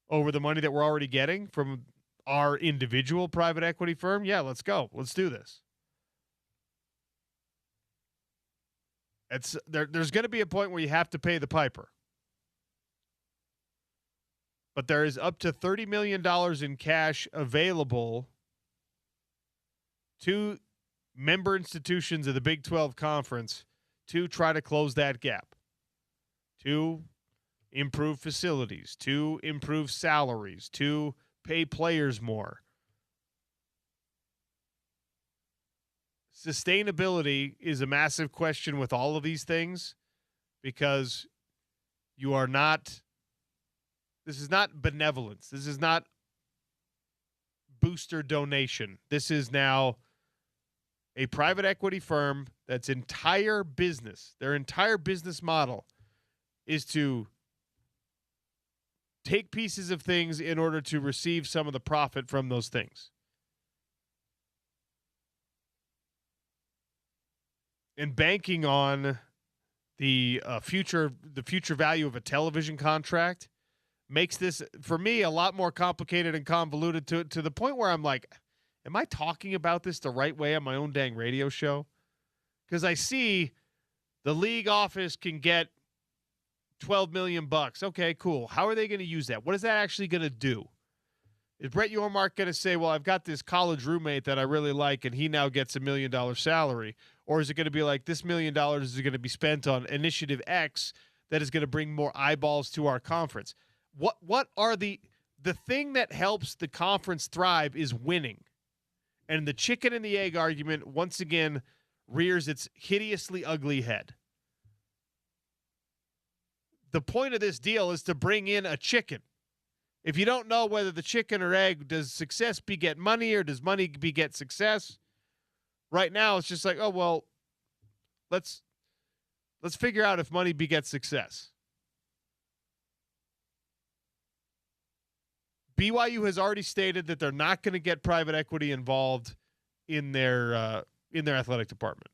over the money that we're already getting from our individual private equity firm? Yeah, let's go. Let's do this. There's going to be a point where you have to pay the piper. But there is up to $30 million in cash available to member institutions of the Big 12 Conference to try to close that gap, to improve facilities, to improve salaries, to pay players more. Sustainability is a massive question with all of these things because you are not, this is not benevolence. This is not booster donation. This is now a private equity firm that's entire business, their entire business model is to take pieces of things in order to receive some of the profit from those things. And banking on the future value of a television contract makes this, for me, a lot more complicated and convoluted to the point where I'm like, am I talking about this the right way on my own dang radio show? Because I see the league office can get $12 million. Okay, cool. How are they going to use that? What is that actually going to do? Is Brett Yormark going to say, well, I've got this college roommate that I really like, and he now gets $1 million salary? Or is it going to be like this $1 million is going to be spent on initiative X that is going to bring more eyeballs to our conference? What are the thing that helps the conference thrive is winning. And the chicken and the egg argument, once again, rears its hideously ugly head. The point of this deal is to bring in a chicken. If you don't know whether the chicken or egg, does success beget money or does money beget success? Right now, it's just like, oh, well, let's figure out if money begets success. BYU has already stated that they're not going to get private equity involved in their athletic department.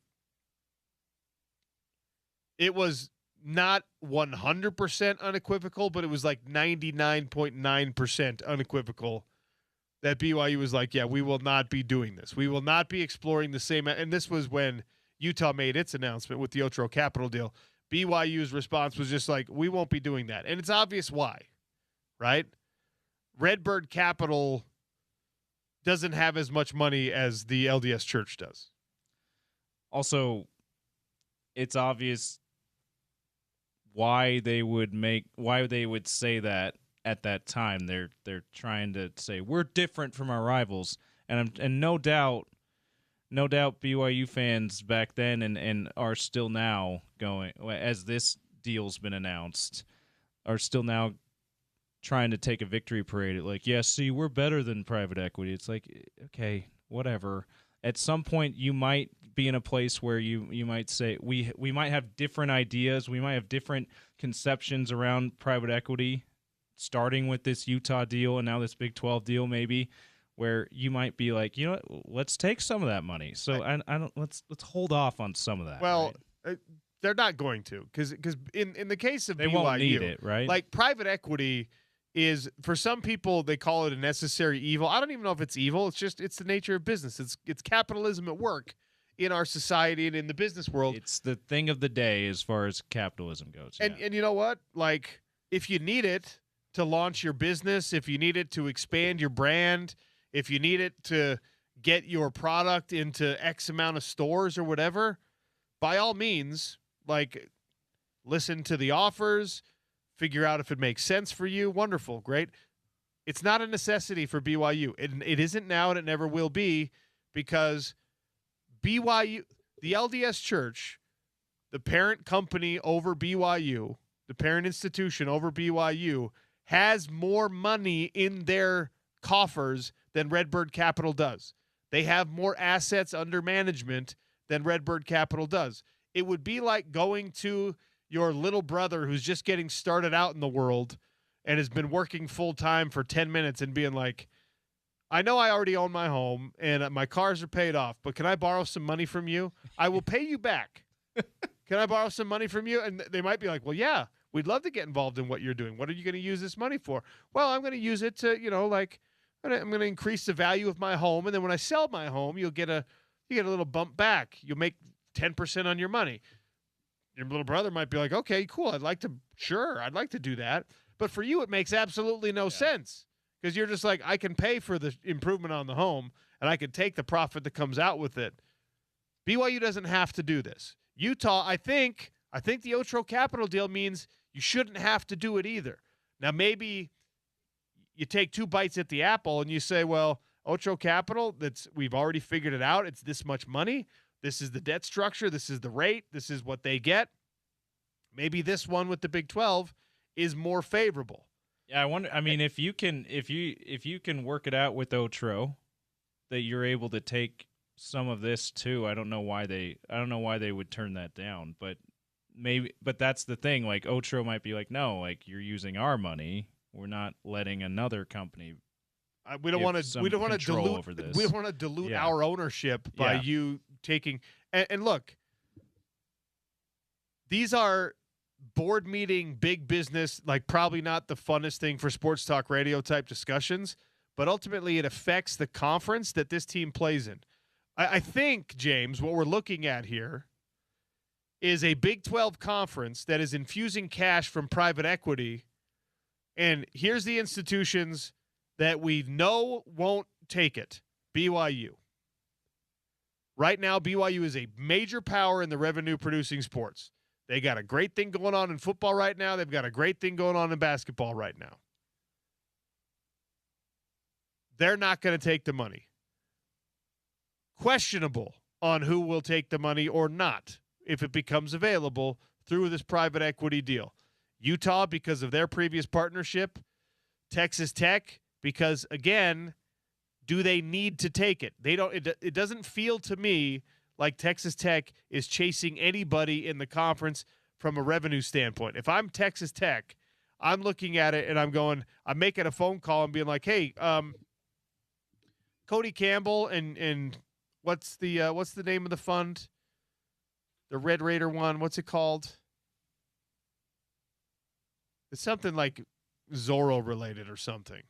It was not 100% unequivocal, but it was like 99.9% unequivocal that BYU was like, yeah, we will not be doing this. We will not be exploring the same. And this was when Utah made its announcement with the Otro Capital deal. BYU's response was just like, we won't be doing that. And it's obvious why, right? Redbird Capital doesn't have as much money as the LDS Church does. Also, it's obvious why they would say that at that time. They're trying to say we're different from our rivals, and no doubt BYU fans back then and are still now going, as this deal's been announced, are still now trying to take a victory parade. Like, yeah, see, we're better than private equity. It's like, okay, whatever. At some point, you might be in a place where you might say we might have different ideas. We might have different conceptions around private equity, starting with this Utah deal and now this Big 12 deal, maybe, where you might be like, you know what, let's take some of that money. So I don't let's hold off on some of that. Well, right? They're not going to, because in the case of they BYU, won't need it, right? Like private equity is, for some people, they call it a necessary evil. I don't even know if it's evil. It's the nature of business. It's capitalism at work in our society and in the business world. It's the thing of the day as far as capitalism goes. And you know what? Like, if you need it to launch your business, if you need it to expand your brand, if you need it to get your product into X amount of stores or whatever, by all means, like, listen to the offers, figure out if it makes sense for you. Wonderful. Great. It's not a necessity for BYU. It isn't now, and it never will be, because BYU, the LDS Church, the parent company over BYU, the parent institution over BYU, has more money in their coffers than Redbird Capital does. They have more assets under management than Redbird Capital does. It would be like going to your little brother who's just getting started out in the world and has been working full time for 10 minutes and being like, I know I already own my home and my cars are paid off, but can I borrow some money from you? I will pay you back. Can I borrow some money from you? And they might be like, well, yeah, we'd love to get involved in what you're doing. What are you going to use this money for? Well, I'm going to use it to, I'm going to increase the value of my home. And then when I sell my home, you get a little bump back. You'll make 10% on your money. Your little brother might be like, okay, cool. I'd like to do that. But for you, it makes absolutely no sense because you're just like, I can pay for the improvement on the home and I can take the profit that comes out with it. BYU doesn't have to do this. Utah, I think the Otro Capital deal means you shouldn't have to do it either. Now, maybe you take 2 bites at the apple and you say, well, Otro Capital, we've already figured it out. It's this much money. This is the debt structure. This is the rate. This is what they get. Maybe this one with the Big 12 is more favorable. Yeah, I wonder. I mean, if you can work it out with Otro, that you're able to take some of this too. I don't know why they would turn that down, but that's the thing. Like Otro might be like, no, like you're using our money. We're not letting another company. We don't want to dilute our ownership by you taking. And look, these are board meeting, big business, like probably not the funnest thing for sports talk radio type discussions, but ultimately it affects the conference that this team plays in. I think, James, what we're looking at here is a Big 12 conference that is infusing cash from private equity. And here's the institutions that we know won't take it. BYU. Right now, BYU is a major power in the revenue-producing sports. They got a great thing going on in football right now. They've got a great thing going on in basketball right now. They're not going to take the money. Questionable on who will take the money or not if it becomes available through this private equity deal. Utah, because of their previous partnership. Texas Tech, because, again, do they need to take it? They don't. It doesn't feel to me like Texas Tech is chasing anybody in the conference from a revenue standpoint. If I'm Texas Tech, I'm looking at it and I'm making a phone call and being like, hey, Cody Campbell and what's the name of the fund? The Red Raider one. What's it called? It's something like Zorro related or something.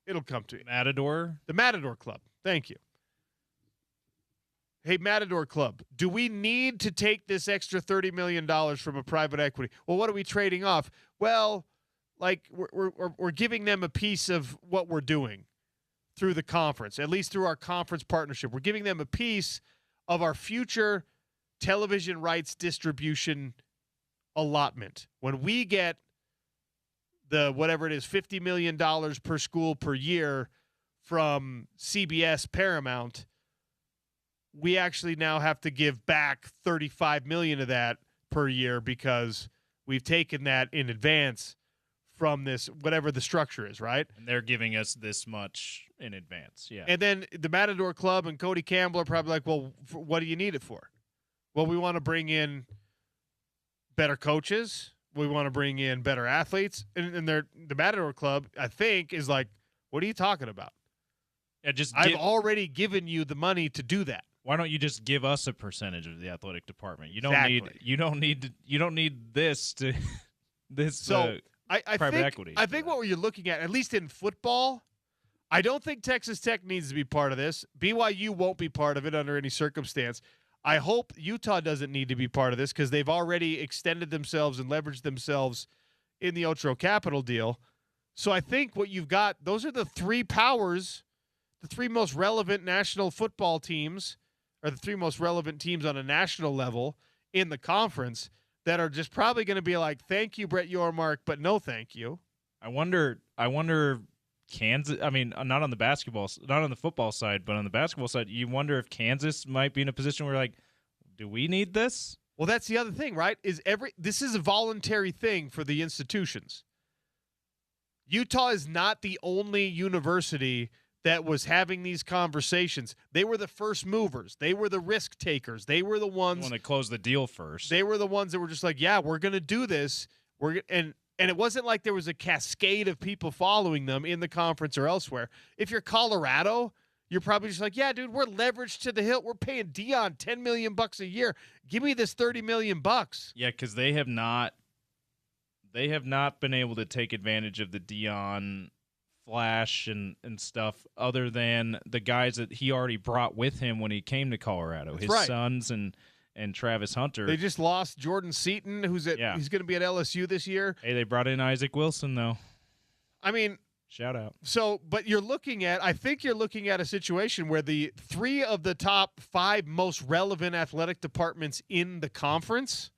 It'll come to you. Matador? The Matador Club. Thank you. Hey, Matador Club, do we need to take this extra $30 million from a private equity? Well, what are we trading off? Well, like we're giving them a piece of what we're doing through the conference, at least through our conference partnership. We're giving them a piece of our future television rights distribution allotment. When we get the whatever it is, $50 million per school per year from CBS Paramount, we actually now have to give back $35 million of that per year because we've taken that in advance from this, whatever the structure is, right? And they're giving us this much in advance, yeah. And then the Matador Club and Cody Campbell are probably like, well, what do you need it for? Well, we want to bring in better coaches. We want to bring in better athletes. And the Matador Club, I think, is like, what are you talking about? Yeah, I've already given you the money to do that. Why don't you just give us a percentage of the athletic department? You don't Exactly. You don't need this to this. So I private think, equity. I think what you're looking at least in football, I don't think Texas Tech needs to be part of this. BYU won't be part of it under any circumstance. I hope Utah doesn't need to be part of this because they've already extended themselves and leveraged themselves in the Otro Capital deal. So I think what you've got, those are the three powers, the three most relevant national football teams, or the three most relevant teams on a national level in the conference that are just probably going to be like, thank you, Brett Yormark, but no thank you. I wonder Kansas, I mean, not on the football side, but on the basketball side, you wonder if Kansas might be in a position where, like, do we need this? Well, that's the other thing, right? This is a voluntary thing for the institutions. Utah is not the only university that was having these conversations. They were the first movers. They were the risk takers. They were the ones when they closed the deal first. They were the ones that were just like, yeah, we're going to do this. And it wasn't like there was a cascade of people following them in the conference or elsewhere. If you're Colorado, you're probably just like, yeah, dude, we're leveraged to the hilt. We're paying Dion $10 million a year. Give me this $30 million. Yeah, because they have not been able to take advantage of the Dion flash and stuff other than the guys that he already brought with him when he came to Colorado. That's his right. Sons and Travis Hunter. They just lost Jordan Seaton, he's going to be at LSU this year. Hey, they brought in Isaac Wilson, though. I mean, shout out. So, but I think you're looking at a situation where the 3 of the top 5 most relevant athletic departments in the conference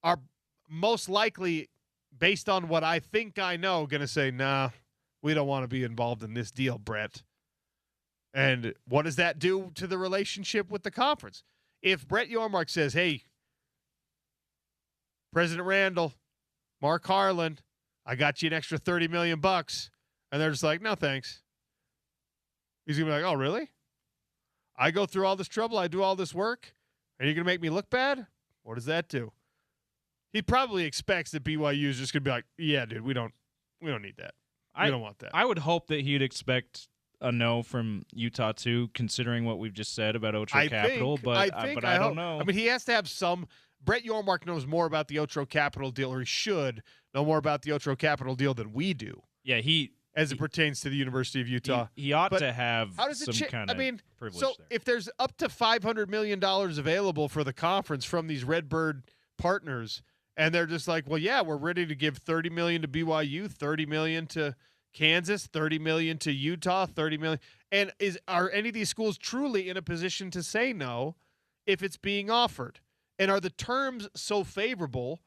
are most likely, based on what I think I know, going to say, nah, we don't want to be involved in this deal, Brett. And what does that do to the relationship with the conference? If Brett Yormark says, hey, President Randall, Mark Harlan, I got you an extra $30 million, and they're just like, no, thanks. He's going to be like, oh, really? I go through all this trouble, I do all this work, and you're going to make me look bad? What does that do? He probably expects that BYU is just going to be like, yeah, dude, we don't need that. We don't want that. I would hope that he'd expect a no from Utah too, considering what we've just said about Otro Capital. But I don't know. I mean, he has to have some. Brett Yormark knows more about the Otro Capital deal, or he should know more about the Otro Capital deal than we do. Yeah, it pertains to the University of Utah. He ought to have some kind of privilege there. If there's up to $500 million available for the conference from these Redbird partners, and they're just like, well, yeah, we're ready to give $30 million to BYU, $30 million to Kansas, $30 million to Utah, $30 million. And are any of these schools truly in a position to say no if it's being offered? And are the terms so favorable?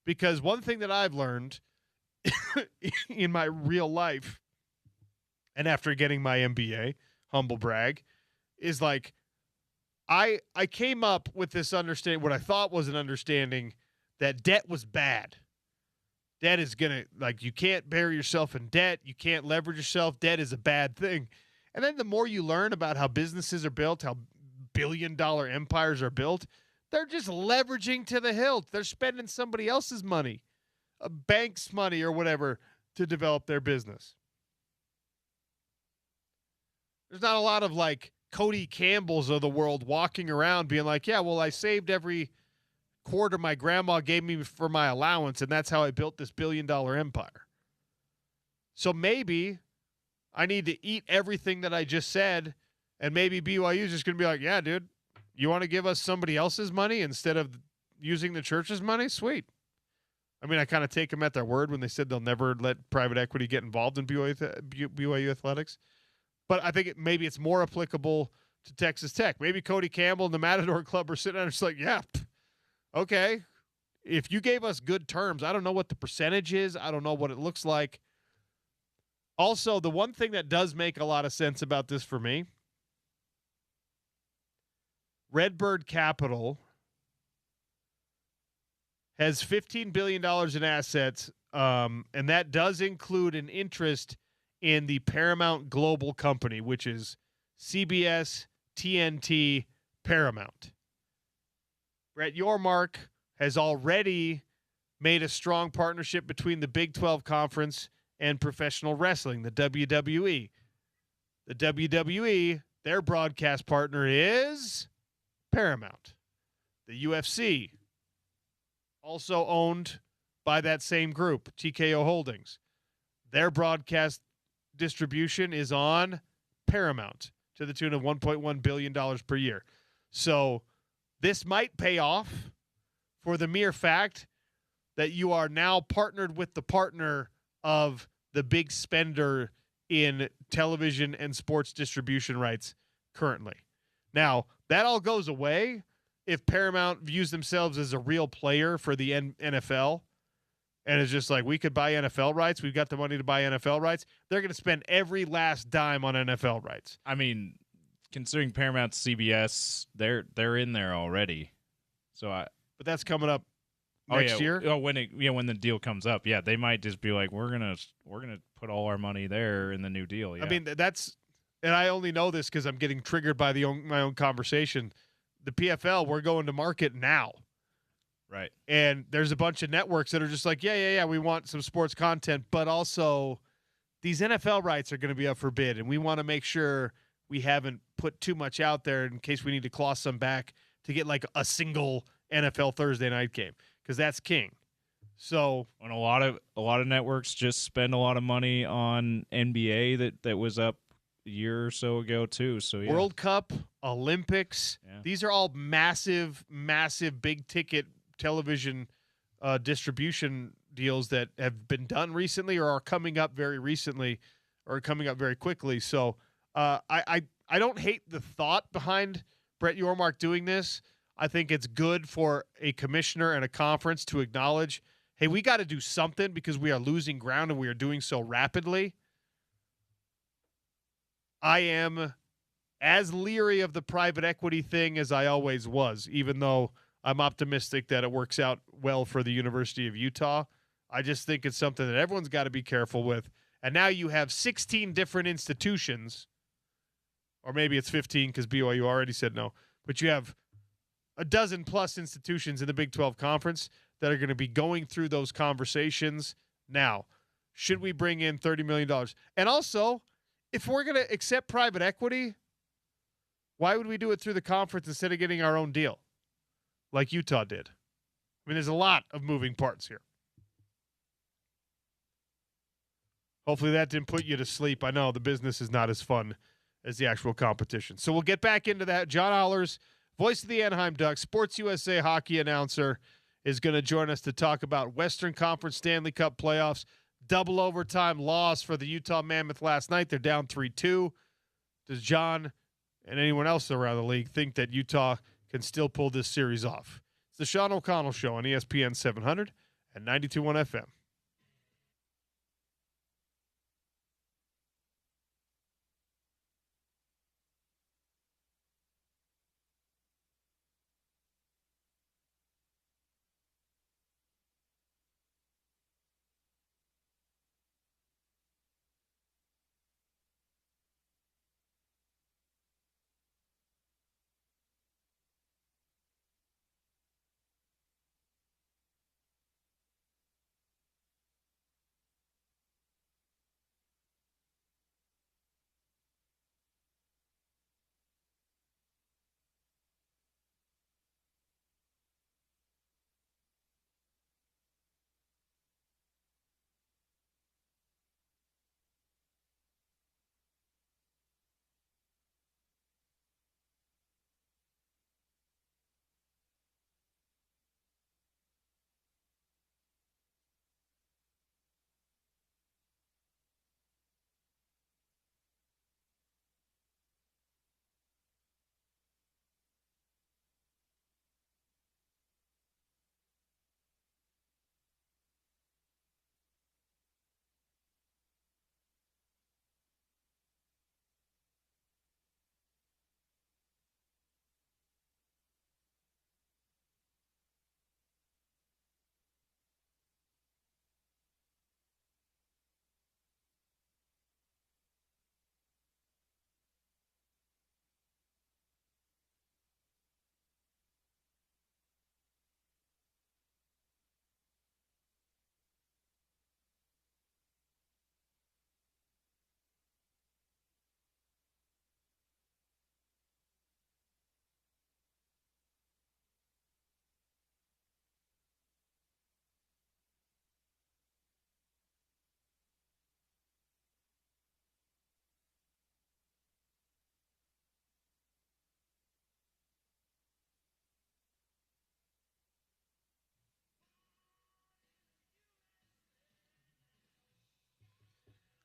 Because one thing that I've learned in my real life, and after getting my MBA, humble brag, is like I came up with this understanding, what I thought was an understanding that debt was bad. Debt is going to, like, you can't bury yourself in debt. You can't leverage yourself. Debt is a bad thing. And then the more you learn about how businesses are built, how billion-dollar empires are built, they're just leveraging to the hilt. They're spending somebody else's money, a bank's money or whatever, to develop their business. There's not a lot of, like, Cody Campbells of the world walking around being like, yeah, well, I saved every quarter my grandma gave me for my allowance, and that's how I built this billion-dollar empire. So maybe I need to eat everything that I just said, and maybe BYU is just going to be like, yeah, dude, you want to give us somebody else's money instead of using the church's money? Sweet. I mean, I kind of take them at their word when they said they'll never let private equity get involved in BYU athletics. But I think maybe it's more applicable to Texas Tech. Maybe Cody Campbell and the Matador Club are sitting there just like, yeah, okay, if you gave us good terms, I don't know what the percentage is. I don't know what it looks like. Also, the one thing that does make a lot of sense about this for me, Redbird Capital has $15 billion in assets, and that does include an interest in the Paramount Global Company, which is CBS, TNT, Paramount. Brett Yormark has already made a strong partnership between the Big 12 Conference and professional wrestling, the WWE. The WWE, their broadcast partner is Paramount. The UFC, also owned by that same group, TKO Holdings. Their broadcast distribution is on Paramount to the tune of $1.1 billion per year. So this might pay off for the mere fact that you are now partnered with the partner of the big spender in television and sports distribution rights currently. Now, that all goes away if Paramount views themselves as a real player for the NFL and is just like, we could buy NFL rights. We've got the money to buy NFL rights. They're going to spend every last dime on NFL rights. I mean, considering Paramount's CBS, they're in there already. So But that's coming up oh, next yeah. year. Oh, when the deal comes up, yeah, they might just be like, we're gonna put all our money there in the new deal. Yeah. I mean, and I only know this because I'm getting triggered by my own conversation. The PFL, we're going to market now. right. And there's a bunch of networks that are just like, yeah, we want some sports content, but also these NFL rights are going to be up for bid, and we want to make sure we haven't put too much out there in case we need to claw some back to get like a single NFL Thursday night game, because that's king. So, and a lot of networks just spend a lot of money on NBA that was up a year or so ago too. So yeah. World Cup, Olympics, Yeah. these are all massive, big ticket television distribution deals that have been done recently or are coming up very recently or coming up very quickly. So I don't hate the thought behind Brett Yormark doing this. I think it's good for a commissioner and a conference to acknowledge, hey, we got to do something because we are losing ground and we are doing so rapidly. I am as leery of the private equity thing as I always was, even though I'm optimistic that it works out well for the University of Utah. I just think it's something that everyone's got to be careful with. And now you have 16 different institutions, or maybe it's 15 because BYU already said no, but you have a dozen plus institutions in the Big 12 Conference that are going to be going through those conversations now. Should we bring in $30 million? And also, if we're going to accept private equity, why would we do it through the conference instead of getting our own deal like Utah did? I mean, there's a lot of moving parts here. Hopefully that didn't put you to sleep. I know the business is not as fun as the actual competition. So we'll get back into that. John Ollers, voice of the Anaheim Ducks, Sports USA hockey announcer, is going to join us to talk about Western Conference Stanley Cup playoffs. Double overtime loss for the Utah Mammoth last night. They're down 3-2. Does John and anyone else around the league think that Utah can still pull this series off? It's the Sean O'Connell Show on ESPN 700 and 92.1 FM.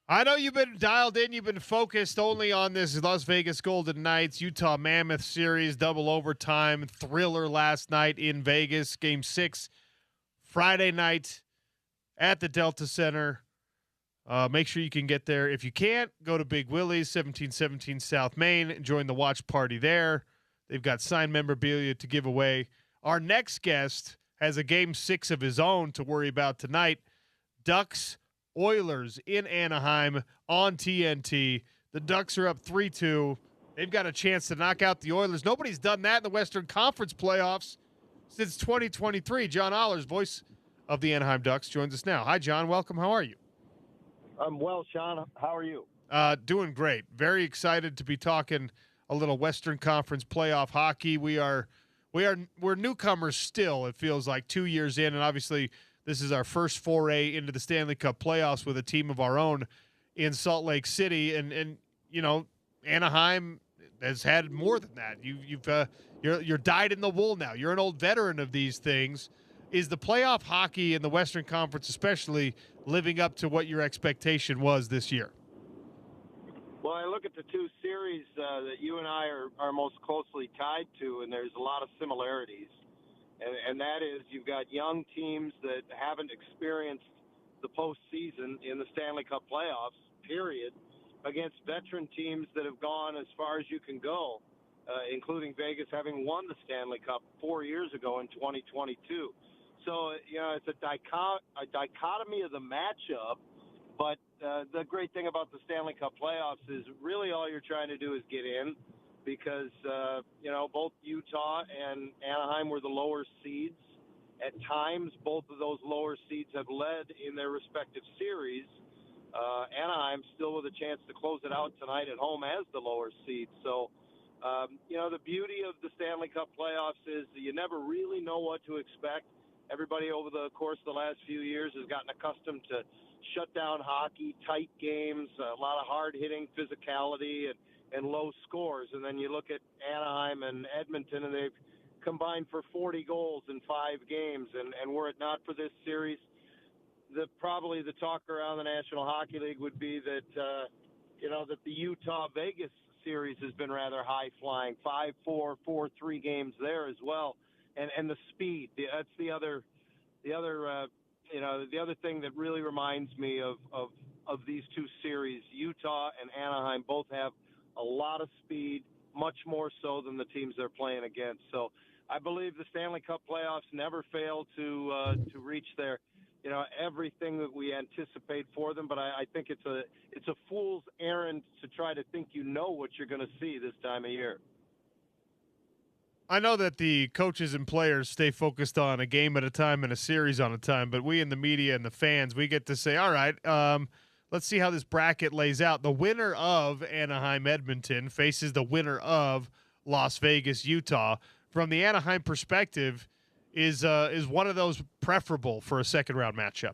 I know you've been dialed in. You've been focused only on this Las Vegas Golden Knights Utah Mammoth series, double overtime thriller last night in Vegas. Game 6, Friday night at the Delta Center. Make sure you can get there. If you can't, go to Big Willie's, 1717 South Main, and join the watch party there. They've got signed memorabilia to give away. Our next guest has a Game 6 of his own to worry about tonight. Ducks Oilers in Anaheim on TNT. The Ducks are up 3-2. They've got a chance to knock out the Oilers. Nobody's done that in the Western Conference playoffs since 2023. John Ollers, voice of the Anaheim Ducks, joins us now. Hi, John. Welcome. How are you? I'm well, Sean. How are you? Doing great. Very excited to be talking a little Western Conference playoff hockey. We're newcomers still. It feels like 2 years in, and obviously this is our first foray into the Stanley Cup playoffs with a team of our own in Salt Lake City, and you know, Anaheim has had more than that. You're dyed in the wool now. You're an old veteran of these things. Is the playoff hockey in the Western Conference especially living up to what your expectation was this year? Well, I look at the two series that you and I are most closely tied to, and there's a lot of similarities. And that is, you've got young teams that haven't experienced the postseason in the Stanley Cup playoffs, period, against veteran teams that have gone as far as you can go, including Vegas having won the Stanley Cup 4 years ago in 2022. So, you know, it's a dichotomy of the matchup, but the great thing about the Stanley Cup playoffs is really all you're trying to do is get in because, you know, both Utah and Anaheim were the lower seeds. At times, both of those lower seeds have led in their respective series. Anaheim still with a chance to close it out tonight at home as the lower seed. So, you know, the beauty of the Stanley Cup playoffs is that you never really know what to expect. Everybody over the course of the last few years has gotten accustomed to shutdown hockey, tight games, a lot of hard-hitting physicality and low scores. And then you look at Anaheim and Edmonton, and they've combined for 40 goals in 5 games. And were it not for this series, probably the talk around the National Hockey League would be that, you know, that the Utah-Vegas series has been rather high-flying, 5-4, 4-3 games there as well. And the speed, that's the other thing that really reminds me of these two series. Utah and Anaheim both have a lot of speed, much more so than the teams they're playing against. So I believe the Stanley Cup playoffs never fail to reach their, you know, everything that we anticipate for them. But I think it's a fool's errand to try to think you know what you're going to see this time of year. I know that the coaches and players stay focused on a game at a time and a series on a time, but we in the media and the fans, we get to say, all right, let's see how this bracket lays out. The winner of Anaheim-Edmonton faces the winner of Las Vegas-Utah. From the Anaheim perspective, is one of those preferable for a second-round matchup?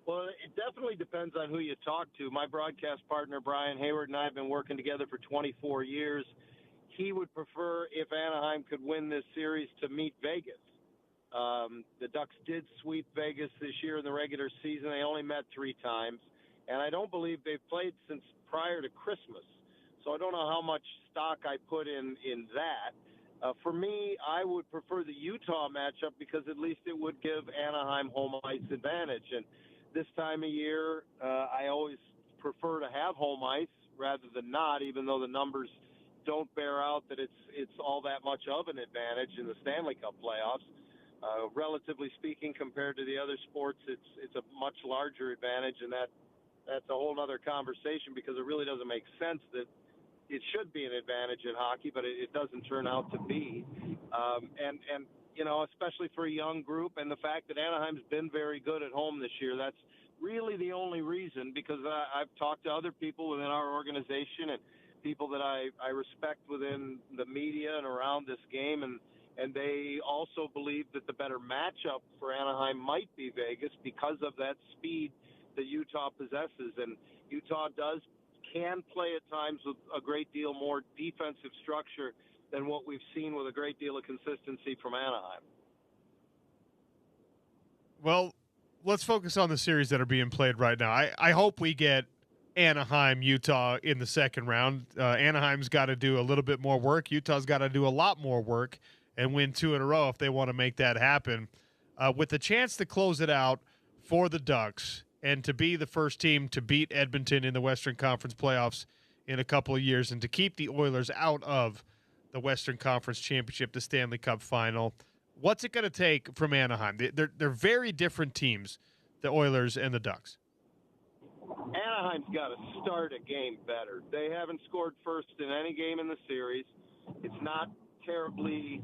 Well, it definitely depends on who you talk to. My broadcast partner, Brian Hayward, and I have been working together for 24 years. He would prefer, if Anaheim could win this series, to meet Vegas. The Ducks did sweep Vegas this year in the regular season. They only met 3 times, and I don't believe they've played since prior to Christmas. So I don't know how much stock I put in that. For me, I would prefer the Utah matchup because at least it would give Anaheim home ice advantage. And this time of year, I always prefer to have home ice rather than not, even though the numbers don't bear out that it's all that much of an advantage in the Stanley Cup playoffs. Relatively speaking, compared to the other sports, it's a much larger advantage, and that's a whole other conversation because it really doesn't make sense that it should be an advantage in hockey, but it doesn't turn out to be. And you know, especially for a young group, and the fact that Anaheim's been very good at home this year, that's really the only reason, because I've talked to other people within our organization and people that I respect within the media and around this game, and they also believe that the better matchup for Anaheim might be Vegas because of that speed that Utah possesses. And Utah can play at times with a great deal more defensive structure than what we've seen with a great deal of consistency from Anaheim. Well, let's focus on the series that are being played right now. I hope we get Anaheim, Utah in the second round. Anaheim's got to do a little bit more work. Utah's got to do a lot more work and win 2 in a row if they want to make that happen. With the chance to close it out for the Ducks and to be the first team to beat Edmonton in the Western Conference playoffs in a couple of years and to keep the Oilers out of the Western Conference Championship, the Stanley Cup Final. What's it going to take from Anaheim? They're very different teams, the Oilers and the Ducks. Anaheim's got to start a game better. They haven't scored first in any game in the series. It's not terribly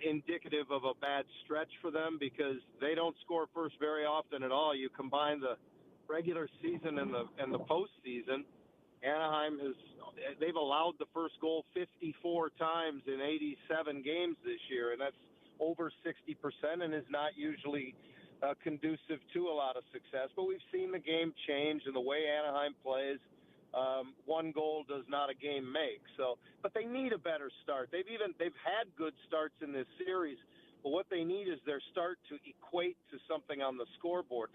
indicative of a bad stretch for them because they don't score first very often at all. You combine the regular season and the postseason, they've allowed the first goal 54 times in 87 games this year, and that's over 60% and is not usually conducive to a lot of success. But we've seen the game change and the way Anaheim plays. One goal does not a game make. But they need a better start. They've had good starts in this series, but what they need is their start to equate to something on the scoreboard.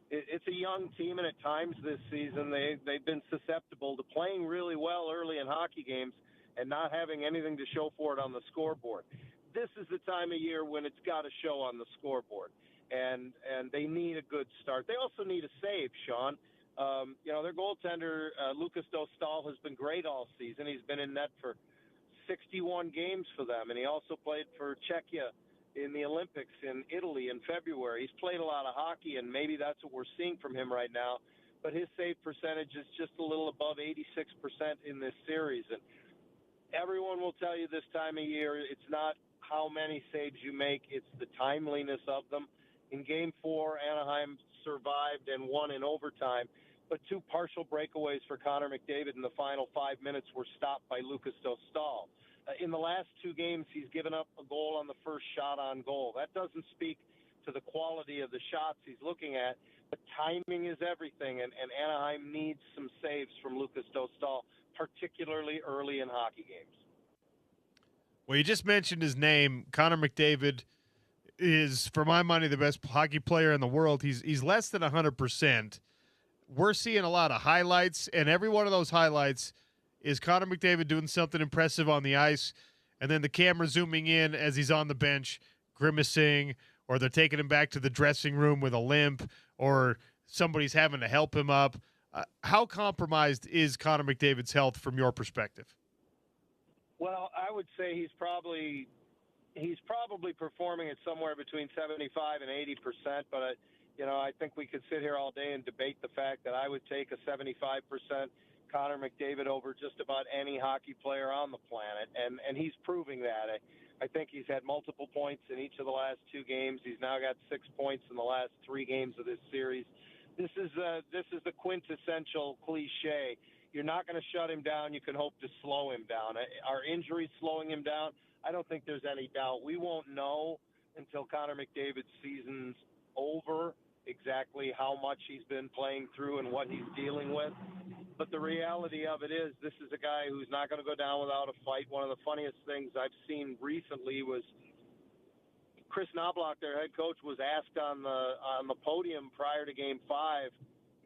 It's a young team, and at times this season they've been susceptible to playing really well early in hockey games and not having anything to show for it on the scoreboard. This is the time of year when it's got to show on the scoreboard, and they need a good start. They also need a save, Sean. Their goaltender, Lucas Dostal, has been great all season. He's been in net for 61 games for them, and he also played for Czechia in the Olympics in Italy in February. He's played a lot of hockey, and maybe that's what we're seeing from him right now. But his save percentage is just a little above 86% in this series. And everyone will tell you this time of year, it's not how many saves you make, it's the timeliness of them. In Game 4, Anaheim survived and won in overtime, but two partial breakaways for Connor McDavid in the final 5 minutes were stopped by Lucas Dostal. In the last two games, he's given up a goal on the first shot on goal. That doesn't speak to the quality of the shots he's looking at, but timing is everything, and Anaheim needs some saves from Lucas Dostal, particularly early in hockey games. Well, you just mentioned his name. Connor McDavid is, for my money, the best hockey player in the world. He's less than 100%. We're seeing a lot of highlights, and every one of those highlights is Connor McDavid doing something impressive on the ice, and then the camera zooming in as he's on the bench, grimacing, or they're taking him back to the dressing room with a limp, or somebody's having to help him up. How compromised is Connor McDavid's health from your perspective? Well, I would say he's probably performing at somewhere between 75 and 80%, but I think we could sit here all day and debate the fact that I would take a 75% Connor McDavid over just about any hockey player on the planet, and he's proving that. I think he's had multiple points in each of the last two games. He's now got 6 points in the last 3 games of this series. This is the quintessential cliche. You're not going to shut him down. You can hope to slow him down. Are injuries slowing him down? I don't think there's any doubt. We won't know until Connor McDavid's season's over exactly how much he's been playing through and what he's dealing with. But the reality of it is this is a guy who's not going to go down without a fight. One of the funniest things I've seen recently was Chris Knobloch, their head coach, was asked on the podium prior to Game 5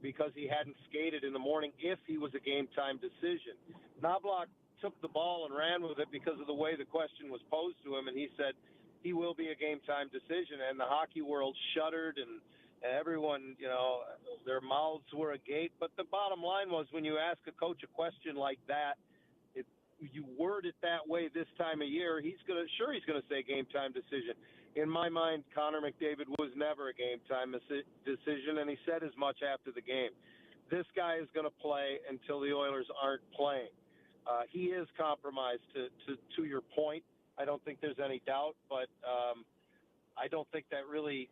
because he hadn't skated in the morning if he was a game-time decision. Knobloch took the ball and ran with it because of the way the question was posed to him, and he said he will be a game-time decision. And the hockey world shuddered, and everyone, their mouths were agape. But the bottom line was, when you ask a coach a question like that, you word it that way this time of year, he's going to say game-time decision. In my mind, Connor McDavid was never a game-time decision, and he said as much after the game. This guy is going to play until the Oilers aren't playing. He is compromised to your point. I don't think there's any doubt, but I don't think that really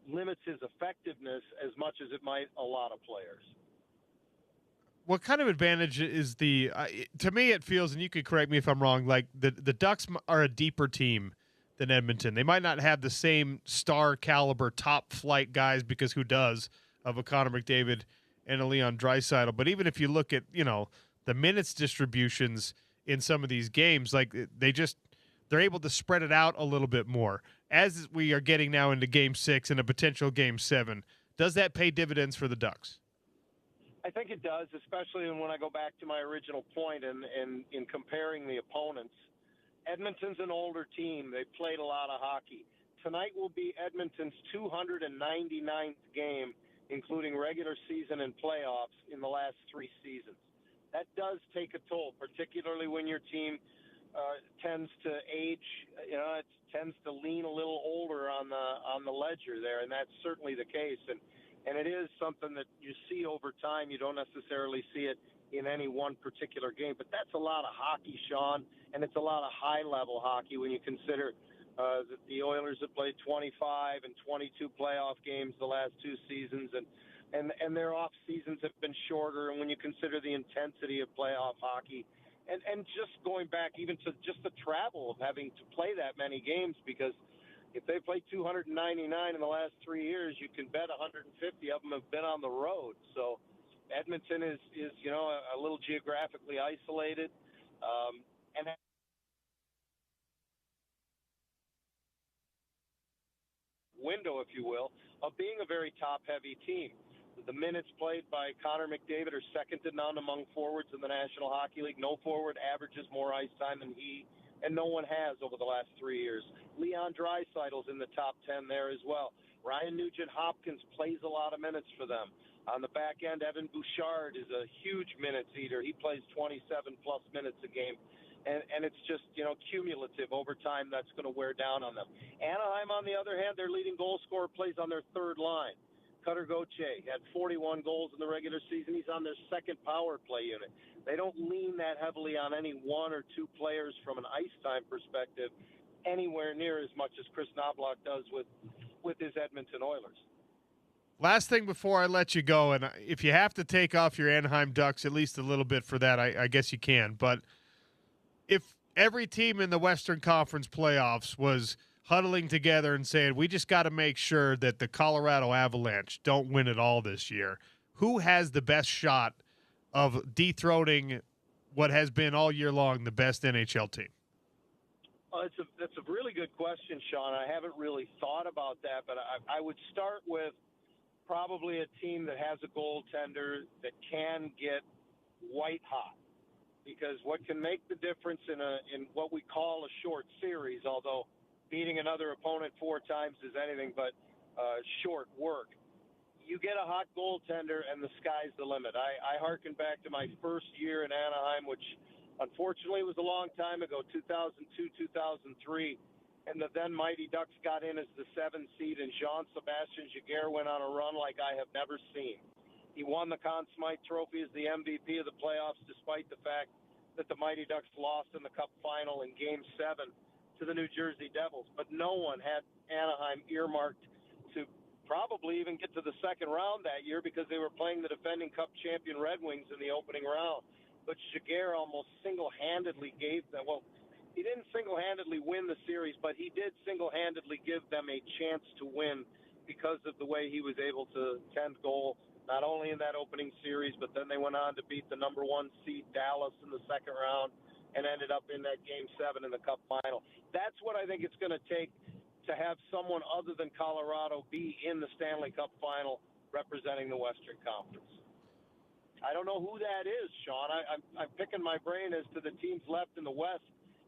limits his effectiveness as much as it might a lot of players. What kind of advantage is to me it feels, and you could correct me if I'm wrong, like the Ducks are a deeper team than Edmonton. They might not have the same star caliber top flight guys, because who does, of a Connor McDavid and a Leon Draisaitl. But even if you look at, the minutes distributions in some of these games, like they're able to spread it out a little bit more. As we are getting now into Game 6 and a potential Game 7, does that pay dividends for the Ducks? I think it does, especially when I go back to my original point and in comparing the opponents. Edmonton's an older team. They've played a lot of hockey. Tonight will be Edmonton's 299th game, including regular season and playoffs, in the last 3 seasons. That does take a toll, particularly when your team tends to age. It tends to lean a little older on the ledger there, and that's certainly the case. And it is something that you see over time. You don't necessarily see it in any one particular game, but that's a lot of hockey, Sean, and it's a lot of high-level hockey when you consider that the Oilers have played 25 and 22 playoff games the last two seasons, and their off seasons have been shorter. And when you consider the intensity of playoff hockey, and just going back even to just the travel of having to play that many games, because if they played 299 in the last 3 years, you can bet 150 of them have been on the road. So Edmonton is a little geographically isolated, and window, if you will, of being a very top-heavy team. The minutes played by Connor McDavid are second to none among forwards in the National Hockey League. No forward averages more ice time than he, and no one has over the last 3 years. Leon Draisaitl's in the top 10 there as well. Ryan Nugent-Hopkins plays a lot of minutes for them. On the back end, Evan Bouchard is a huge minutes eater. He plays 27-plus minutes a game. And it's just, cumulative over time. That's going to wear down on them. Anaheim, on the other hand, their leading goal scorer plays on their third line. Cutter Gauthier had 41 goals in the regular season. He's on their second power play unit. They don't lean that heavily on any one or two players from an ice time perspective anywhere near as much as Chris Knobloch does with his Edmonton Oilers. Last thing before I let you go, and if you have to take off your Anaheim Ducks at least a little bit for that, I guess you can. But if every team in the Western Conference playoffs was huddling together and saying, we just got to make sure that the Colorado Avalanche don't win it all this year, who has the best shot of dethroning what has been all year long the best NHL team? That's a really good question, Sean. I haven't really thought about that, but I would start with probably a team that has a goaltender that can get white hot. Because what can make the difference in what we call a short series, although beating another opponent 4 times is anything but short work, you get a hot goaltender and the sky's the limit. I hearken back to my first year in Anaheim, which unfortunately was a long time ago, 2002, 2003, and the then mighty Ducks got in as the 7th seed, and Jean-Sébastien Giguère went on a run like I have never seen. He won the Conn Smythe Trophy as the MVP of the playoffs, despite the fact that the Mighty Ducks lost in the Cup final in Game 7 to the New Jersey Devils. But no one had Anaheim earmarked to probably even get to the second round that year because they were playing the defending Cup champion Red Wings in the opening round. But Giguère almost single-handedly gave them, well, he didn't single-handedly win the series, but he did single-handedly give them a chance to win because of the way he was able to tend goal, not only in that opening series, but then they went on to beat the number 1 seed Dallas in the second round and ended up in that Game 7 in the Cup final. That's what I think it's going to take to have someone other than Colorado be in the Stanley Cup final representing the Western Conference. I don't know who that is, Sean. I'm picking my brain as to the teams left in the West,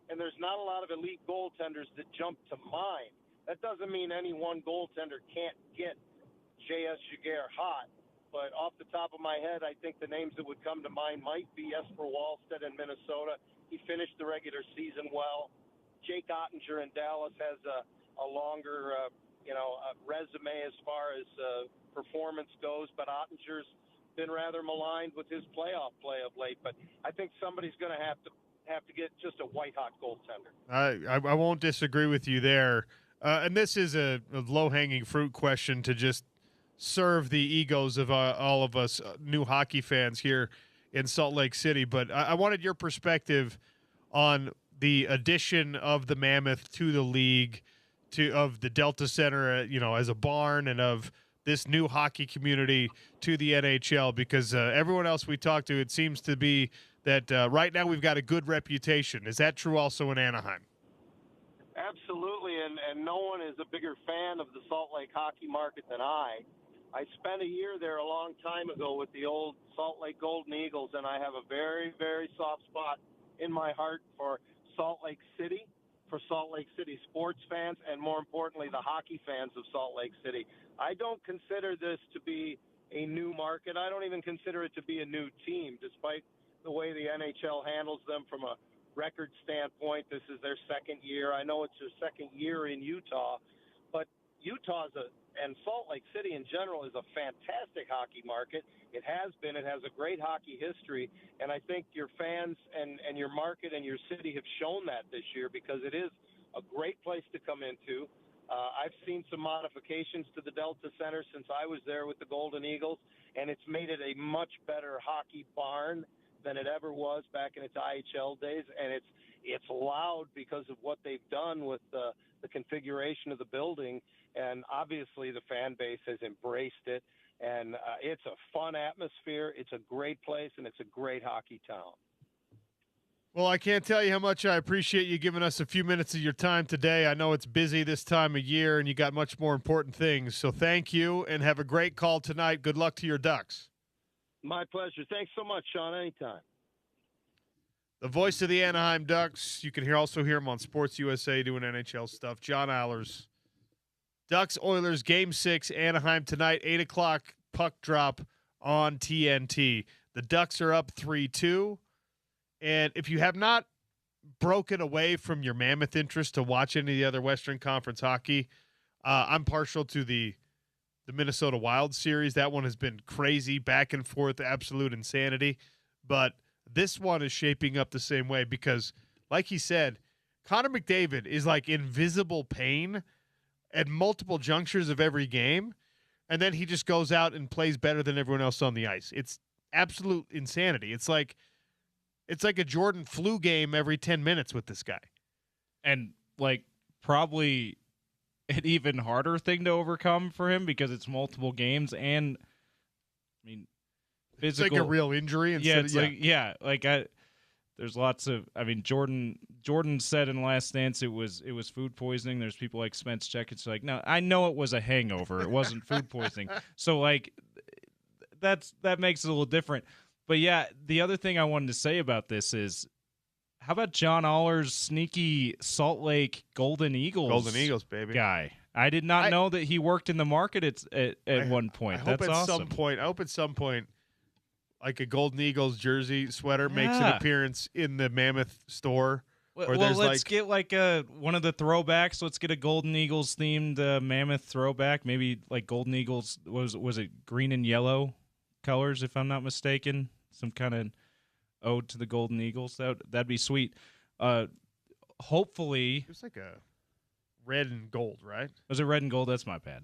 and there's not a lot of elite goaltenders that jump to mind. That doesn't mean any one goaltender can't get J.S. Giguère hot. But off the top of my head, I think the names that would come to mind might be Jesper Wallstedt in Minnesota. He finished the regular season well. Jake Ottinger in Dallas has a longer, resume as far as performance goes. But Ottinger's been rather maligned with his playoff play of late. But I think somebody's going to have to get just a white-hot goaltender. I won't disagree with you there. And this is a low-hanging fruit question to just serve the egos of all of us new hockey fans here in Salt Lake City. But I wanted your perspective on the addition of the Mammoth to the league, of the Delta Center, as a barn, and of this new hockey community to the NHL, because everyone else we talk to, it seems to be that right now we've got a good reputation. Is that true also in Anaheim? Absolutely, and no one is a bigger fan of the Salt Lake hockey market than I. I spent a year there a long time ago with the old Salt Lake Golden Eagles, and I have a very, very soft spot in my heart for Salt Lake City, for Salt Lake City sports fans, and more importantly, the hockey fans of Salt Lake City. I don't consider this to be a new market. I don't even consider it to be a new team, despite the way the NHL handles them from a record standpoint. This is their second year. I know it's their second year in Utah, but and Salt Lake City in general is a fantastic hockey market. It has been. It has a great hockey history, and I think your fans and your market and your city have shown that this year because it is a great place to come into. I've seen some modifications to the Delta Center since I was there with the Golden Eagles, and it's made it a much better hockey barn than it ever was back in its IHL days, and it's loud because of what they've done with the configuration of the building, and obviously the fan base has embraced it, and it's a fun atmosphere, it's a great place, and it's a great hockey town. Well, I can't tell you how much I appreciate you giving us a few minutes of your time today. I know it's busy this time of year, and you got much more important things, so thank you, and have a great call tonight. Good luck to your Ducks. My pleasure. Thanks so much, Sean. Anytime. The voice of the Anaheim Ducks. You can also hear him on Sports USA doing NHL stuff. John Allers. Ducks Oilers Game 6, Anaheim tonight, 8 o'clock puck drop on TNT. The Ducks are up 3-2. And if you have not broken away from your Mammoth interest to watch any of the other Western Conference hockey, I'm partial to the Minnesota Wild series. That one has been crazy, back and forth, absolute insanity. But this one is shaping up the same way because, like he said, Connor McDavid is like invisible pain at multiple junctures of every game, and then he just goes out and plays better than everyone else on the ice. It's absolute insanity. It's like a Jordan flu game every 10 minutes with this guy. And, like, probably an even harder thing to overcome for him because it's multiple games and, I mean, physical. It's like a real injury. There's lots of. I mean, Jordan said in Last Dance it was food poisoning. There's people like Spence Checketts like, no, I know it was a hangover. It wasn't food poisoning. So like, that makes it a little different. But yeah, the other thing I wanted to say about this is, how about John Aller's sneaky Salt Lake Golden Eagles? Golden Eagles, baby. Guy. I did not know that he worked in the market at one point. I hope That's awesome. I hope at some point, like a Golden Eagles jersey sweater makes an appearance in the Mammoth store. Well, let's get like one of the throwbacks. Let's get a Golden Eagles themed Mammoth throwback. Maybe like Golden Eagles was it green and yellow colors, if I'm not mistaken. Some kind of ode to the Golden Eagles. That'd be sweet. Hopefully, it was like a red and gold, right? Was it red and gold? That's my bad.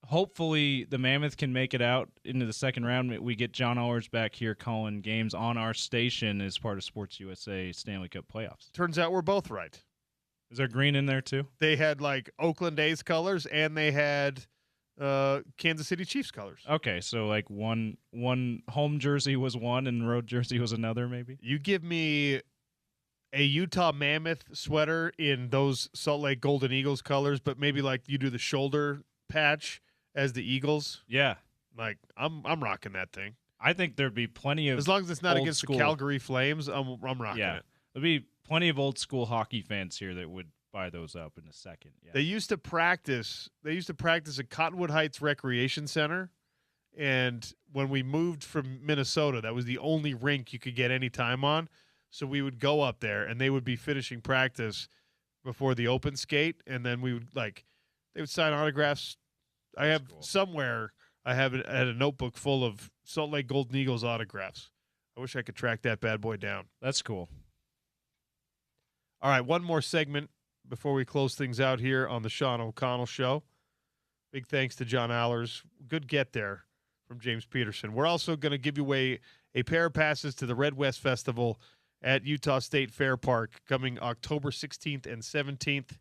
Hopefully, the Mammoth can make it out into the second round. We get John Allers back here calling games on our station as part of Sports USA Stanley Cup playoffs. Turns out we're both right. Is there green in there too? They had like Oakland A's colors, and they had Kansas City Chiefs colors. Okay, so like one home jersey was one, and road jersey was another. Maybe you give me a Utah Mammoth sweater in those Salt Lake Golden Eagles colors, but maybe like you do the shoulder patch as the Eagles. Yeah. Like I'm rocking that thing. I think there'd be plenty of, as long as it's not against school. The Calgary Flames, I'm rocking it. There'd be plenty of old school hockey fans here that would buy those up in a second. Yeah. They used to practice at Cottonwood Heights Recreation Center, and when we moved from Minnesota, that was the only rink you could get any time on. So we would go up there, and they would be finishing practice before the open skate, and then they would sign autographs. I have a notebook full of Salt Lake Golden Eagles autographs. I wish I could track that bad boy down. That's cool. All right, one more segment before we close things out here on the Sean O'Connell Show. Big thanks to John Allers. Good get there from James Peterson. We're also going to give you away a pair of passes to the Red West Festival at Utah State Fair Park coming October 16th and 17th.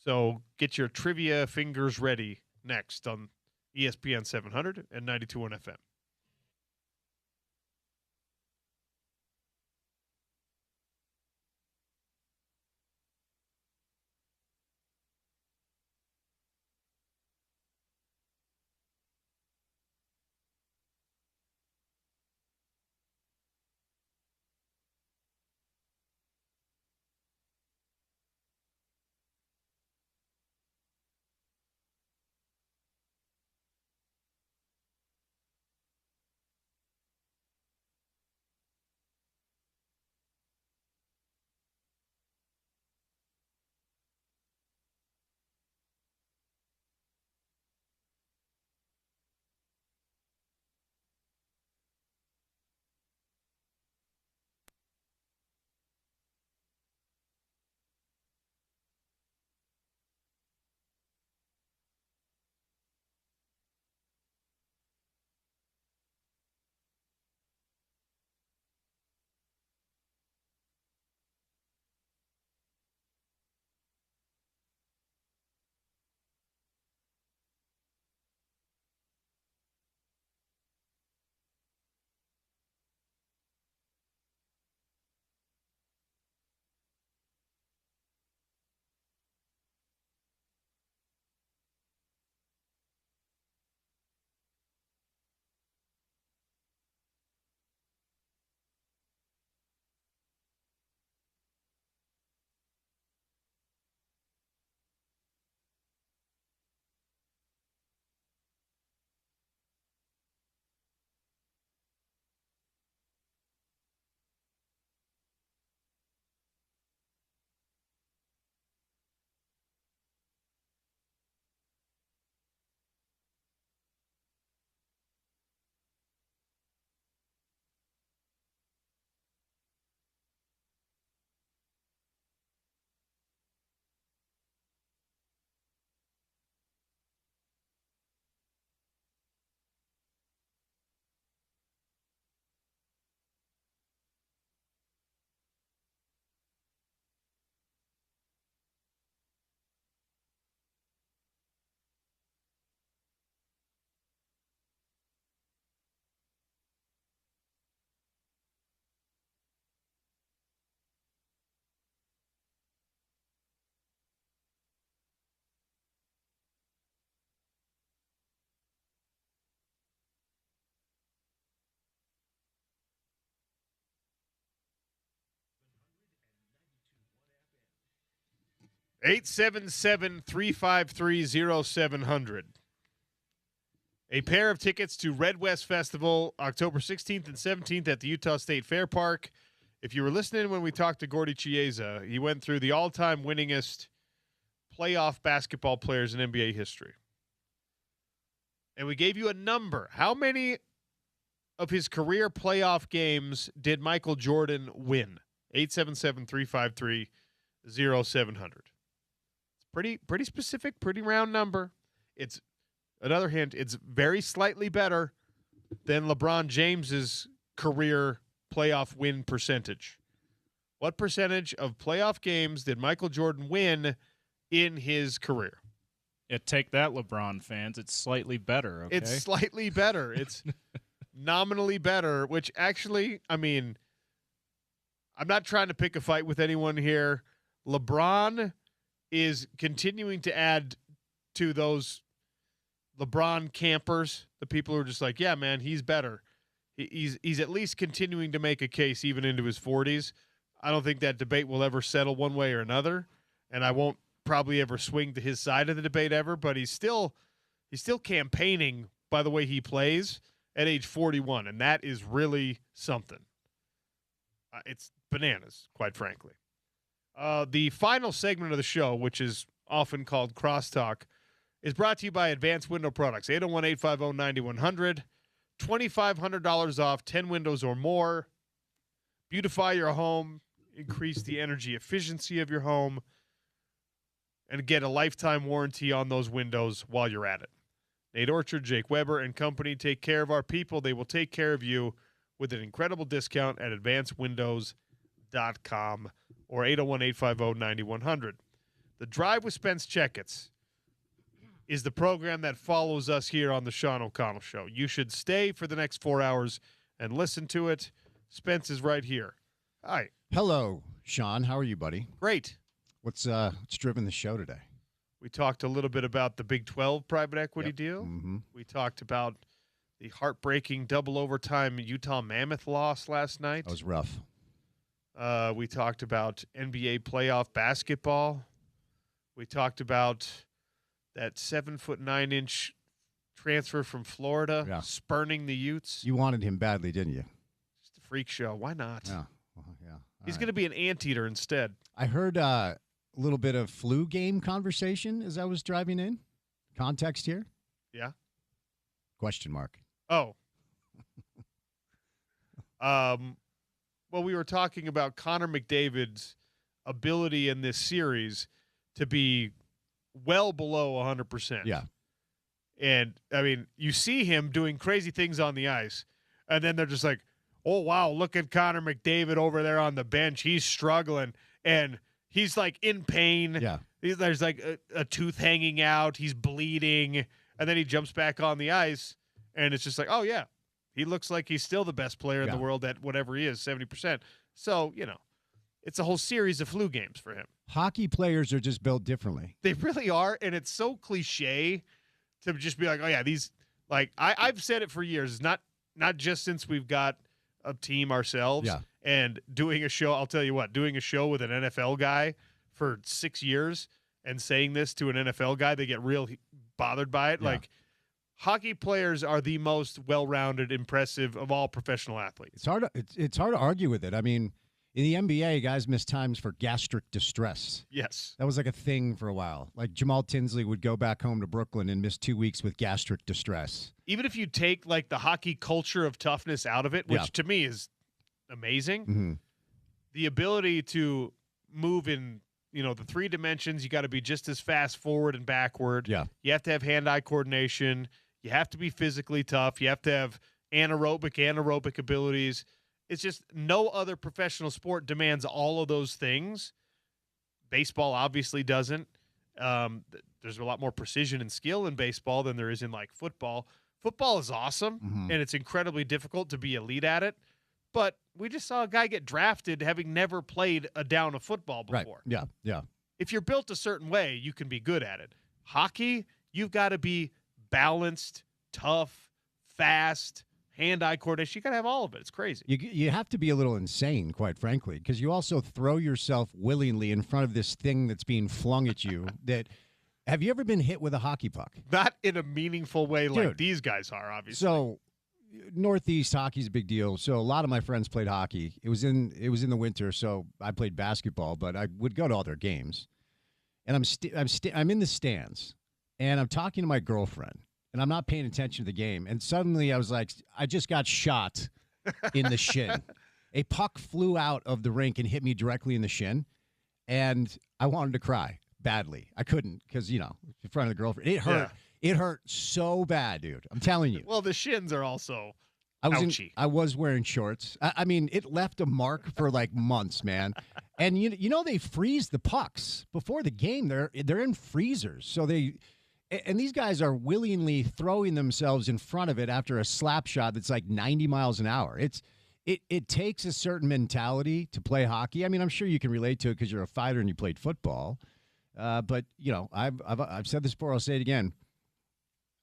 So get your trivia fingers ready next on ESPN 700 and 92.1 FM. 877-353-0700. A pair of tickets to Red West Festival, October 16th and 17th at the Utah State Fair Park. If you were listening when we talked to Gordy Chiesa, he went through the all-time winningest playoff basketball players in NBA history. And we gave you a number. How many of his career playoff games did Michael Jordan win? 877-353-0700. It's pretty specific, pretty round number. It's another hint, it's very slightly better than LeBron James's career playoff win percentage. What percentage of playoff games did Michael Jordan win in his career? Yeah, take that, LeBron fans. It's slightly better, okay? It's slightly better. It's nominally better, which actually, I mean, I'm not trying to pick a fight with anyone here. LeBron is continuing to add to those LeBron campers, the people who are just like, yeah, man, he's better. He's at least continuing to make a case even into his 40s. I don't think that debate will ever settle one way or another, and I won't probably ever swing to his side of the debate ever, but he's still campaigning by the way he plays at age 41, and that is really something. It's bananas, quite frankly. The final segment of the show, which is often called Crosstalk, is brought to you by Advanced Window Products, 801-850-9100, $2,500 off, 10 windows or more. Beautify your home, increase the energy efficiency of your home, and get a lifetime warranty on those windows while you're at it. Nate Orchard, Jake Weber, and company take care of our people. They will take care of you with an incredible discount at advancedwindows.com or 801-850-9100. The Drive with Spence Checketts is the program that follows us here on the Sean O'Connell Show. You should stay for the next 4 hours and listen to it. Spence is right here. Hi. Hello, Sean. How are you, buddy? Great. What's driven the show today? We talked a little bit about the Big 12 private equity deal. Mm-hmm. We talked about the heartbreaking double overtime Utah Mammoth loss last night. That was rough. We talked about NBA playoff basketball. We talked about that 7'9" transfer from Florida, spurning the Utes. You wanted him badly, didn't you? Just a freak show. Why not? Yeah. Well, yeah. He's going to be an anteater instead. I heard a little bit of flu game conversation as I was driving in. Context here? Yeah. Question mark. Oh. Well, we were talking about Connor McDavid's ability in this series to be well below 100%. Yeah. And, I mean, you see him doing crazy things on the ice, and then they're just like, oh, wow, look at Connor McDavid over there on the bench. He's struggling, and he's, like, in pain. Yeah. There's, like, a tooth hanging out. He's bleeding, and then he jumps back on the ice, and it's just like, oh, yeah, he looks like he's still the best player in the world at whatever he is, 70%. So, you know, it's a whole series of flu games for him. Hockey players are just built differently. They really are, and it's so cliche to just be like, oh, yeah, these – like, I've said it for years, not just since we've got a team ourselves and doing a show. I'll tell you what, doing a show with an NFL guy for 6 years and saying this to an NFL guy, they get real bothered by it. Yeah. Like, hockey players are the most well-rounded, impressive of all professional athletes. It's hard to argue with it. I mean, in the NBA, guys miss times for gastric distress. Yes. That was like a thing for a while. Like Jamal Tinsley would go back home to Brooklyn and miss 2 weeks with gastric distress. Even if you take like the hockey culture of toughness out of it, which to me is amazing, the ability to move in, you know, the 3 dimensions, you got to be just as fast forward and backward. Yeah. You have to have hand-eye coordination. You have to be physically tough. You have to have anaerobic abilities. It's just no other professional sport demands all of those things. Baseball obviously doesn't. There's a lot more precision and skill in baseball than there is in, like, football. Football is awesome, and it's incredibly difficult to be elite at it. But we just saw a guy get drafted having never played a down of football before. Right. Yeah. If you're built a certain way, you can be good at it. Hockey, you've got to be balanced, tough, fast, hand-eye coordination. You got to have all of it. It's crazy. You have to be a little insane, quite frankly, because you also throw yourself willingly in front of this thing that's being flung at you. Have you ever been hit with a hockey puck? Not in a meaningful way like Dude. these guys are, obviously. So Northeast hockey's a big deal. So a lot of my friends played hockey. It was in the winter, so I played basketball, but I would go to all their games. And I'm in the stands, and I'm talking to my girlfriend, and I'm not paying attention to the game. And suddenly I was like, I just got shot in the shin. A puck flew out of the rink and hit me directly in the shin, and I wanted to cry badly. I couldn't because, in front of the girlfriend. It hurt. Yeah. It hurt so bad, dude. I'm telling you. Well, the shins are also ouchie. I was wearing shorts. I mean, it left a mark for like months, man. And they freeze the pucks before the game. They're in freezers, so and these guys are willingly throwing themselves in front of it after a slap shot that's like 90 miles an hour. It takes a certain mentality to play hockey. I mean, I'm sure you can relate to it because you're a fighter and you played football. But I've said this before. I'll say it again.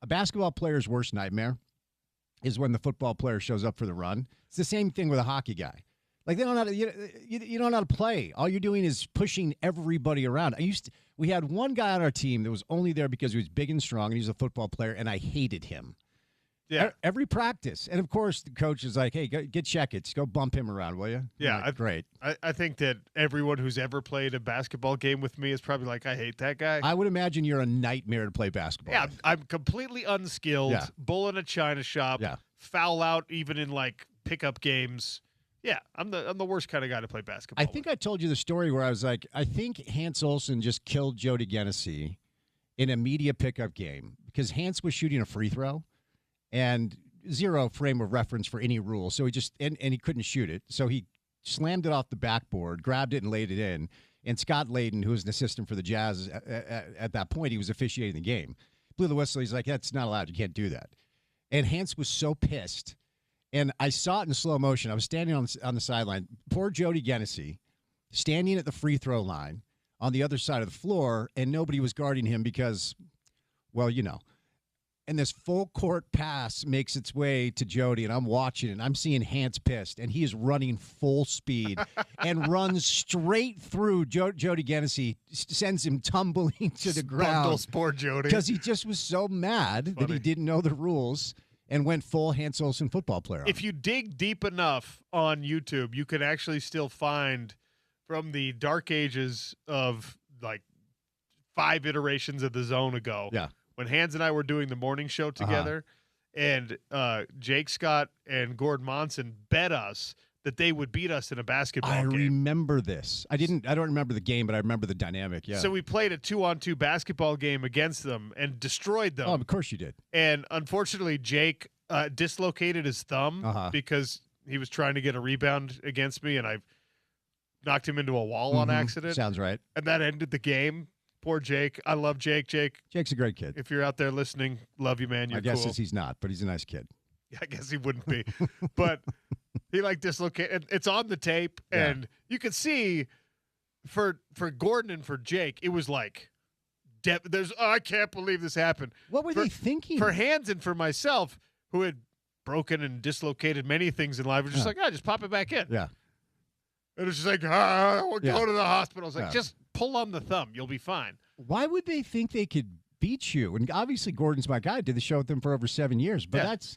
A basketball player's worst nightmare is when the football player shows up for the run. It's the same thing with a hockey guy. Like, they don't know how to, you don't know how to play. All you're doing is pushing everybody around. We had one guy on our team that was only there because he was big and strong, and he was a football player, and I hated him. Yeah. Every practice. And, of course, the coach is like, hey, get Checketts. Go bump him around, will you? Yeah. Like, great. I think that everyone who's ever played a basketball game with me is probably like, I hate that guy. I would imagine you're a nightmare to play basketball. Yeah, I'm completely unskilled. Yeah. Bull in a china shop. Yeah. Foul out even in, like, pickup games. Yeah, I'm the worst kind of guy to play basketball. I think I told you the story where I was like, I think Hans Olsen just killed Jody Genesee in a media pickup game because Hans was shooting a free throw and zero frame of reference for any rule. So he just and he couldn't shoot it. So he slammed it off the backboard, grabbed it and laid it in. And Scott Layden, who was an assistant for the Jazz at that point, he was officiating the game. Blew the whistle. He's like, that's not allowed. You can't do that. And Hans was so pissed. And I saw it in slow motion. I was standing on the sideline. Poor Jody Genesee standing at the free throw line on the other side of the floor, and nobody was guarding him because, well, And this full court pass makes its way to Jody, and I'm watching it, and I'm seeing Hans pissed, and he is running full speed and runs straight through Jody Genesee, sends him tumbling to the ground. Bundles poor Jody. Because he just was so mad that he didn't know the rules. And went full Hans Olsen football player. If you dig deep enough on YouTube, you can actually still find from the dark ages of like 5 iterations of the Zone ago. Yeah. When Hans and I were doing the morning show together, and Jake Scott and Gordon Monson bet us that they would beat us in a basketball game. I remember this. I don't remember the game, but I remember the dynamic. Yeah. So we played a 2-on-2 basketball game against them and destroyed them. Oh, of course you did. And unfortunately, Jake dislocated his thumb because he was trying to get a rebound against me, and I knocked him into a wall on accident. Sounds right. And that ended the game. Poor Jake. I love Jake. Jake's a great kid. If you're out there listening, love you, man. You're cool. I guess he's not, but he's a nice kid. Yeah, I guess he wouldn't be. But he dislocated. It's on the tape, and you can see for Gordon and for Jake, it was like, I can't believe this happened. What were they thinking? For Hans and for myself, who had broken and dislocated many things in life, was just like, just pop it back in. Yeah. And it's just like, we'll go to the hospital. It's like, just pull on the thumb. You'll be fine. Why would they think they could beat you? And obviously, Gordon's my guy. I did the show with him for over 7 years. But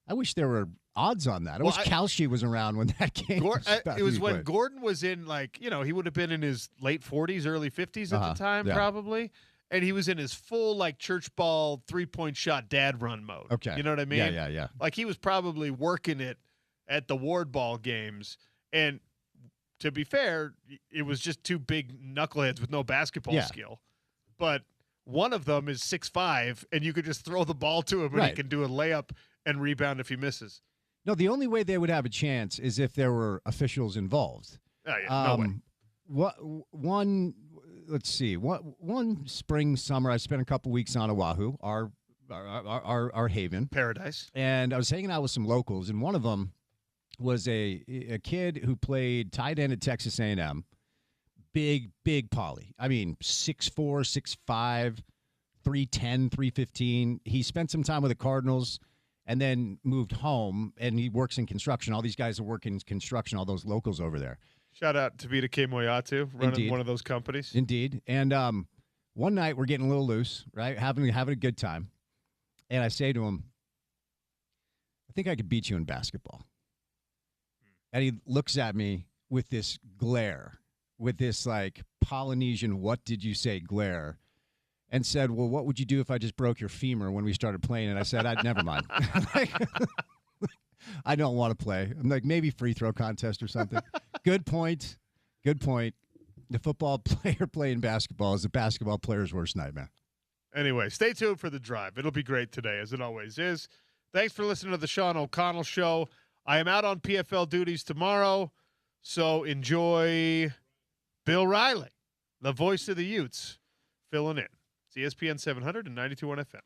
I wish there were odds on that. I wish Kalshi was around when that game was it was when Gordon was in, he would have been in his late 40s, early 50s at the time, probably. And he was in his full, church ball, 3-point shot dad run mode. Okay. You know what I mean? Yeah. Like, he was probably working it at the ward ball games. And to be fair, it was just 2 big knuckleheads with no basketball skill. But one of them is 6'5", and you could just throw the ball to him, and he can do a layup and rebound if he misses. No, the only way they would have a chance is if there were officials involved. Oh, yeah, no way. One spring, summer, I spent a couple weeks on Oahu, our haven. Paradise. And I was hanging out with some locals, and one of them was a kid who played tight end at Texas A&M. Big poly. I mean, 6'4", 6'5", 310, 315. He spent some time with the Cardinals, and then moved home, and he works in construction. All these guys are working in construction, all those locals over there. Shout out to Vita K. Moyatu, running Indeed. one of those companies. Indeed. And one night we're getting a little loose, right? Having a good time. And I say to him, I think I could beat you in basketball. And he looks at me with this glare, with this like Polynesian, what did you say glare, and said, well, what would you do if I just broke your femur when we started playing? And I said, I'd never mind. I don't want to play. I'm like, maybe free throw contest or something. Good point. Good point. The football player playing basketball is the basketball player's worst nightmare. Anyway, stay tuned for the drive. It'll be great today, as it always is. Thanks for listening to the Sean O'Connell Show. I am out on PFL duties tomorrow, so enjoy Bill Riley, the voice of the Utes, filling in. It's ESPN 700 and 92.1 FM.